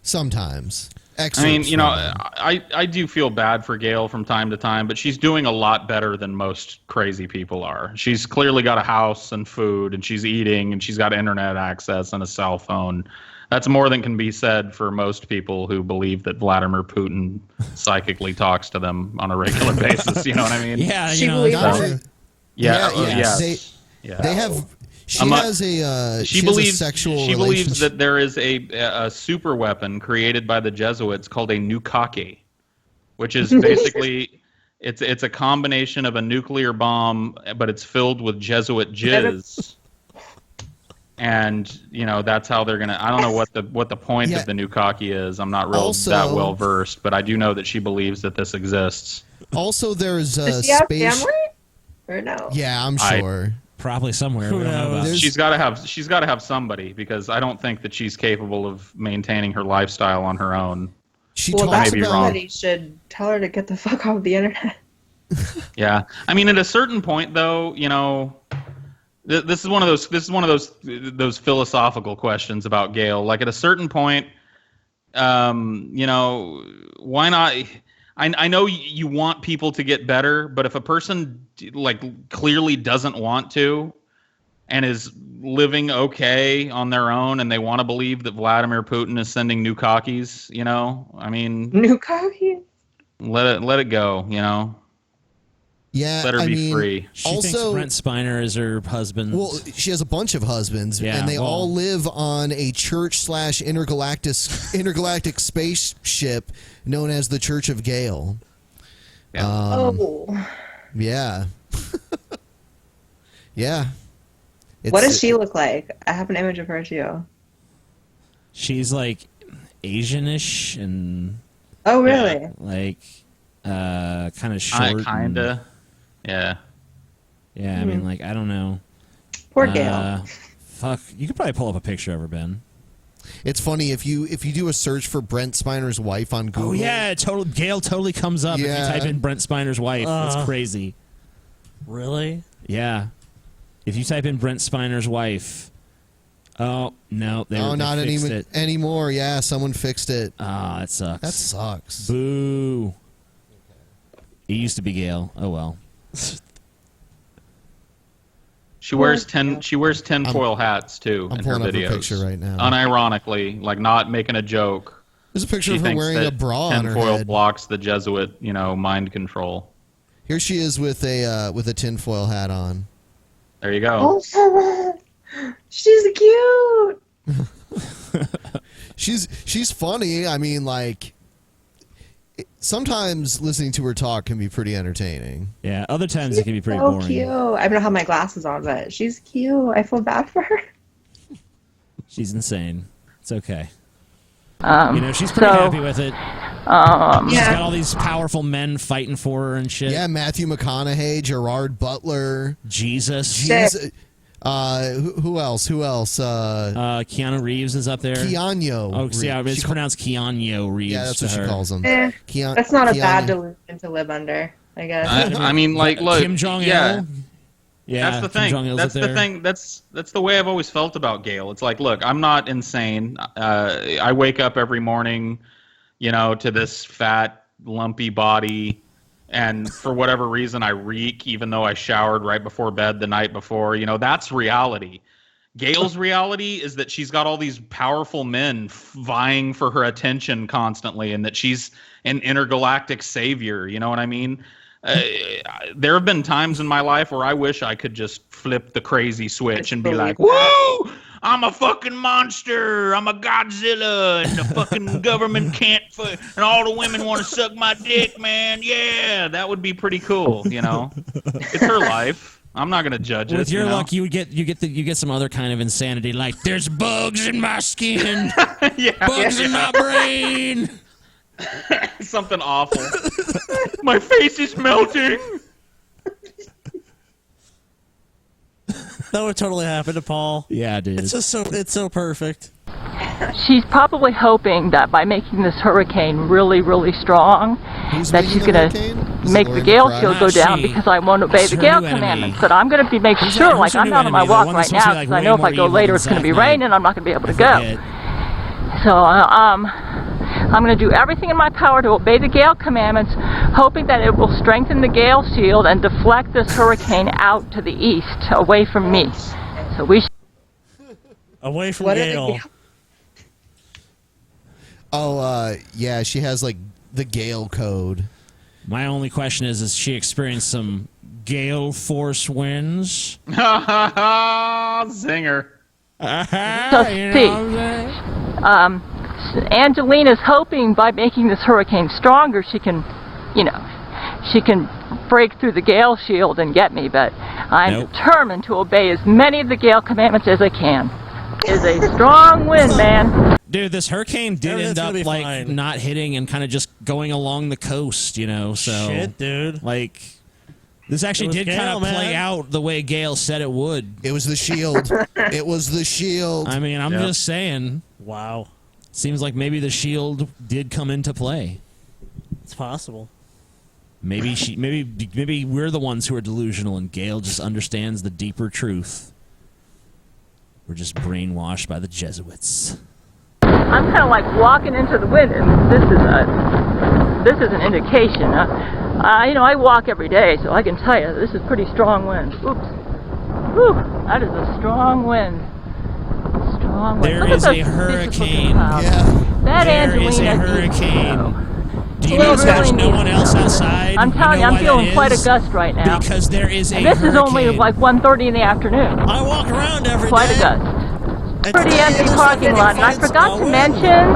S4: sometimes.
S12: I mean, I do feel bad for Gail from time to time, but she's doing a lot better than most crazy people are. She's clearly got a house and food, and she's eating, and she's got internet access and a cell phone. That's more than can be said for most people who believe that Vladimir Putin psychically talks to them on a regular basis. You know what I mean?
S20: Yeah,
S11: She believes it.
S4: They have. She has a.
S12: She
S4: has
S12: believes
S4: a sexual.
S12: She believes
S4: relationship.
S12: that there is a super weapon created by the Jesuits called a nukake, which is basically it's a combination of a nuclear bomb, but it's filled with Jesuit jizz. And that's how they're gonna. I don't know what the point of the nukake is. I'm not that well versed, but I do know that she believes that this exists.
S4: Also, there's a
S11: Does she have
S4: space.
S11: family? Or no?
S4: Yeah, I'm sure.
S20: Probably somewhere.
S4: Who
S20: We don't know about.
S4: knows?
S12: She's got to have somebody, because I don't think that she's capable of maintaining her lifestyle on her own.
S11: Well, that's somebody should tell her to get the fuck off the internet.
S12: Yeah, I mean, at a certain point, though, this is one of those philosophical questions about Gail. Like, at a certain point, why not? I know you want people to get better, but if a person clearly doesn't want to and is living okay on their own, and they want to believe that Vladimir Putin is sending nukakis, I mean,
S11: nukakis.
S12: Let it go,
S4: Yeah,
S12: let her be free.
S20: She thinks Brent Spiner is her husband.
S4: Well, she has a bunch of husbands, and they all live on a church/intergalactic spaceship known as the Church of Gail.
S12: Yeah.
S4: Yeah. Yeah.
S11: What does she look like? I have an image of her too.
S20: She's like Asianish and.
S11: Oh really?
S20: Kind of short.
S12: Kinda. Yeah.
S20: Yeah, I mean, I don't know.
S11: Poor Gail.
S20: Fuck, you could probably pull up a picture of her, Ben.
S4: It's funny if you do a search for Brent Spiner's wife on Google.
S20: Oh yeah, Gail totally comes up if you type in Brent Spiner's wife. That's crazy.
S10: Really?
S20: Yeah. If you type in Brent Spiner's wife, oh no, they
S4: not
S20: fixed it.
S4: anymore. Yeah, someone fixed it.
S20: Ah, that sucks.
S4: That sucks.
S20: Boo. It used to be Gail. Oh well.
S12: She wears tinfoil hats too
S4: I'm
S12: in her
S4: pulling up her
S12: videos.
S4: picture right now.
S12: Unironically, like not making a joke.
S4: There's a picture
S12: She
S4: of her
S12: thinks
S4: wearing
S12: that
S4: a bra on her
S12: tinfoil
S4: head.
S12: blocks the Jesuit, mind control.
S4: Here she is with a tinfoil hat on.
S12: There you go.
S11: Oh, she's cute.
S4: She's funny. I mean, like, sometimes listening to her talk can be pretty entertaining.
S20: Yeah, other times it can be pretty
S11: So
S20: boring.
S11: cute. I don't have my glasses on, but she's cute. I feel bad for her.
S20: She's insane. It's okay. She's pretty
S5: so,
S20: happy with it. She's got all these powerful men fighting for her and shit.
S4: Yeah, Matthew McConaughey, Gerard Butler,
S20: Jesus.
S4: Who else?
S20: Keanu Reeves is up there.
S4: Keanu.
S20: Oh, see, it's pronounced Keanu Reeves.
S4: Yeah, that's what she calls him.
S11: That's not a bad delusion to live under, I guess.
S12: I mean, like, look,
S20: Kim Jong-il.
S12: Yeah, that's the thing. That's the thing. That's the way I've always felt about Gail. It's like, look, I'm not insane. I wake up every morning, to this fat, lumpy body, and for whatever reason, I reek, even though I showered right before bed the night before. That's reality. Gail's reality is that she's got all these powerful men vying for her attention constantly, and that she's an intergalactic savior. You know what I mean? There have been times in my life where I wish I could just flip the crazy switch and be like, whoa, I'm a fucking monster. I'm a Godzilla, and the fucking government can't, and all the women want to suck my dick, man. Yeah, that would be pretty cool. It's her life. I'm not gonna judge it.
S20: With your luck, you get some other kind of insanity, like there's bugs in my skin, bugs in my brain.
S12: Something awful. My face is melting.
S10: That would totally happen to Paul.
S20: Yeah, dude.
S10: It's just so perfect.
S5: She's probably hoping that by making this hurricane really, really strong, that she's going to make the gale shield go down because I won't obey the gale commandments. But I'm going to be making sure, like, I'm out on my walk right now because I know if I go later it's going to be raining, I'm not going to be able to go. So I'm going to do everything in my power to obey the gale commandments, hoping that it will strengthen the gale shield and deflect this hurricane out to the east, away from me. So we
S10: away from Gail.
S4: Oh, yeah, she has, like, the Gale code.
S20: My only question is she experienced some gale force winds?
S12: Zinger.
S5: So Angelina's hoping by making this hurricane stronger, she can break through the gale shield and get me, but I'm determined to obey as many of the gale commandments as I can. It is a strong wind, man.
S20: Dude, this hurricane did end up like not hitting and kind of just going along the coast, so
S10: shit, dude.
S20: Like this actually did kind of play out the way Gail said it would.
S4: It was the shield. It was the shield.
S20: I mean, I'm just saying.
S10: Wow.
S20: Seems like maybe the shield did come into play.
S10: It's possible.
S20: Maybe we're the ones who are delusional and Gail just understands the deeper truth. We're just brainwashed by the Jesuits.
S5: I'm kind of like walking into the wind, and this is an indication. I walk every day, so I can tell you this is pretty strong wind. Oops. Whew, that is a strong wind. Strong wind.
S20: There is a hurricane.
S5: That
S20: there is a hurricane. Do you notice there's no one else outside?
S5: I'm telling you, I'm feeling quite a gust right now.
S20: Because there is a
S5: and this
S20: hurricane.
S5: is only like 1:30 in the afternoon.
S10: I walk around every day.
S5: Quite a gust. Pretty empty parking lot. And I forgot to mention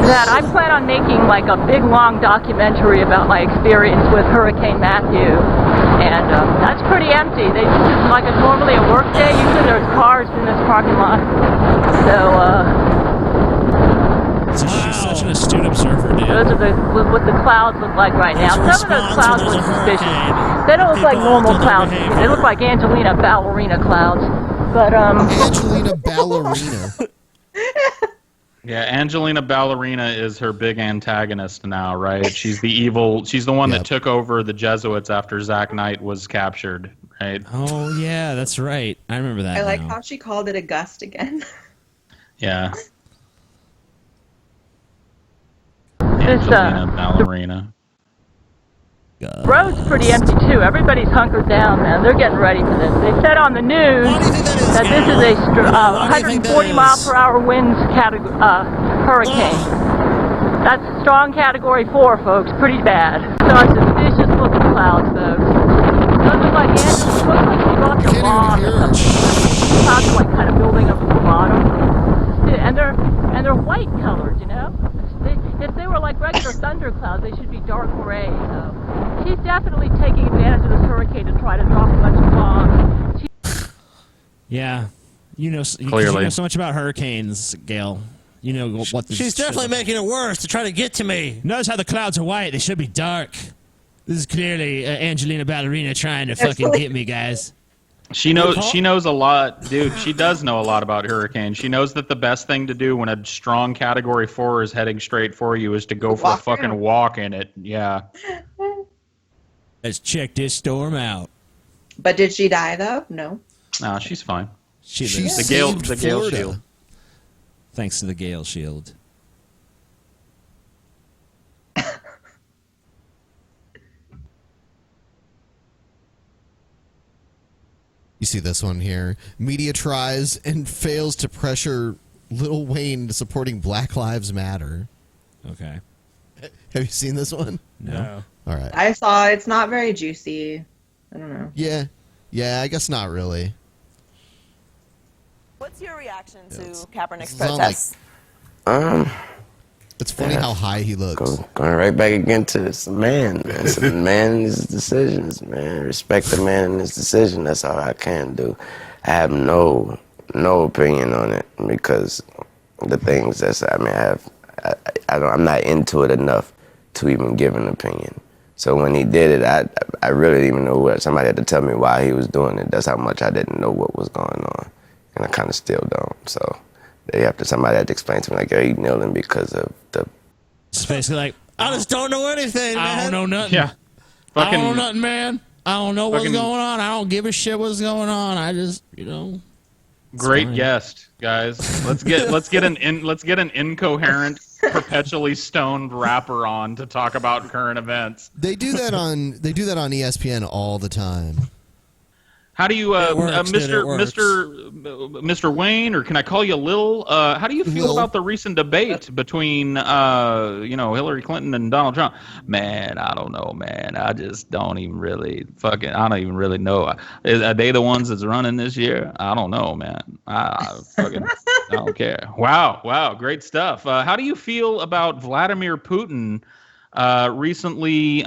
S5: that I plan on making like a big long documentary about my experience with Hurricane Matthew. And that's pretty empty. This is like normally a work day. Usually there's cars in this parking lot. So,
S20: She's such an astute observer, dude.
S5: those are what the clouds look like right now. Some of those clouds look suspicious. They don't look like normal clouds. They look like Angelina ballerina clouds. But
S4: Angelina ballerina.
S12: Yeah, Angelina Ballerina is her big antagonist now, right? She's the evil. She's the one that took over the Jesuits after Zach Knight was captured, right?
S20: Oh yeah, that's right. I remember that.
S11: I like how she called it a gust again.
S12: Yeah. Angelina Ballerina.
S5: Road's pretty empty too. Everybody's hunkered down, man. They're getting ready for this. They said on the news that this is a 140 mile per hour winds hurricane. That's strong category 4, folks. Pretty bad. So it's suspicious looking clouds, folks. Those look like ants. It looks like they dropped a bomb or something. Clouds are like kind of building up from the bottom, and they're white colored, you know. If they were like regular thunder clouds, they should be dark gray. So she's definitely taking advantage of this hurricane to try to drop a bunch of bombs.
S20: Yeah, you know so much about hurricanes, Gail. You know what?
S10: She's definitely making it worse to try to get to me.
S20: Notice how the clouds are white. They should be dark. This is clearly Angelina Ballerina trying to fucking get me, guys.
S12: She knows a lot, dude. She does know a lot about hurricanes. She knows that the best thing to do when a strong category 4 is heading straight for you is to go for a fucking walk in it. Yeah.
S20: Let's check this storm out.
S11: But did she die though? No.
S12: No, she's fine.
S20: She's
S12: the Gale Shield.
S20: Thanks to the Gale Shield.
S4: You see this one here. Media tries and fails to pressure Lil Wayne into supporting Black Lives Matter.
S20: Okay.
S4: Have you seen this one?
S20: No.
S4: All right.
S11: I saw it's not very juicy. I don't know.
S4: Yeah. Yeah, I guess not really.
S6: What's your reaction to Kaepernick's
S4: It's not
S6: protests?
S4: It's funny how high he looks.
S13: Going right back again to this man. It's a man and his decisions, man. Respect the man and his decision. That's all I can do. I have no opinion on it because the things I'm not into it enough to even give an opinion. So when he did it, I really didn't even know what. Somebody had to tell me why he was doing it. That's how much I didn't know what was going on, and I kind of still don't. So. Somebody had to explain to me, like, are you kneeling because of the...
S20: It's basically like,
S10: I just don't know anything, man.
S20: I don't know nothing.
S12: Yeah.
S20: I don't know nothing, man. I don't know what's going on. I don't give a shit what's going on. I just,
S12: Great guest, guys. Let's get an incoherent, perpetually stoned rapper on to talk about current events.
S4: They do that on ESPN all the time.
S12: How do you, Mr. Wayne, or can I call you Lil? How do you feel about the recent debate between, Hillary Clinton and Donald Trump? Man, I don't know, man. I just don't even really I don't even really know. Are they the ones that's running this year? I don't know, man. I don't care. Wow, great stuff. How do you feel about Vladimir Putin recently,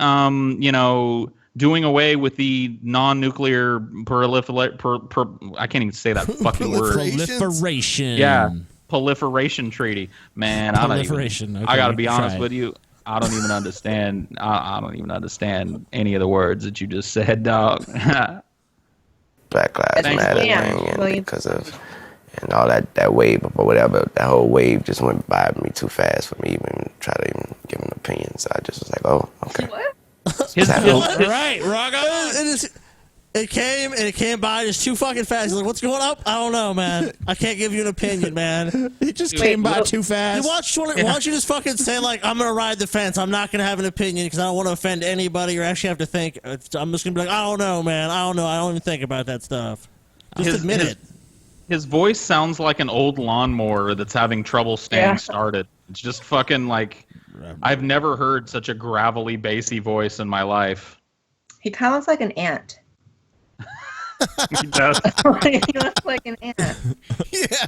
S12: doing away with the non-nuclear I can't even say that fucking word.
S20: Proliferation.
S12: Yeah, proliferation treaty. Man, I gotta be honest with you. I don't even understand. I don't even understand any of the words that you just said, dog.
S13: Black Lives Matter thing, and because of and all that wave or whatever, that whole wave just went by me too fast for me even try to even give an opinion. So I just was like, oh, okay.
S11: What?
S10: Right, Rocco. It came by just too fucking fast. He's like, what's going up? I don't know, man. I can't give you an opinion, man.
S20: It just came by too fast.
S10: Why don't you just fucking say, like, I'm going to ride the fence. I'm not going to have an opinion because I don't want to offend anybody or actually have to think. I'm just going to be like, I don't know, man. I don't know. I don't even think about that stuff. Just admit it.
S12: His voice sounds like an old lawnmower that's having trouble staying started. It's just fucking like... I've never heard such a gravelly, bassy voice in my life.
S11: He kind of looks like an ant.
S12: He does.
S11: He looks like an ant.
S4: Yeah,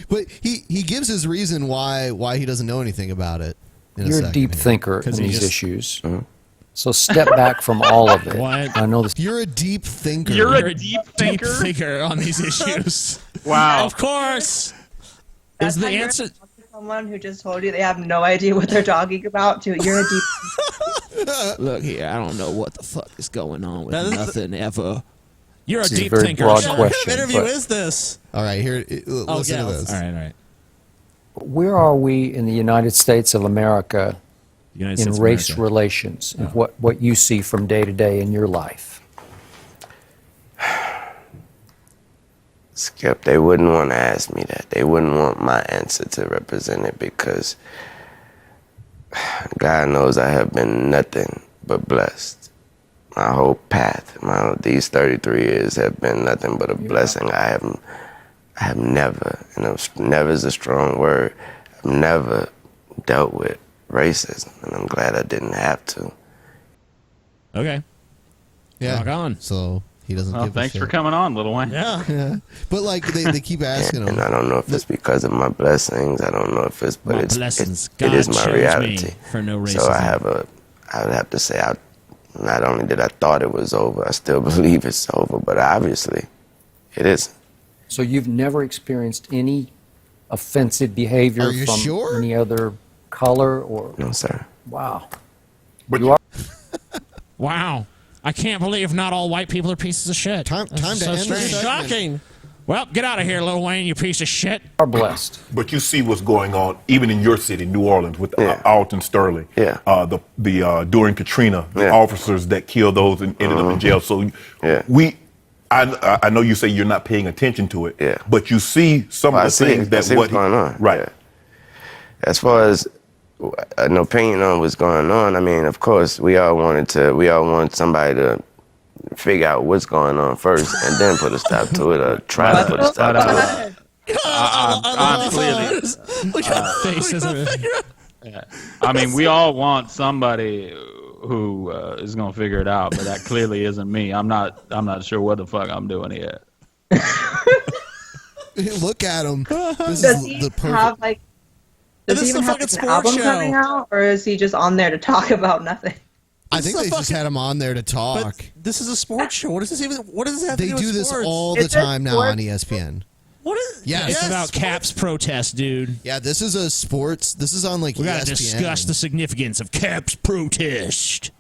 S4: but he gives his reason why he doesn't know anything about it.
S23: You're a deep thinker in these issues. So step back from all of it.
S20: What?
S23: I know this.
S4: You're a deep thinker.
S12: You're a deep thinker
S20: on these issues.
S12: Wow.
S10: Of course.
S11: That's
S20: Is the answer...
S11: Someone who just told you they have no idea what they're talking about, you're a deep...
S20: Look here, I don't know what the fuck is going on with nothing ever. You're a
S23: This is a
S20: deep
S23: very
S20: thinker.
S23: broad
S10: What kind of
S23: question,
S10: interview
S23: but-
S10: is this?
S4: All right, here, listen to this.
S20: All right.
S23: Where are we in the United States of America in race relations and what you see from day to day in your life?
S13: Skip, they wouldn't want to ask me that. They wouldn't want my answer to represent it because God knows I have been nothing but blessed. My whole path, these 33 years have been nothing but a blessing. I have never, never is a strong word, I've never dealt with racism, and I'm glad I didn't have to.
S20: Okay.
S4: Yeah.
S20: Rock on.
S4: So he doesn't give a
S12: thanks
S4: shit.
S12: for coming on, Lil Wayne.
S4: Yeah. But like they keep asking him.
S13: And I don't know if it's because of my blessings. I don't know if it's, but it is my reality.
S20: For no racism.
S13: So I would have to say, not only did I thought it was over, I still believe it's over, but obviously it isn't.
S23: So you've never experienced any offensive behavior
S4: Are you
S23: from
S4: sure?
S23: any other color or?
S13: No, sir.
S23: Wow. But you are.
S20: Wow. I can't believe not all white people are pieces of shit.
S4: Time to end this segment.
S20: Shocking. Well, get out of here, Lil Wayne, you piece of shit.
S23: Are blessed.
S14: But you see what's going on, even in your city, New Orleans, with Alton Sterling.
S13: Yeah.
S14: During Katrina, the officers that killed those and ended up in jail. So I know you say you're not paying attention to it.
S13: Yeah.
S14: But you see some of the things
S13: I see what's going on.
S14: Right.
S13: Yeah. As far as an opinion on what's going on, I mean, of course, we all want somebody to figure out what's going on first and then put a stop to it or try to put a stop to it.
S12: I mean, we all want somebody who is going to figure it out, but that clearly isn't me. I'm not sure what the fuck I'm doing here.
S4: Look at him. This
S11: Does
S4: is
S11: he
S4: the perfect.
S11: have like? Does he
S10: This is
S11: even
S10: a
S11: have
S10: fucking
S11: an album
S10: sports
S11: coming
S10: show.
S11: out, or is he just on there to talk about nothing?
S4: I think they just had him on there to talk.
S10: But this is a sports show. What does this even? What does this have
S4: They
S10: to do
S4: do
S10: with
S4: this
S10: sports?
S4: all the time now on ESPN.
S10: What is?
S4: Yes.
S20: It's about Caps protest, dude.
S4: Yeah, this is a sports. This is on like
S20: We gotta
S4: ESPN.
S20: discuss the significance of Caps protest.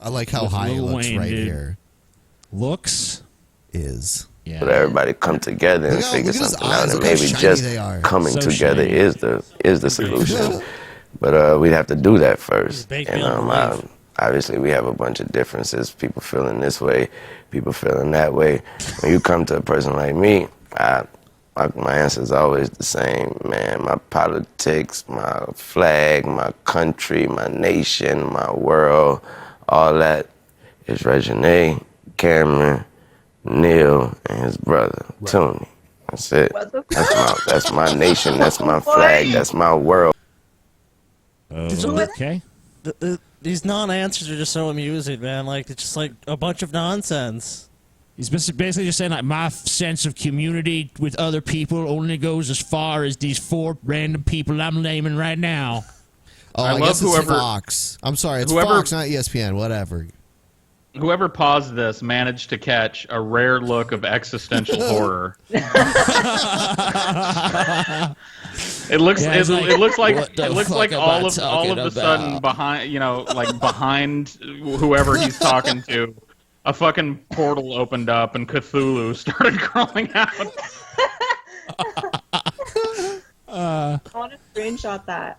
S4: I like how
S20: With
S4: high he
S20: Lil
S4: looks
S20: Wayne,
S4: right
S20: dude.
S4: here.
S20: Looks
S4: is.
S20: Yeah.
S13: But everybody come together and
S4: Look
S13: figure
S4: at his
S13: something
S4: eyes,
S13: out, and
S4: look how
S13: maybe
S4: shiny
S13: just
S4: they are.
S13: coming
S20: So
S13: together
S20: shiny.
S13: is the solution. But we'd have to do that first.
S10: Baked
S13: And
S10: beyond belief.
S13: obviously, we have a bunch of differences. People feeling this way, people feeling that way. When you come to a person like me, my answer is always the same, man. My politics, my flag, my country, my nation, my world, all that is Regine, Cameron, Neil, and his brother, Tony. That's it. That's my nation, that's my flag, that's my world.
S20: Okay.
S10: These non-answers are just so amusing, man. Like it's just like a bunch of nonsense.
S20: He's basically just saying like my sense of community with other people only goes as far as these 4 random people I'm naming right now.
S4: Oh,
S12: I
S4: I,
S12: love
S4: guess it's
S12: whoever-
S4: Fox. I'm sorry, it's
S12: whoever-
S4: Fox, not ESPN. Whatever.
S12: Whoever paused this managed to catch a rare look of existential horror. It looks
S20: Yeah, it's like,
S12: it looks like
S20: what the
S12: it looks
S20: fuck
S12: like
S20: am
S12: all
S20: I
S12: of
S20: talking
S12: a sudden
S20: about?
S12: behind whoever he's talking to, a fucking portal opened up and Cthulhu started crawling out.
S11: I want to screenshot that.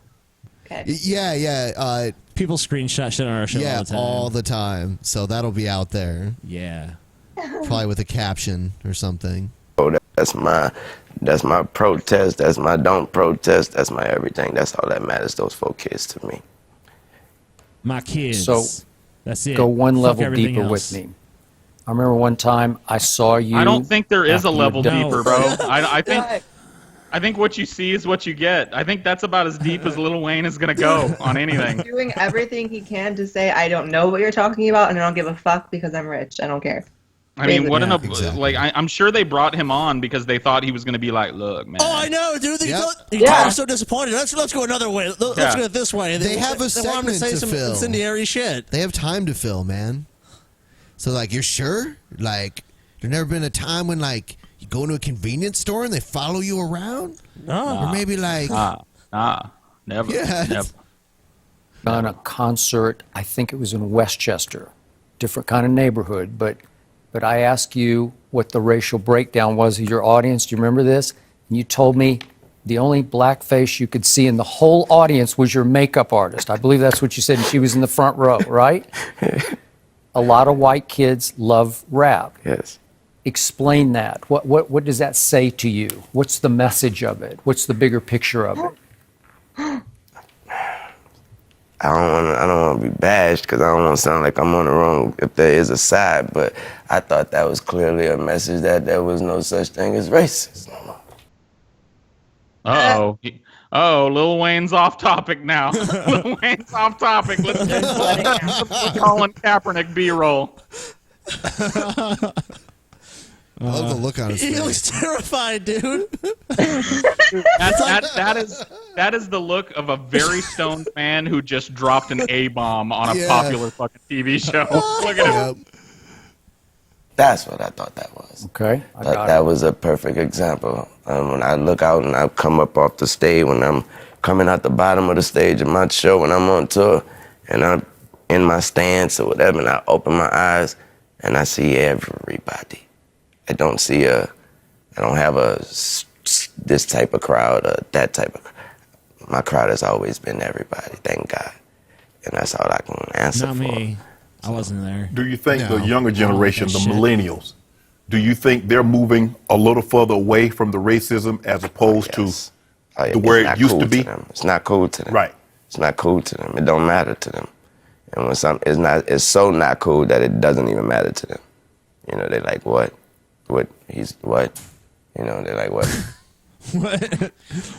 S11: Okay.
S4: Yeah.
S20: People screenshot shit on our show
S4: Yeah,
S20: all the time.
S4: all the time. So that'll be out there.
S20: Yeah.
S4: Probably with a caption or something.
S13: Oh, that's my protest. That's my don't protest. That's my everything. That's all that matters. Those 4 kids to me.
S20: My kids.
S23: So
S20: that's it.
S23: go one
S20: Fuck
S23: level
S20: everything
S23: deeper
S20: else.
S23: with me. I remember one time I saw you.
S12: I don't think there is
S23: after
S12: a
S23: you
S12: level
S23: were done.
S12: deeper, bro. I think what you see is what you get. I think that's about as deep as Lil Wayne is gonna go on anything.
S11: Doing everything he can to say, I don't know what you're talking about, and I don't give a fuck because I'm rich. I don't care.
S12: I mean, what
S4: exactly.
S12: like I'm sure they brought him on because they thought he was gonna be like, look, man.
S10: Oh, I know, dude. He
S11: Yeah.
S10: was so disappointed. Let's go another way. Let's
S12: Yeah.
S10: go it this way.
S4: They have a
S10: they want him
S4: segment
S10: say
S4: to
S10: some
S4: fill.
S10: incendiary shit.
S4: They have time to fill, man. So, like, you're sure? Like, there's never been a time when, like, you go into a convenience store and they follow you around?
S10: No.
S4: Or maybe, like...
S12: Never.
S4: Yeah.
S12: Never.
S23: On a concert, I think it was in Westchester, different kind of neighborhood, but but I asked you what the racial breakdown was of your audience. Do you remember this? And you told me the only black face you could see in the whole audience was your makeup artist. I believe that's what you said, and she was in the front row, right? A lot of white kids love rap.
S13: Yes.
S23: Explain that. What does that say to you? What's the message of it? What's the bigger picture of it?
S13: I don't want to be bashed because I don't want to sound like I'm on the wrong if there is a side, but I thought that was clearly a message that there was no such thing as racism.
S12: Uh-oh. Oh, Lil Wayne's off topic now. Lil Wayne's off topic. Let's call Kaepernick B-roll.
S4: I love the look on his face.
S10: He looks terrified, dude.
S12: That is the look of a very stoned man who just dropped an A-bomb on a popular fucking TV show. Look at him.
S13: That's what I thought that was.
S23: Okay.
S13: That was a perfect example. When I look out and I come up off the stage, when I'm coming out the bottom of the stage of my show, when I'm on tour, and I'm in my stance or whatever, and I open my eyes and I see everybody. I don't have this type of crowd or that type of crowd. My crowd has always been everybody, thank God. And that's all I can answer
S20: Not
S13: for.
S20: me. I wasn't there.
S14: Do you think the younger generation, the millennials, do you think they're moving a little further away from the racism as opposed to where it used to be?
S13: It's not cool to them.
S14: Right.
S13: It's not cool to them. It don't matter to them. And when it's so not cool that it doesn't even matter to them. You know, they're like, what? What? He's what? You know, they're like, what?
S20: What?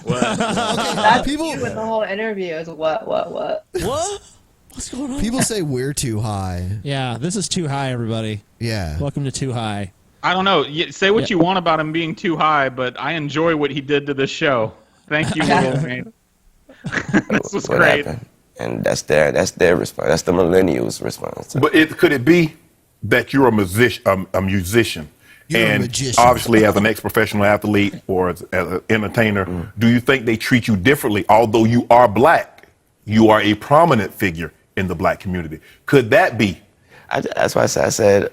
S11: That's people in the whole interview is what?
S10: What? What's going on?
S4: People say we're too high.
S20: Yeah, this is Too High, everybody.
S4: Yeah.
S20: Welcome to Too High.
S12: I don't know. Say what you want about him being too high, but I enjoy what he did to this show. Thank you, Lil Wayne. This was
S13: What
S12: great.
S13: happened? And that's their response. That's the millennials' response.
S14: But could it be that you're a musician?
S4: You're a
S14: and
S4: magician.
S14: obviously, as an ex-professional athlete or as an entertainer, do you think they treat you differently? Although you are black, you are a prominent figure in the black community. Could that be?
S13: That's why I said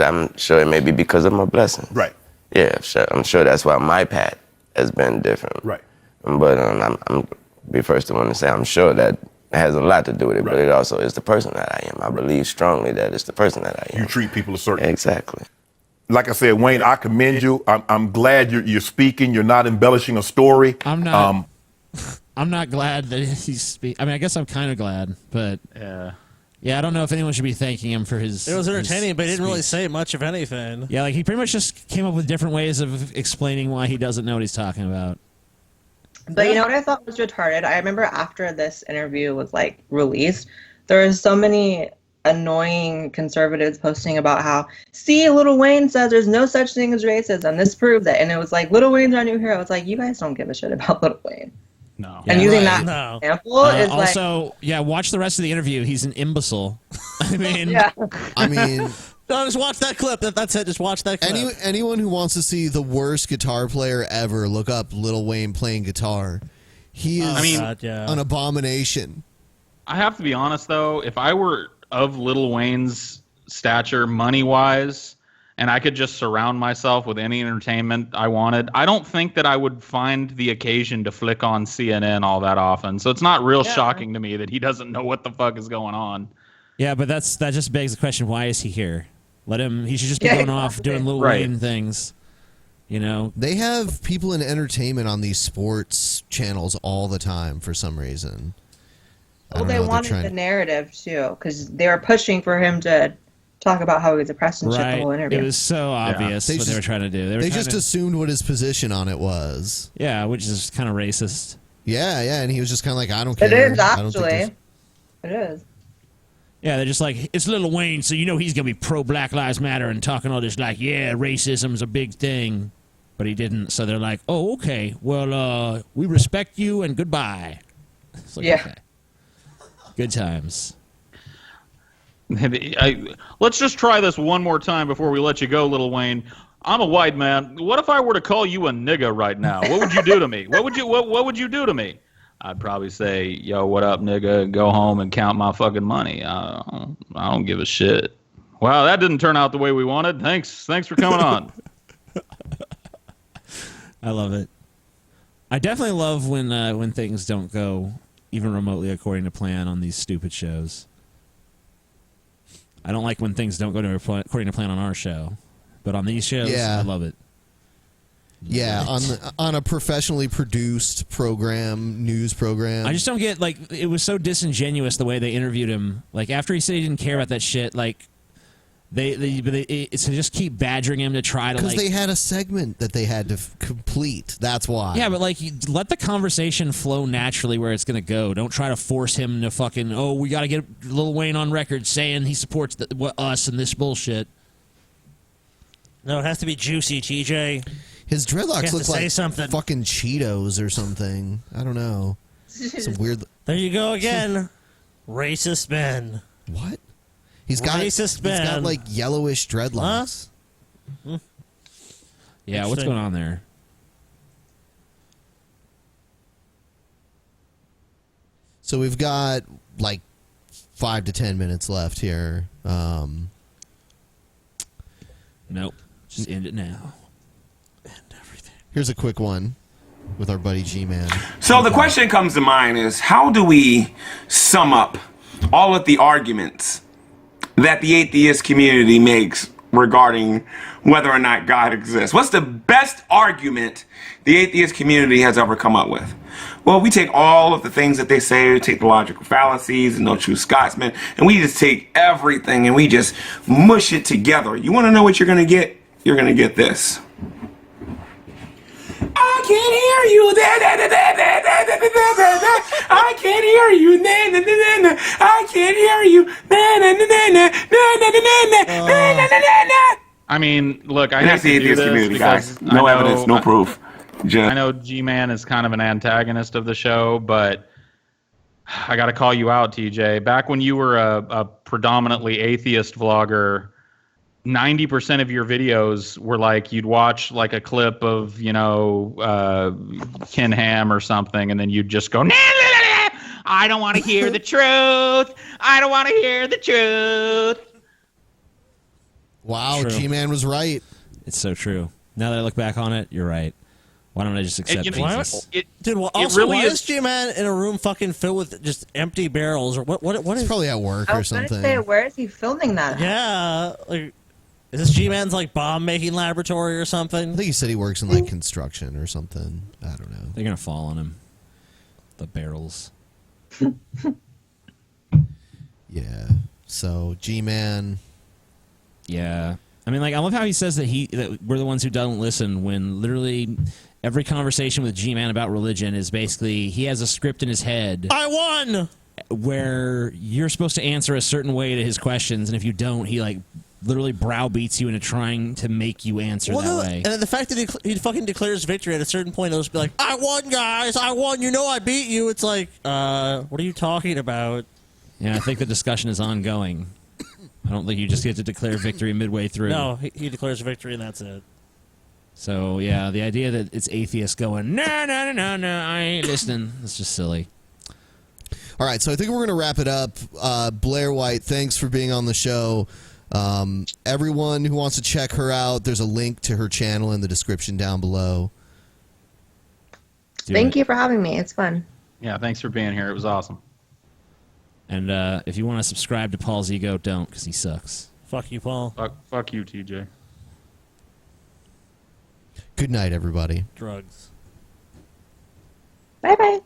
S13: I'm sure it may be because of my blessings.
S14: Right.
S13: Yeah, I'm sure that's why my path has been different.
S14: Right.
S13: But I'm be first to want to say I'm sure that has a lot to do with it, but it also is the person that I am. I believe strongly that it's the person that I am.
S14: You treat people a certain
S13: Exactly.
S14: Like I said, Wayne, I commend you. I'm glad you're speaking. You're not embellishing a story.
S20: I'm not. I'm not glad that he's speaking. I mean, I guess I'm kind of glad, but yeah, I don't know if anyone should be thanking him for his.
S10: It was entertaining, but he didn't really
S20: speech.
S10: say much of anything.
S20: Yeah, like he pretty much just came up with different ways of explaining why he doesn't know what he's talking about.
S11: But you know what I thought was retarded? I remember after this interview was like released, there were so many annoying conservatives posting about how, see, Lil Wayne says there's no such thing as racism. This proves it. And it was like, Lil Wayne's our new hero. It's like, you guys don't give a shit about Lil Wayne.
S12: No.
S11: And using that example is like...
S20: Also, watch the rest of the interview. He's an imbecile. I mean...
S4: I mean...
S10: No, just watch that clip. That's it. Just watch that clip.
S4: Anyone who wants to see the worst guitar player ever, look up Lil Wayne playing guitar. He is an abomination.
S12: I have to be honest, though. If I were of Lil Wayne's stature, money-wise, and I could just surround myself with any entertainment I wanted, I don't think that I would find the occasion to flick on CNN all that often. So it's not real shocking to me that he doesn't know what the fuck is going on.
S20: Yeah, but that just begs the question: why is he here? Let him. He should just be going off doing Lil Wayne things. You know,
S4: they have people in entertainment on these sports channels all the time for some reason.
S11: Well, they wanted the narrative too, because they were pushing for him to talk about how he was oppressed and shit the whole interview.
S20: It was so obvious what they were trying to do.
S4: They just assumed what his position on it was.
S20: Yeah, which is kind of racist.
S4: Yeah, and he was just kind of like, I don't care.
S11: It is actually. It is.
S20: Yeah, they're just like, it's Lil Wayne, so you know he's going to be pro-Black Lives Matter and talking all this like, yeah, racism's a big thing. But he didn't, so they're like, oh, okay, well, we respect you and goodbye. It's like, okay. Good times.
S12: Let's just try this one more time before we let you go, Lil Wayne. I'm a white man. What if I were to call you a nigga right now? What would you do to me? What would you do to me? I'd probably say, yo, what up, nigga? Go home and count my fucking money. I don't give a shit. Wow, that didn't turn out the way we wanted. Thanks for coming on.
S20: I love it. I definitely love when things don't go even remotely according to plan on these stupid shows. I don't like when things don't go according to plan on our show, but on these shows,
S4: Yeah.
S20: I love it.
S4: Yeah, on a professionally produced program, news program.
S20: I just don't get, like, it was so disingenuous the way they interviewed him. Like, after he said he didn't care about that shit, like, they just keep badgering him to try to,
S4: because
S20: like...
S4: they had a segment that they had to complete. That's why.
S20: Yeah, but, like, let the conversation flow naturally where it's going to go. Don't try to force him to fucking, oh, we got to get Lil Wayne on record saying he supports us and this bullshit.
S10: No, it has to be juicy, TJ.
S4: His dreadlocks look like
S10: something.
S4: fucking Cheetos or something. I don't know. Some weird.
S10: There you go again. Racist men.
S4: What? He's got like yellowish dreadlocks.
S10: Huh?
S20: Yeah, what's going on there?
S4: So we've got like 5 to 10 minutes left here.
S20: Nope. Just end it now.
S4: Here's a quick one with our buddy Gman.
S15: So the question comes to mind is, how do we sum up all of the arguments that the atheist community makes regarding whether or not God exists? What's the best argument the atheist community has ever come up with? Well, we take all of the things that they say, we take the logical fallacies and no true Scotsman, and we just take everything and we just mush it together. You want to know what you're going to get? You're going to get this. I can't hear you. I can't hear you. I can't hear you.
S12: I mean, look, I
S15: That's
S12: hate
S15: the
S12: to do
S15: atheist
S12: this
S15: community,
S12: because
S15: guys. No evidence, no proof.
S12: I know Gman is kind of an antagonist of the show, but I got to call you out, TJ. Back when you were a predominantly atheist vlogger, 90% of your videos were like you'd watch like a clip of, Ken Ham or something, and then you'd just go, nah, nah, nah, nah. I don't want to hear the truth. I don't want to hear the truth.
S4: Wow,
S20: True.
S4: G-Man was right.
S20: It's so true. Now that I look back on it, you're right. Why don't I just accept Jesus?
S10: Dude, well, also, why is G-Man in a room fucking filled with just empty barrels? Or what is...
S4: probably at work
S11: I was going to say, where is he filming that?
S10: Yeah, like... Is this G-Man's, like, bomb-making laboratory or something?
S4: I think he said he works in, like, construction or something. I don't know.
S20: They're going to fall on him. The barrels.
S4: Yeah. So, G-Man...
S20: Yeah. I mean, like, I love how he says that we're the ones who don't listen when literally every conversation with G-Man about religion is basically he has a script in his head.
S10: I won!
S20: Where you're supposed to answer a certain way to his questions, and if you don't, he, like, literally browbeats you into trying to make you answer that way.
S10: And the fact that he fucking declares victory at a certain point, he'll just be like, I won, guys! I won! You know I beat you! It's like, what are you talking about?
S20: Yeah, I think the discussion is ongoing. I don't think you just get to declare victory midway through.
S10: No, he declares victory and that's it.
S20: So, yeah, the idea that it's atheists going, no, I ain't listening, it's just silly.
S4: All right, so I think we're going to wrap it up. Blaire White, thanks for being on the show. Everyone who wants to check her out, there's a link to her channel in the description down below.
S11: Thank you for having me. It's fun.
S12: Yeah, thanks for being here. It was awesome.
S20: And if you want to subscribe to Paul's ego, don't, because he sucks.
S10: Fuck you, Paul.
S12: Fuck you, TJ.
S4: Good night, everybody.
S10: Drugs.
S11: Bye-bye.